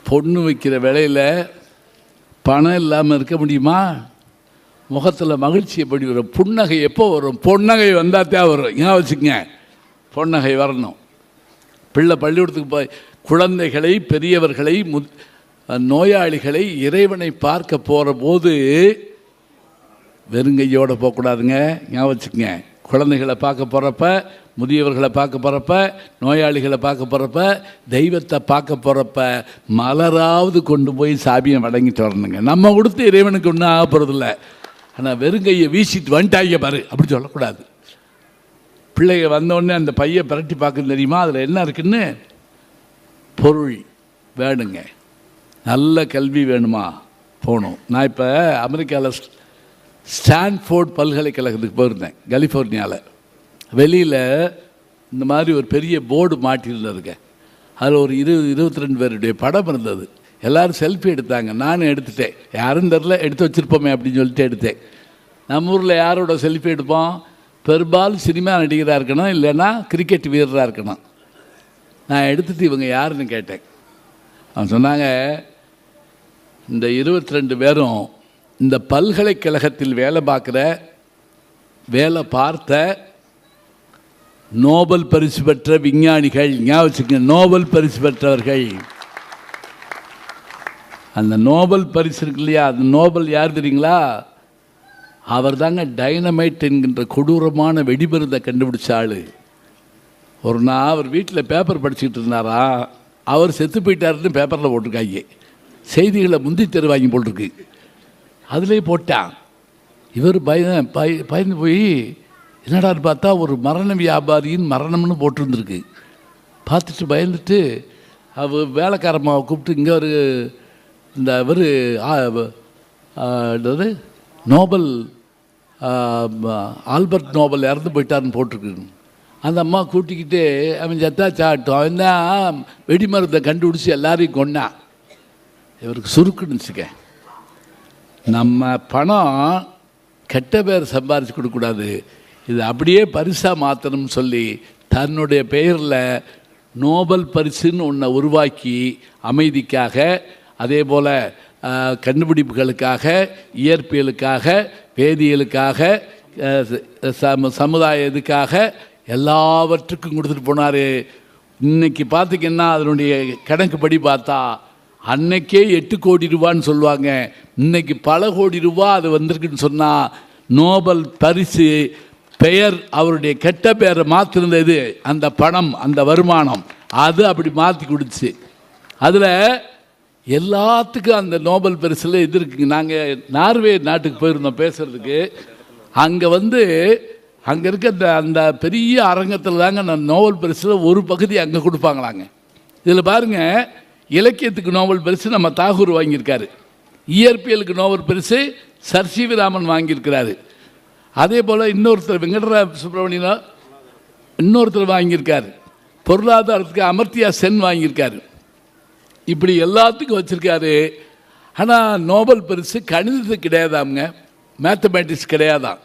பொண்ணு வைக்கிற வேலையில் பணம் இல்லாமல் இருக்க முடியுமா? முகத்தில் மகிழ்ச்சி எப்படி வரும்? புன்னகை எப்போ வரும்? பொன்னகை வந்தால் தான் வரும். ஏன் வச்சுக்கங்க, பொன்னகை வரணும். பிள்ளை பள்ளிக்கூடத்துக்கு போய் குழந்தைகளை, பெரியவர்களை, நோயாளிகளை, இறைவனை பார்க்க போகிற போது வெறுங்கையோடு போகக்கூடாதுங்க. ஞாபகம் வச்சுக்கங்க. குழந்தைகளை பார்க்க போகிறப்ப, முதியவர்களை பார்க்க போகிறப்ப, நோயாளிகளை பார்க்க போகிறப்ப, தெய்வத்தை பார்க்க போகிறப்ப மலராவது கொண்டு போய் சாமியை வழங்கிட்டு வரணுங்க. நம்ம கொடுத்து இறைவனுக்கு ஒன்றும் ஆக போகிறதில்ல. ஆனால் வெறுங்கையை வீசிட்டு வந்துட்டாங்க பாரு, அப்படி சொல்லக்கூடாது. பிள்ளைங்க வந்தோடனே அந்த பையை பிரட்டி பார்க்க தெரியுமா, அதில் என்ன இருக்குன்னு? பொருள் வேணுங்க. நல்ல கல்வி வேணுமா? போகணும். நான் இப்போ அமெரிக்காவில் ஸ்டான்ஃபோர்ட் பல்கலைக்கழகத்துக்கு போயிருந்தேன், கலிஃபோர்னியாவில். வெளியில் இந்த மாதிரி ஒரு பெரிய போர்டு மாட்டியிருந்ததுங்க. அதில் ஒரு 22 பேருடைய படம் இருந்தது. எல்லோரும் செல்ஃபி எடுத்தாங்க. நானும் எடுத்துட்டேன். யாரும் தெரில, எடுத்து வச்சுருப்போமே அப்படின்னு சொல்லிட்டு எடுத்தேன். நம்ம ஊரில் யாரோட செல்ஃபி எடுப்போம்? பெரும்பாலும் சினிமா நடிகராக இருக்கணும், இல்லைன்னா கிரிக்கெட் வீரராக இருக்கணும். நான் எடுத்துகிட்டு இவங்க யாருன்னு கேட்டேன். அவன் சொன்னாங்க, இந்த 22 பேரும் இந்த பல்கலைக்கழகத்தில் வேலை பார்த்த நோபல் பரிசு பெற்ற விஞ்ஞானிகள். ஞாபகம் வச்சுக்கங்க, நோபல் பரிசு பெற்றவர்கள். அந்த நோபல் பரிசு இருக்கு இல்லையா, அந்த நோபல் யார் தெரியுங்களா? அவர் தாங்க டைனமைட் என்கின்ற கொடூரமான வெடிமருந்தை கண்டுபிடிச்ச ஆள். ஒரு நாள் அவர் வீட்டில் பேப்பர் படிச்சுக்கிட்டு இருந்தாரா, அவர் செத்து போயிட்டாருன்னு பேப்பரில் போட்டிருக்காங்க. செய்திகளை முந்தி தருவாங்க போட்டிருக்கு. அதிலே போட்டான். இவர் பயந்து போய் என்னடான்னு பார்த்தா ஒரு மரண வியாபாரியின் மரணம்னு போட்டிருந்துருக்கு. பார்த்துட்டு பயந்துட்டு அவர் வேலைக்காரம்மாவை கூப்பிட்டு, இங்கே ஒரு இந்த இவர் நோபல் ஆல்பர்ட் நோபல் இறந்து போயிட்டாருன்னு போட்டிருக்கு. அந்த அம்மா கூட்டிக்கிட்டு அவன் சத்தா சாட்டும், அவன் தான் வெடி மருந்தை கண்டுபிடிச்சி எல்லாரையும் கொண்டான். இவருக்கு சுருக்குன்னுச்சுக்க. நம்ம பணம் கெட்ட பேர் சம்பாரிச்சு கொடுக்கக்கூடாது, இது அப்படியே பரிசாக மாற்றணும்னு சொல்லி தன்னுடைய பெயரில் நோபல் பரிசுன்னு ஒன்றை உருவாக்கி அமைதிக்காக, அதே போல் கண்டுபிடிப்புகளுக்காக, இயற்பியலுக்காக, வேதியியலுக்காக, சமுதாய இதுக்காக எல்லாவற்றுக்கும் கொடுத்துட்டு போனார். இன்னைக்கு பார்த்திங்கன்னா அதனுடைய கணக்குப்படி பார்த்தா அன்னைக்கே 8 கோடி ரூபான்னு சொல்லுவாங்க. இன்னைக்கு பல கோடி ரூபா அது வந்திருக்குன்னு சொன்னால் நோபல் பரிசு பெயர் அவருடைய கெட்ட பெயரை மாற்றிருந்தது. அந்த பணம், அந்த வருமானம் அது அப்படி மாற்றி கொடுத்துச்சு. அதில் எல்லாத்துக்கும் அந்த நோபல் பரிசில் இது இருக்குங்க. நாங்கள் நார்வே நாட்டுக்கு போயிருந்தோம் பேசுகிறதுக்கு. அங்கே இருக்க அந்த பெரிய அரங்கத்தில் தாங்க நான் நோபல் பரிசில் ஒரு பகுதி அங்கே கொடுப்பாங்களாங்க. இதில் பாருங்கள், இலக்கியத்துக்கு நோபல் பரிசு நம்ம தாகூர் வாங்கியிருக்காரு, இயற்பியலுக்கு நோபல் பரிசு சர் சி வி ராமன் வாங்கியிருக்கிறாரு. அதே போல் இன்னொருத்தர் வெங்கடராம சுப்பிரமணியன் இன்னொருத்தர் வாங்கியிருக்காரு, பொருளாதாரத்துக்கு அமர்த்தியா சென் வாங்கியிருக்காரு. இப்படி எல்லாத்துக்கும் வச்சிருக்காரு. ஆனால் நோபல் பரிசு கணிதத்துக்கு கிடையாதாங்க, மேத்தமேட்டிக்ஸ் கிடையாதான்.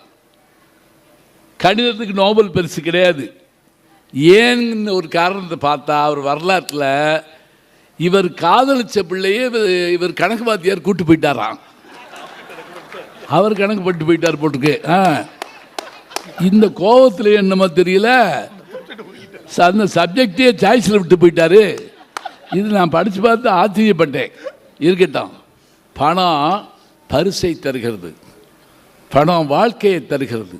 கணிதத்துக்கு நோபல் பரிசு கிடையாது. ஏன்னு ஒரு காரணத்தை பார்த்தா, அவர் வரலாற்றில் இவர் காதலிச்ச பிள்ளையே இவர் கணக்கு வாத்தியார் கூட்டு போயிட்டாராம். அவர் கணக்கு பட்டு போயிட்டார் போட்டுருக்கு. இந்த கோபத்தில் என்னமோ தெரியல, அந்த சப்ஜெக்டே சாய்ஸில் விட்டு போயிட்டாரு. இது நான் படித்து பார்த்து ஆச்சரியப்பட்டேன். இருக்கட்டும், பணம் பரிசை தருகிறது, பணம் வாழ்க்கையை தருகிறது.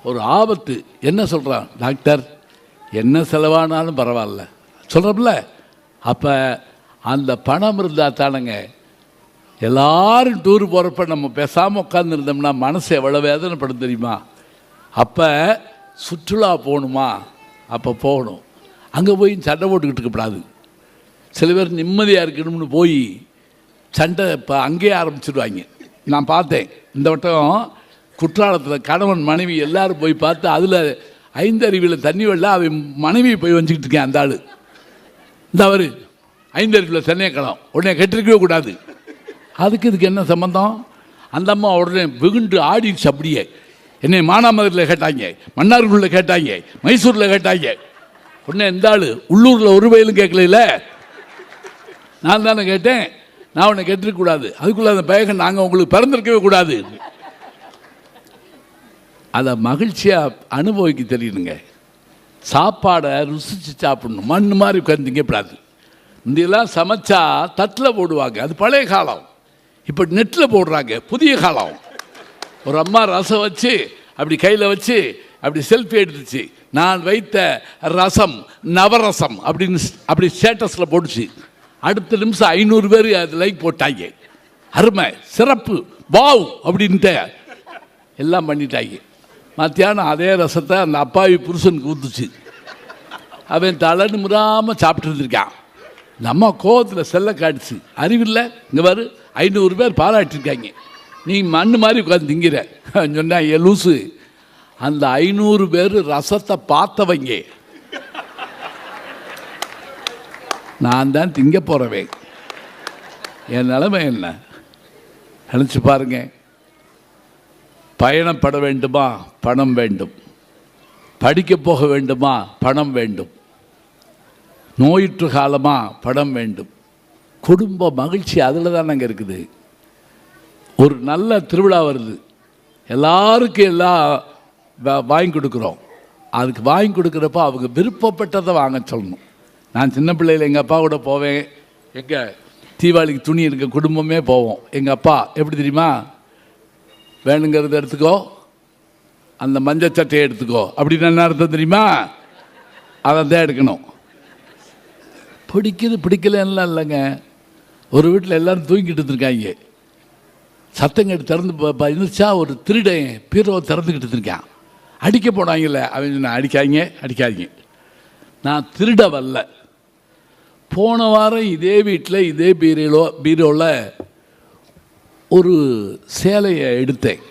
ஒரு ஆபத்து என்ன சொல்கிறான் டாக்டர், என்ன செலவானாலும் பரவாயில்ல சொல்கிறோம்ல. அப்போ அந்த பணம் இருந்தால் தானங்க எல்லாரும் டூர் போகிறப்ப நம்ம பேசாமல் உட்காந்துருந்தோம்னா மனசு எவ்வளோ வேதனைப்படும் தெரியுமா? அப்போ சுற்றுலா போகணுமா, அப்போ போகணும். அங்கே போய் சண்டை போட்டுக்கிட்டு இருக்கக்கூடாது. சில பேர் நிம்மதியாக இருக்கணும்னு போய் சண்டை இப்போ அங்கேயே ஆரம்பிச்சிடுவாங்க. நான் பார்த்தேன் இந்த வட்டம் குற்றாலத்தில் கணவன் மனைவி எல்லோரும் போய் பார்த்து அதில் 5 அருவியில் தண்ணி வெள்ள அவன் மனைவி போய் வச்சுக்கிட்டு இருக்கேன். அந்த ஆள் இந்த அவர் 5 அருவியில் தண்ணியை கலம் உடனே கெட்டிருக்கவே கூடாது. அதுக்கு இதுக்கு என்ன சம்பந்தம்? அந்த அம்மா உடனே வெகுண்டு ஆடிடுச்சு. அப்படியே என்னை மானாமதுரில் கேட்டாங்க, மன்னார்குடியில் கேட்டாங்க, மைசூரில் கேட்டாங்க. உடனே இந்த ஆள் உள்ளூரில் ஒரு வயலும் கேட்கல, நான் தானே கேட்டேன், நான் உன்னை கேட்டிருக்கக்கூடாது, அதுக்குள்ளே அந்த பயகம் நாங்கள் உங்களுக்கு பிறந்திருக்கவே கூடாது. அதை மகிழ்ச்சியாக அனுபவிக்க தெரியணுங்க. சாப்பாடை ருசித்து சாப்பிடணும், மண் மாதிரி உட்காந்து திங்கப்படாது. இந்தெல்லாம் சமைச்சா தட்டில் போடுவாங்க, அது பழைய காலம். இப்போ நெட்டில் போடுறாங்க, புதிய காலம். ஒரு அம்மா ரசம் வச்சு அப்படி கையில் வச்சு அப்படி செல்ஃபி எடுத்துச்சு, நான் வைத்த ரசம் நவரசம் அப்படின்னு அப்படி ஸ்டேட்டஸில் போட்டுச்சு. அடுத்த நிமிஷம் 500 பேர் அது லைக் போட்டாங்க. அருமை, சிறப்பு, வாவ் அப்படின்ட்டு எல்லாம் பண்ணிட்டாங்க. மத்தியானம் அதே ரசத்தை அந்த அப்பாவி புருஷனுக்கு ஊற்றுச்சு. அவன் தலை நிமிராமல் சாப்பிட்டு இருந்திருக்கான். நம்ம கோவத்தில் செல்ல காட்டுச்சு. அறிவில்லை, இங்கே பாரு 500 பேர் பாராட்டிருக்காங்க, நீ மண் மாதிரி உட்காந்து திங்கிற சொன்னா. லூசு, அந்த 500 பேர் ரசத்தை பார்த்தவங்க, நான் தான் திங்க போகிறவன். என் நிலைமை என்ன நினச்சி பாருங்க. பயணப்பட வேண்டுமா, பணம் வேண்டும். படிக்க போக வேண்டுமா, பணம் வேண்டும். நோயுற்று காலமா, பணம் வேண்டும். குடும்ப மகிழ்ச்சி அதில் தான் அங்கே இருக்குது. ஒரு நல்ல திருவிழா வருது, எல்லாருக்கும் எல்லாம் வாங்கி கொடுக்குறோம். அதுக்கு வாங்கி கொடுக்குறப்ப அவங்க விருப்பப்பட்டதை வாங்க சொல்லணும். நான் சின்ன பிள்ளையில் எங்கள் அப்பா கூட போவேன். எங்கள் தீபாவளிக்கு துணி இருக்க குடும்பமே போவோம். எங்கள் அப்பா எப்படி தெரியுமா, வேணுங்கிறத எடுத்துக்கோ, அந்த மஞ்சள் சட்டையை எடுத்துக்கோ அப்படின்னு என்ன அர்த்தம் தெரியுமா? அதை தான் எடுக்கணும். பிடிக்குது பிடிக்கலன்னா இல்லைங்க. ஒரு வீட்டில் எல்லோரும் தூங்கிட்டு இருக்காங்க, சத்தங்கட்டு திறந்து இருந்துச்சா ஒரு திருடன் பீரோவை திறந்துக்கிட்டு இருக்கான். அடிக்க போனாங்கல்ல, அவங்க அடிக்காதீங்க, நான் திருட வரல. போன வாரம் இதே வீட்டில் இதே பீரோவில் ஒரு சேலையை எடுத்தேன்.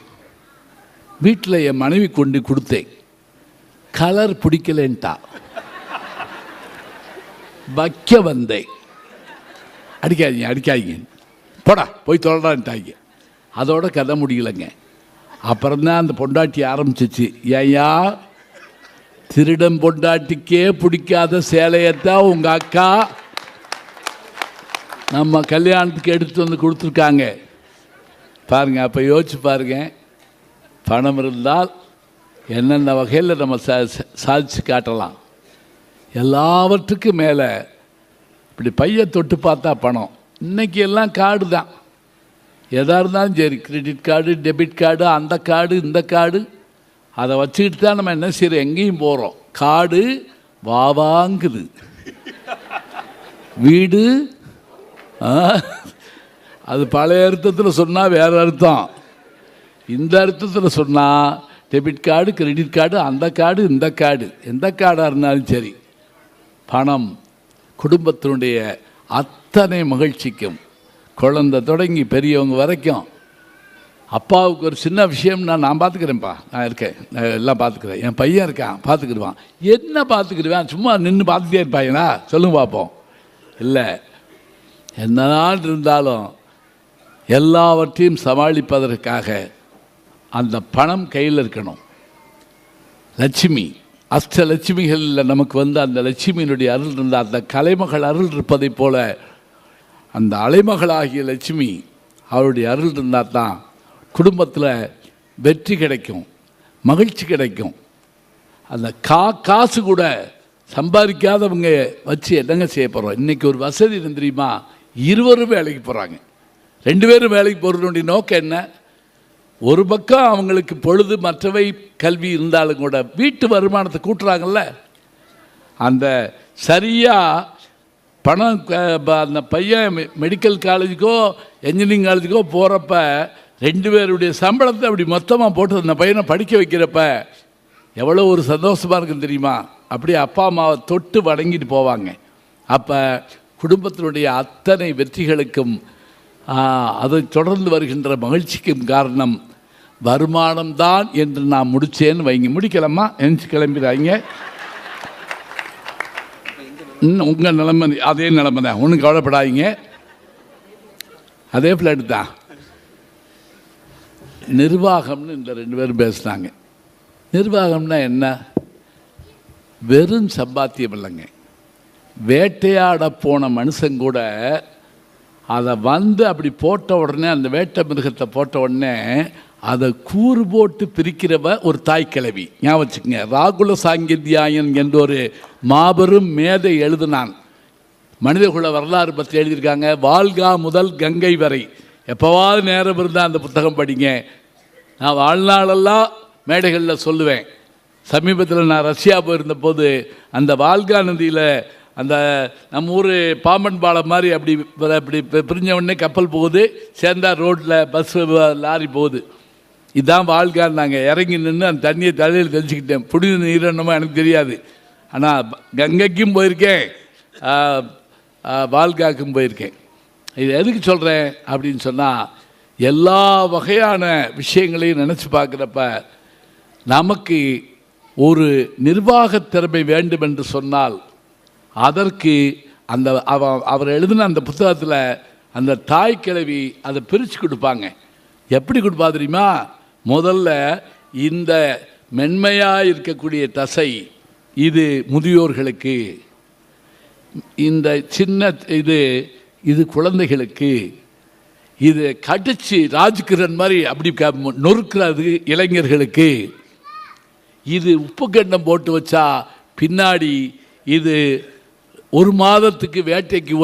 வீட்டில் என் மனைவி கொண்டு கொடுத்தேன். கலர் பிடிக்கலன்ட்டா, வைக்க வந்தேன். அடிக்காதீங்க போடா போய் தொலைடான்ட்டாங்க. அதோட கதை முடியலைங்க. அப்புறம்தான் அந்த பொண்டாட்டி ஆரம்பிச்சிச்சு, ஏயா திருடன் பொண்டாட்டிக்கே பிடிக்காத சேலையத்தான் உங்கள் அக்கா நம்ம கல்யாணத்துக்கு எடுத்து வந்து கொடுத்துருக்காங்க பாருங்க. அப்போ யோசிச்சு பாருங்க, பணம் இருந்தால் என்னென்ன வகையில் நம்ம சாதிச்சு காட்டலாம். எல்லாவற்றுக்கும் மேலே இப்படி பையை தொட்டு பார்த்தா பணம். இன்றைக்கி எல்லாம் கார்டு தான், எதாக இருந்தாலும் சரி, கிரெடிட் கார்டு, டெபிட் கார்டு, அந்த கார்டு இந்த கார்டு, அதை வச்சுக்கிட்டு தான் நம்ம என்ன செய்கிறோம், எங்கேயும் போகிறோம். கார்டு வாங்குது, வீடு அது பழைய அர்த்தத்தில் சொன்னால் வேறு அர்த்தம். இந்த அர்த்தத்தில் சொன்னால் டெபிட் கார்டு, கிரெடிட் கார்டு, அந்த கார்டு இந்த கார்டு, எந்த கார்டாக இருந்தாலும் சரி, பணம் குடும்பத்தினுடைய அத்தனை மகிழ்ச்சிக்கும், குழந்தை தொடங்கி பெரியவங்க வரைக்கும் அப்பாவுக்கு ஒரு சின்ன விஷயம்னா நான் பார்த்துக்கிறேன்ப்பா, நான் இருக்கேன், நான் எல்லாம் பார்த்துக்கிறேன், என் பையன் இருக்கான் பார்த்துக்கிடுவான். என்ன பார்த்துக்கிடுவேன், சும்மா நின்று பார்த்துட்டே இருப்பாங்களா சொல்லுங்க பார்ப்போம். இல்லை, என்னதான் இருந்தாலும் எல்லாவற்றையும் சமாளிப்பதற்காக அந்த பணம் கையில் இருக்கணும். லட்சுமி, அஷ்டலட்சுமிகளில் நமக்கு அந்த லட்சுமியினுடைய அருள் இருந்தால், அந்த கலைமகள் அருள் இருப்பதைப் போல அந்த அலைமகளாகிய லட்சுமி அவருடைய அருள் இருந்தால் தான் குடும்பத்தில் வெற்றி கிடைக்கும், மகிழ்ச்சி கிடைக்கும். அந்த காசு கூட சம்பாதிக்காதவங்க வச்சு என்னங்க செய்ய போகிறோம்? இன்றைக்கி ஒரு வசதி தெரியுமா, இருவரும் வேலைக்கு போகிறாங்க. 2 பேரும் வேலைக்கு போகிறதுடைய நோக்கம் என்ன? ஒரு பக்கம் அவங்களுக்கு பொழுது மற்றவை கல்வி இருந்தாலும் கூட வீட்டு வருமானத்தை கூட்டுறாங்கல்ல. அந்த சரியாக பணம் அந்த பையன் மெடிக்கல் காலேஜுக்கோ என்ஜினியரிங் காலேஜுக்கோ போகிறப்ப 2 பேருடைய சம்பளத்தை அப்படி மொத்தமாக போட்டு அந்த பையனை படிக்க வைக்கிறப்ப எவ்வளோ ஒரு சந்தோஷமாக இருக்குன்னு தெரியுமா? அப்படியே அப்பா அம்மாவை தொட்டு வணங்கிட்டு போவாங்க. அப்போ குடும்பத்தினுடைய அத்தனை வெற்றிகளுக்கும் அதை தொடர்ந்து வருகின்ற மகிழ்ச்சிக்கும் காரணம் வருமானம்தான் என்று நான் முடித்தேன்னு வைங்க. முடிக்கலாமா? எந்திச்சு கிளம்பிடுறாங்க. உங்கள் நிலைமை அதே நிலைமை தான், ஒன்றும் கவலைப்படாதீங்க, அதே பிளாட் தான். நிர்வாகம்னு இந்த 2 பேரும் பேசுனாங்க. நிர்வாகம்னா என்ன? வெறும் சம்பாத்தியம் இல்லைங்க. வேட்டையாட போன மனுஷன் கூட அதை அப்படி போட்ட உடனே, அந்த வேட்டை மிருகத்தை போட்ட உடனே அதை கூறு போட்டு பிரிக்கிறவ ஒரு தாய் கிழவி. ஞாபகம் வச்சுக்கோங்க. ராகுல சாங்கித்யாயன் என்ற ஒரு மாபெரும் மேதை எழுதினான். மனிதகுல வரலாறு பற்றி எழுதியிருக்காங்க. வால்கா முதல் கங்கை வரை. எப்போவாவது நேரம் இருந்தால் அந்த புத்தகம் படிங்க. நான் வாழ்நாளெல்லாம் மேடைகளில் சொல்லுவேன். சமீபத்தில் நான் ரஷ்யா போயிருந்த போது அந்த வால்கா நதியில் அந்த நம்ம ஊர் பாம்பன் பாலம் மாதிரி அப்படி பிரிஞ்ச உடனே கப்பல் போகுது, சேர்ந்தா ரோட்டில் பஸ்ஸு லாரி போகுது. இதுதான் வால்கான்னு நாங்கள் இறங்கி நின்று அந்த தண்ணியை தலையில் தெளிச்சுக்கிட்டேன். புனித நீரன்னமோ எனக்கு தெரியாது. ஆனால் கங்கைக்கும் போயிருக்கேன், வால்காக்கும் போயிருக்கேன். இது எதுக்கு சொல்கிறேன் அப்படின்னு சொன்னால், எல்லா வகையான விஷயங்களையும் நினச்சி பார்க்குறப்ப நமக்கு ஒரு நிர்வாகத் திறமை வேண்டும் என்று சொன்னால் அதற்கு அந்த அவர் எழுதின அந்த புத்தகத்தில் அந்த தாய் கிழவி அதை பிரித்து கொடுப்பாங்க. எப்படி கொடுப்பா தெரியுமா? முதல்ல இந்த மென்மையாக இருக்கக்கூடிய தசை இது முதியோர்களுக்கு, இந்த சின்ன இது குழந்தைகளுக்கு, இது கடிச்சு ராஜ்கிரண் மாதிரி அப்படி நொறுக்கிறது இளைஞர்களுக்கு, இது உப்பு கண்டம் போட்டு வச்சா பின்னாடி இது 1 மாதத்துக்கு வேட்டைக்கு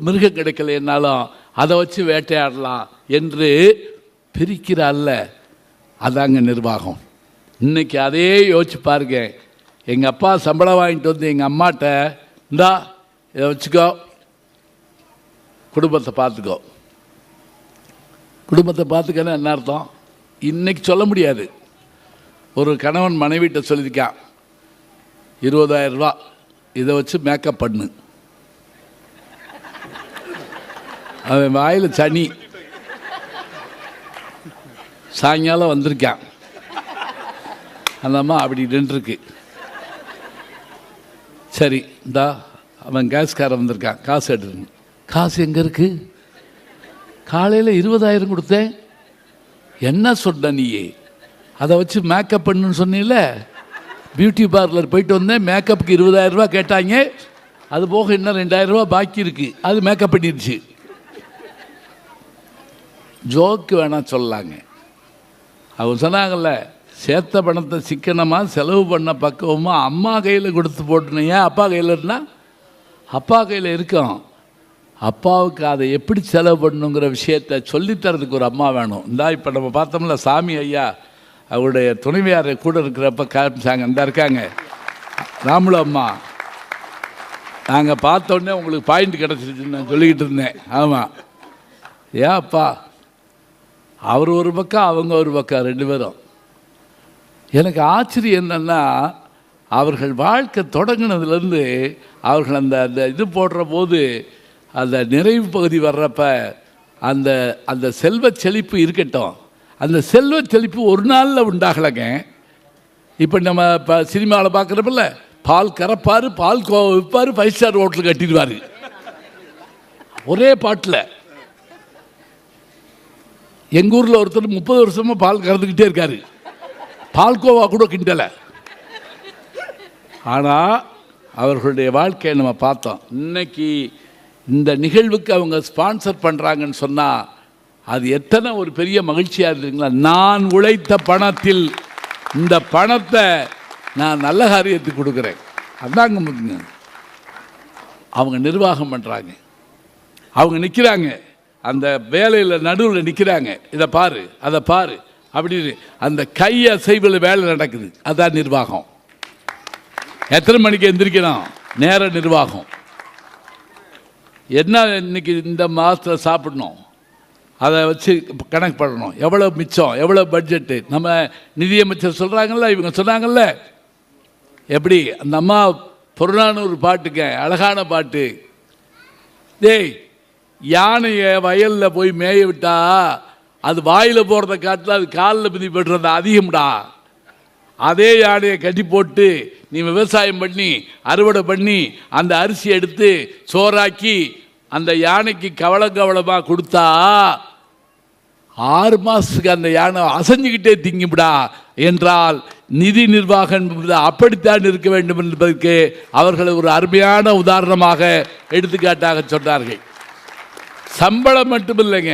மிருகம் கிடைக்கலைன்னாலும் அதை வச்சு வேட்டையாடலாம் என்று பிரிக்கிறாள்ல, அதாங்க நிர்வாகம். இன்னைக்கு அதே யோசிச்சு பாருங்க. எங்கள் அப்பா சம்பளம் வாங்கிட்டு வந்து எங்கள் அம்மாட்ட, இந்தா இதை வச்சுக்கோ, குடும்பத்தை பார்த்துக்கோ. குடும்பத்தை பார்த்துக்கன்னு என்ன அர்த்தம்? இன்னைக்கு சொல்ல முடியாது. ஒரு கணவன் மனைவிட்ட சொல்லியிருக்கான், 20,000 ரூபா இதை வச்சு மேக்கப் பண்ணு. அவன் வாயில் சனி. சாயங்காலம் வந்திருக்கான், அந்த அம்மா அப்படி நின்றுருக்கு. சரி, இந்தா அவன் கேஸ்காரன் வந்திருக்கான், காசு எடுத்துருங்க. காசு எங்கே இருக்கு? காலையில் 20,000 கொடுத்தேன். என்ன சொன்ன நீயே? அதை வச்சு மேக்கப் பண்ணுன்னு சொன்னீங்கள. பியூட்டி பார்லர் போயிட்டு வந்தேன், மேக்கப்புக்கு 20,000 ரூபா கேட்டாங்க. அது போக இன்னும் 2,000 ரூபா பாக்கி இருக்குது, அது மேக்கப் பண்ணிடுச்சு. ஜோக்கு வேணால் சொல்லலாங்க. அவங்க சொன்னாங்கல்ல, சேர்த்த பணத்தை சிக்கனமாக செலவு பண்ண பக்குவமாக அம்மா கையில் கொடுத்து போட்டுனீங்க. அப்பா கையில் இருந்தால் அப்பா கையில் இருக்கும். அப்பாவுக்கு அதை எப்படி செலவு பண்ணணுங்கிற விஷயத்தை சொல்லித்தரதுக்கு ஒரு அம்மா வேணும். இந்தா இப்போ நம்ம பார்த்தோம்ல சாமி ஐயா, அவருடைய துணைவியாரை கூட இருக்கிறப்ப காமிச்சாங்க. இந்த இருக்காங்க ராமுல அம்மா. நாங்கள் பார்த்தோன்னே உங்களுக்கு பாயிண்ட் கிடச்சிருச்சுன்னு நான் சொல்லிக்கிட்டு இருந்தேன். ஆமாம், ஏன் அப்பா அவர் ஒரு பக்கம் அவங்க ஒரு பக்கம் 2 பேரும். எனக்கு ஆச்சரியம் என்னென்னா, அவர்கள் வாழ்க்கை தொடங்கினதுலேருந்து அவர்கள் அந்த இது போடுற போது அந்த நிறைவு பகுதி வர்றப்ப அந்த அந்த செல்வ செழிப்பு இருக்கட்டும். அந்த செல்வ செழிப்பு ஒரு நாளில் உண்டாகலைங்க. இப்போ நம்ம இப்போ சினிமாவில் பார்க்குறப்பில்ல, பால் கறப்பார், பால் விற்பார், 5 ஸ்டார் ஹோட்டல் கட்டிடுவார் ஒரே பாட்டில். எங்கள் ஊரில் ஒருத்தர் 30 வருஷமாக பால் கறந்துக்கிட்டே இருக்காரு, பால்கோவா கூட கிண்டலை. ஆனால் அவர்களுடைய வாழ்க்கையை நம்ம பார்த்தோம். இன்னைக்கு இந்த நிகழ்வுக்கு அவங்க ஸ்பான்சர் பண்ணுறாங்கன்னு சொன்னால் அது எத்தனை ஒரு பெரிய மகிழ்ச்சியாக இருக்குங்களா. நான் உழைத்த பணத்தில் இந்த பணத்தை நான் நல்ல காரியத்துக்கு கொடுக்குறேன். அதாங்க முதுங்க. அவங்க நிர்வாகம் பண்ணுறாங்க, அவங்க நிற்கிறாங்க, அந்த வேலையில் நடுவில் நிற்கிறாங்க. இதை பாரு, அதை பாரு அப்படின்னு அந்த கையை அசைவில் வேலை நடக்குது. அதான் நிர்வாகம். எத்தனை மணிக்கு எந்திரிக்கணும், நேர நிர்வாகம். என்ன இன்னைக்கு இந்த மாதத்தில் சாப்பிடணும், அதை வச்சு கணக்கு பண்ணணும். எவ்வளோ மிச்சம், எவ்வளோ பட்ஜெட்டு. நம்ம நிதியமைச்சர் சொல்கிறாங்கல்ல, இவங்க சொன்னாங்கல்ல, எப்படி அந்த அம்மா புறநானூறு பாட்டுங்க, அழகான பாட்டு. டேய், யானையை வயலில் போய் மேய விட்டா அது வாயில் போகிறத காட்டில் அது காலில் மிதி பெடுறது அதிகம்டா. அதே யானையை கட்டி போட்டு நீ விவசாயம் பண்ணி அறுவடை பண்ணி அந்த அரிசி எடுத்து சோறாக்கி அந்த யானைக்கு கவலமாக கொடுத்தா 6 மாதத்துக்கு அந்த யானை அசைஞ்சுக்கிட்டே திங்கும்டா என்றால் நிதி நிர்வாகம் அப்படித்தான் இருக்க வேண்டும் என்பதற்கு அவர்கள் ஒரு அருமையான உதாரணமாக எடுத்துக்காட்டாக சொன்னார்கள். சம்பளம் மட்டும் இல்லைங்க,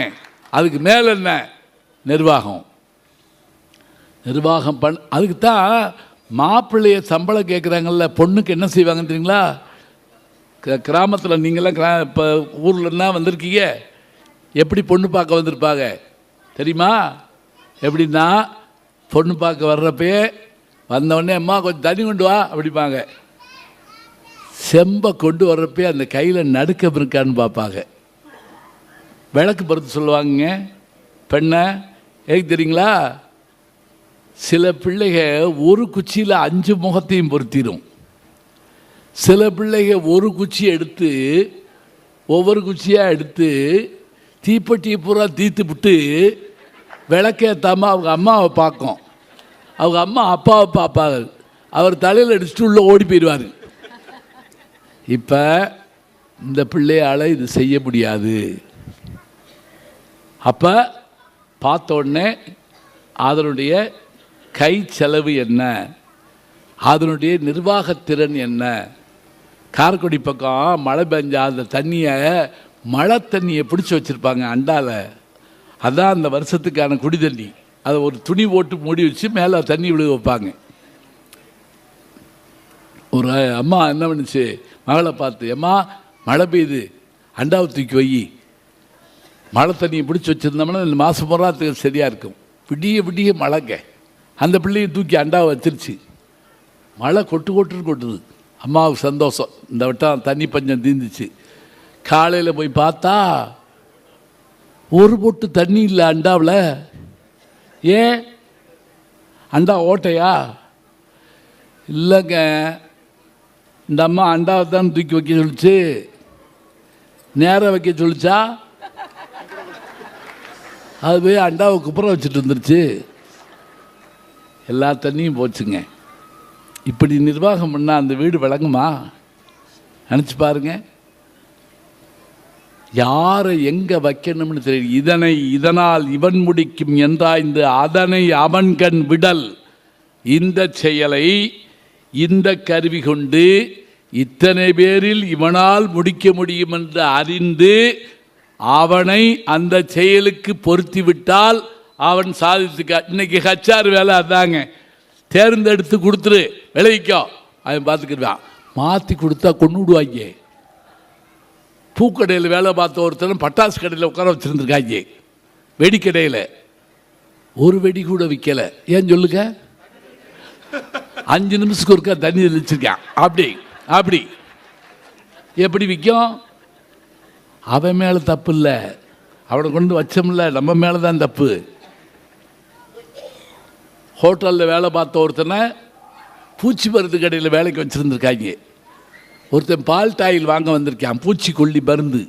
அதுக்கு மேல என்ன நிர்வாகம். நிர்வாகம் அதுக்கு தான் மாப்பிள்ளைய சம்பளம் கேட்குறாங்கல்ல. பொண்ணுக்கு என்ன செய்வாங்கன்னு தெரியுங்களா? கிராமத்தில் நீங்களாம் இப்போ ஊர்லன்னா வந்திருக்கீங்க, எப்படி பொண்ணு பார்க்க வந்திருப்பாங்க தெரியுமா? எப்படின்னா, பொண்ணு பார்க்க வர்றப்பே வந்தவுடனே அம்மா கொஞ்சம் தண்ணி கொண்டு வா அப்படிப்பாங்க. செம்பை கொண்டு வர்றப்பே அந்த கையில் நடுக்கம் இருக்கான்னு பார்ப்பாங்க. விளக்கு பொறுத்து சொல்லுவாங்க பெண்ணை. ஏக்கு தெரியுங்களா? சில பிள்ளைக ஒரு குச்சியில் 5 முகத்தையும் பொருத்திடும். சில பிள்ளைக ஒரு குச்சி எடுத்து ஒவ்வொரு குச்சியாக எடுத்து தீப்பெட்டியை பூரா தீர்த்து விட்டு விளக்கேற்றாமல் அவங்க அம்மாவை பார்க்கும். அவங்க அம்மா அப்பாவை பார்ப்பாங்க. அவர் தலையில் அடிச்சுட்டு உள்ளே ஓடி போயிடுவார். இப்போ இந்த பிள்ளையால் இது செய்ய முடியாது. அப்போ பார்த்த உடனே அதனுடைய கை செலவு என்ன, அதனுடைய நிர்வாகத்திறன் என்ன. காரைக்குடி பக்கம் மழை பெஞ்சா அந்த தண்ணியை, மழை தண்ணியை பிடிச்சி வச்சுருப்பாங்க அண்டாவில். அதான் அந்த வருஷத்துக்கான குடி தண்ணி. அதை ஒரு துணி போட்டு மூடி வச்சு மேலே தண்ணி விழுக வைப்பாங்க. ஒரு அம்மா என்ன பண்ணுச்சு, மகளை பார்த்து, அம்மா மழை பெய்யுது, அண்டாவை தூக்கி வை. மழை தண்ணியை பிடிச்சி வச்சுருந்தோம்னா இந்த மாதம் பூராத்துக்கு சரியாக இருக்கும். விடிய விடிய மழைங்க. அந்த பிள்ளையை தூக்கி அண்டாவை வச்சிருச்சு. மழை கொட்டுது. அம்மாவுக்கு சந்தோஷம், இந்த வட்டம் தண்ணி பஞ்சம் தீர்ந்துச்சு. காலையில் போய் பார்த்தா ஒரு பொட்டு தண்ணி இல்லை அண்டாவில். ஏன்? அண்டா ஓட்டையா? இல்லைங்க, இந்த அம்மா அண்டாவை தான் தூக்கி வைக்க சொல்லிச்சு. நேராக வைக்க சொல்லிச்சா? அது போய் அண்டாவை குப்புறம் வச்சுட்டு வந்துருச்சு. எல்லா தண்ணியும் போச்சுங்க. இப்படி நிர்வாகம் பண்ணால் அந்த வீடு விளங்குமா? நினச்சி பாருங்க. யாரை எங்கே வைக்கணும்னு தெரியும். இதனால் இவன் முடிக்கும் என்றாய்ந்து அதனை அவன் கண் விடல். இந்த செயலை இந்த கருவி கொண்டு இத்தனை பேரில் இவனால் முடிக்க முடியும் என்று அறிந்து அவனை அந்த செயலுக்கு பொருத்தி விட்டால் அவன் சாதித்துக்க. இன்னைக்கு ஹச்ஆர் வேலை அதாங்க. தேர்ந்தெடுத்து கொடுத்துரு, விளைவிக்கோ, அவன் பார்த்துக்கிடுவான். மாற்றி கொடுத்தா கொண்டு விடுவாங்க. பூக்கடையில் வேலை பார்த்த ஒருத்தரும் பட்டாசு கடையில் உட்கார வச்சுருந்துருக்காங்க. வெடிக்கடையில் ஒரு வெடி கூட விற்கலை. ஏன் சொல்லுங்க? 5 நிமிஷத்துக்கு ஒருக்கா தண்ணி தெளிச்சிருக்கான். அப்படி எப்படி விற்கும்? அவன் மேலே தப்பு இல்லை, அவனை கொண்டு வச்சோம்ல, நம்ம மேலே தான் தப்பு. ஹோட்டலில் வேலை பார்த்த ஒருத்தனை பூச்சி மருந்து கடையில் வேலைக்கு வச்சுருந்துருக்காங்க. ஒருத்தன் பால் டாயில் வாங்க வந்திருக்கான், பூச்சிக்கொல்லி மருந்து.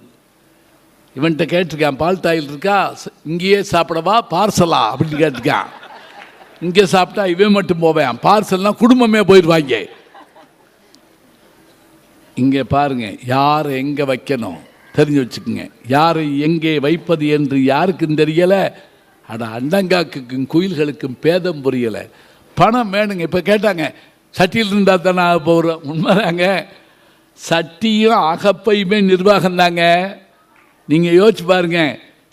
இவன்கிட்ட கேட்டிருக்கான், பால் தாயில் இருக்கா, இங்கேயே சாப்பிடவா பார்சலா அப்படின்னு கேட்டிருக்கான். இங்கே சாப்பிட்டா இவன் மட்டும் போவேன், பார்சல்னால் குடும்பமே போயிடுவாங்க. இங்கே பாருங்க, யாரை எங்கே வைக்கணும் தெரிஞ்சு வச்சுக்கோங்க. யாரை எங்கே வைப்பது என்று யாருக்கும் தெரியலை. அட அண்டங்காக்குக்கும் குயில்களுக்கும் பேதம் புரியலை. பணம் வேணுங்க. இப்போ கேட்டாங்க சட்டியில் இருந்தால் தானே ஆக போகிறோம். உண்மைதாங்க, சட்டியும் அகப்பையுமே நிர்வாகம் தாங்க. நீங்கள் யோசிச்சு பாருங்க,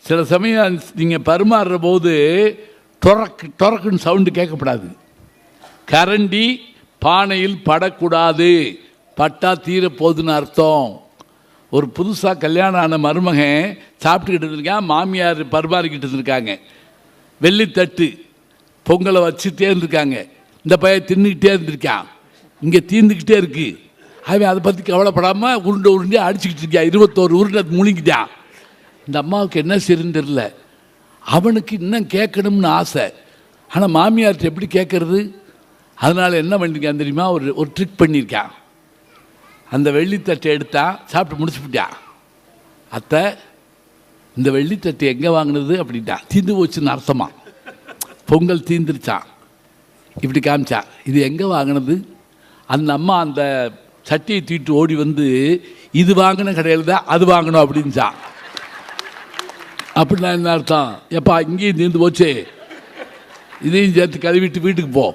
சில சமயம் நீங்கள் பரிமாறுற போது டொரக்குன்னு சவுண்டு கேட்கக்கூடாது. கரண்டி பானையில் படக்கூடாது, பட்டா தீர போகுதுன்னு அர்த்தம். ஒரு புதுசாக கல்யாணம் ஆன மருமகன் சாப்பிட்டுக்கிட்டு இருந்திருக்கான், மாமியார் பரிமாறிக்கிட்டு இருந்திருக்காங்க. வெள்ளித்தட்டு பொங்கலை வச்சுட்டே இருந்திருக்காங்க. இந்த பையன் தின்னுக்கிட்டே இருந்திருக்கான், இங்கே தீர்ந்துக்கிட்டே இருக்கு. அவன் அதை பற்றி கவலைப்படாமல் உருண்டை அடிச்சுக்கிட்டு இருக்கான். 21 உருண்டை முழுங்கிட்டான். இந்த அம்மாவுக்கு என்ன சரின்னு தெரியல. அவனுக்கு இன்னும் கேட்கணும்னு ஆசை, ஆனால் மாமியார்கிட்ட எப்படி கேட்கறது? அதனால் என்ன பண்ணியிருக்கான் தெரியுமா, ஒரு ட்ரிக் பண்ணியிருக்கான். அந்த வெள்ளித்தட்டை எடுத்தான், சாப்பிட்டு முடிச்சுப்பிட்டான். அத்தை, இந்த வெள்ளித்தட்டை எங்கே வாங்கினது அப்படின்ட்டான். தீந்து போச்சுன்னு அர்த்தமா. பொங்கல் தீந்துருச்சான். இப்படி காமிச்சான், இது எங்கே வாங்கினது? அந்த அம்மா அந்த சட்டியை தூக்கிட்டு ஓடி வந்து, இது வாங்கின கடையில் தான் அது வாங்கணும் அப்படின்ச்சான். அப்படின்னா என்ன அர்த்தம்? எப்பா இங்கேயும் தீர்ந்து போச்சு, இதையும் சேர்த்து கழுவிட்டு வீட்டுக்கு போ.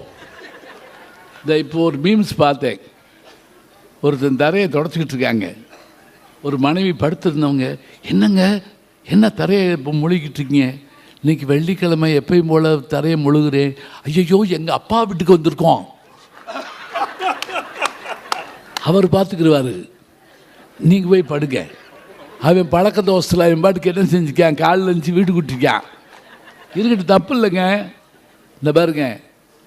இந்த இப்போ ஒரு மீம்ஸ் பார்த்தேன். ஒருத்தன் தரையை தொடச்சிக்கிட்டு இருக்காங்க. ஒரு மனைவி படுத்திருந்தவங்க, என்னங்க என்ன தரையை இப்போ முழுகிட்டு இருக்கீங்க? இன்னைக்கு வெள்ளிக்கிழமை எப்பயும் போல தரையை முழுகிறேன். ஐயோ, எங்கள் அப்பா வீட்டுக்கு வந்திருக்கோம், அவர் பார்த்துக்கிடுவார், நீங்கள் போய் படுங்க. அவன் பழக்க தோசத்தில் அவன் பாட்டுக்கு என்ன செஞ்சுக்கான், காலில் இருந்துச்சு வீட்டுக்கு விட்டுருக்கான். இருக்கட்டும், தப்பு இல்லைங்க. இந்த பாருங்க,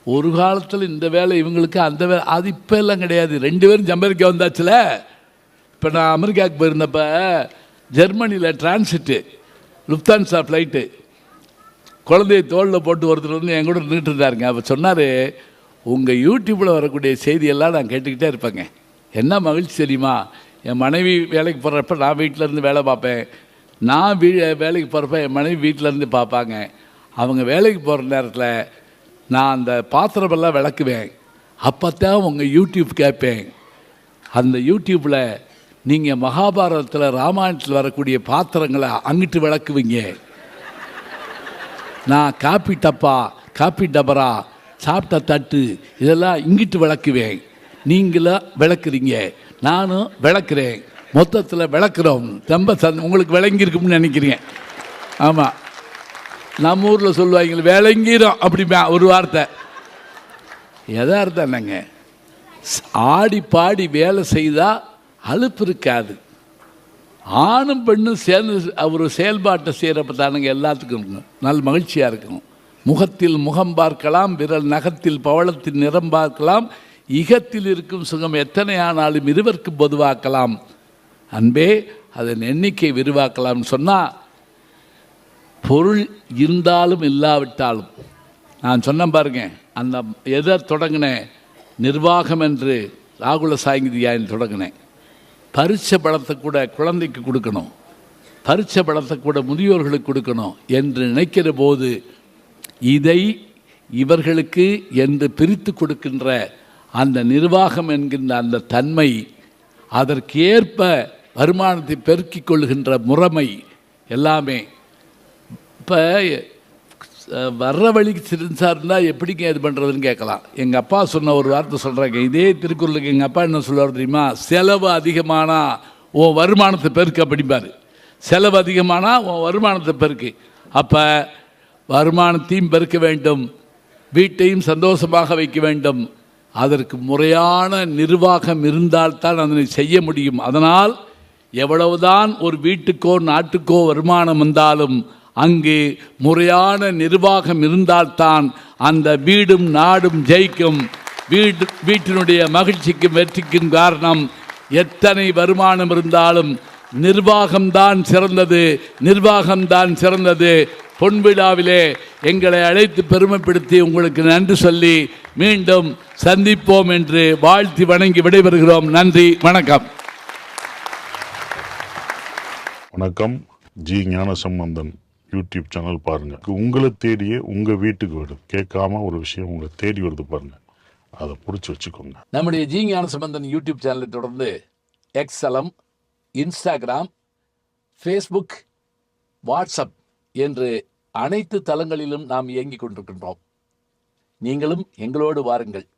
ஒரு காலத்தில் இந்த வேலை இவங்களுக்கு, அந்த வேலை அது இப்போ எல்லாம் கிடையாது. 2 பேரும் அமெரிக்கா வந்தாச்சுல. இப்போ நான் அமெரிக்காவுக்கு போயிருந்தப்ப ஜெர்மனியில் டிரான்சிட்டு லுப்தான்சா ஃப்ளைட்டு, குழந்தைய தோளில் போட்டு ஒருத்தர் வந்து என் கூட நின்றுட்டு இருந்தாருங்க. அப்போ சொன்னார், உங்கள் யூடியூப்பில் வரக்கூடிய செய்தியெல்லாம் நான் கேட்டுக்கிட்டே இருப்பேங்க. என்ன மகிழ்ச்சி தெரியுமா, என் மனைவி வேலைக்கு போகிறப்ப நான் வீட்டிலேருந்து வேலை பார்ப்பேன், நான் வேலைக்கு போகிறப்ப என் மனைவி வீட்டிலேருந்து பார்ப்பாங்க. அவங்க வேலைக்கு போகிற நேரத்தில் நான் அந்த பாத்திரமெல்லாம் விளக்குவேன். அப்போ தான் உங்கள் யூடியூப் கேட்பேன். அந்த யூடியூப்பில் நீங்கள் மகாபாரதத்தில் ராமாயணத்தில் வரக்கூடிய பாத்திரங்களை அங்கிட்டு விளக்குவீங்க. நான் காப்பி டப்பா, காப்பி டபரா, சாப்பிட்ட தட்டு இதெல்லாம் இங்கிட்டு விளக்குவேன். நீங்களும் விளக்குறீங்க, நானும் விளக்குறேன், மொத்தத்தில் விளக்குறோம். ரொம்ப உங்களுக்கு விளங்கியிருக்கும்னு நினைக்கிறீங்க. ஆமாம், நம்ம ஊரில் சொல்லுவாங்க விளங்கிரும் அப்படிமா ஒரு வார்த்தை. யதார்த்தம் என்னங்க, ஆடி பாடி வேலை செய்தால் அலுப்பு இருக்காது. ஆணும் பெண்ணும் சேர்ந்து ஒரு செயல்பாட்டை செய்கிறப்ப தானுங்க எல்லாத்துக்கும் நல்ல மகிழ்ச்சியாக இருக்கும். முகத்தில் முகம் பார்க்கலாம், விரல் நகத்தில் பவளத்தின் நிறம் பார்க்கலாம், இகத்தில் இருக்கும் சுகம் எத்தனை ஆனாலும் இருவருக்கு பொதுவாக்கலாம். அன்பே அதன் எண்ணிக்கை விரிவாக்கலாம்னு சொன்னால், பொருள் இருந்தாலும் இல்லாவிட்டாலும், நான் சொன்ன பாருங்க, அந்த எதை தொடங்கினேன், நிர்வாகம் என்று ராகுல சாங்கிதியாயின் தொடங்கினேன். பரீட்சை பலத்தை கூட குழந்தைக்கு கொடுக்கணும், பரீட்சை பலத்தை கூட முதியோர்களுக்கு கொடுக்கணும் என்று நினைக்கிற போது, இதை இவர்களுக்கு என்று பிரித்து கொடுக்கின்ற அந்த நிர்வாகம் என்கின்ற அந்த தன்மை, அதற்கேற்ப வருமானத்தை பெருக்கிக் கொள்கின்ற முறைமை எல்லாமே. இப்போ வர்ற வழிக்கு சிறுசாக இருந்தால் எப்படிங்க இது பண்ணுறதுன்னு கேட்கலாம். எங்கள் அப்பா சொன்ன ஒரு வார்த்தை சொல்கிறாங்க, இதே திருக்குறளுக்கு எங்கள் அப்பா என்ன சொல்லுவார் தெரியுமா, செலவு அதிகமானால் உன் வருமானத்தை பெருக்கு அப்படிம்பார். செலவு அதிகமானால் உன் வருமானத்தை பெருக்கு. அப்போ வருமானத்தையும் பெருக்க வேண்டும், வீட்டையும் சந்தோஷமாக வைக்க வேண்டும். அதற்கு முறையான நிர்வாகம் இருந்தால்தான் அதனை செய்ய முடியும். அதனால் எவ்வளவுதான் ஒரு வீட்டுக்கோ நாட்டுக்கோ வருமானம் வந்தாலும் அங்கு முறையான நிர்வாகம் இருந்தால்தான் அந்த வீடும் நாடும் ஜெயிக்கும். வீட்டினுடைய மகிழ்ச்சிக்கும் வெற்றிக்கும் காரணம், எத்தனை வருமானம் இருந்தாலும் நிர்வாகம்தான் சிறந்தது, நிர்வாகம்தான் சிறந்தது. பொன்விழாவிலே எங்களை அழைத்து பெருமைப்படுத்தி உங்களுக்கு நன்றி சொல்லி மீண்டும் சந்திப்போம் என்று வாழ்த்தி வணங்கி விடைபெறுகிறோம். நன்றி, வணக்கம். வணக்கம். ஜி ஞானசம்பந்தன் யூடியூப் சேனல் பாருங்க. உங்களை தேடியே உங்க வீட்டுக்கு வருது. கேட்காம ஒரு விஷயம் உங்களை தேடி வருது பாருங்க, அதை பிடிச்சி வச்சுக்கோங்க. நம்முடைய ஜி ஞானசம்பந்தன் யூடியூப் சேனலை தொடர்ந்து எக்ஸலம், இன்ஸ்டாகிராம், ஃபேஸ்புக், வாட்ஸ்அப் என்று அனைத்து தளங்களிலும் நாம் இயங்கிக் கொண்டிருக்கின்றோம். நீங்களும் எங்களோடு வாருங்கள்.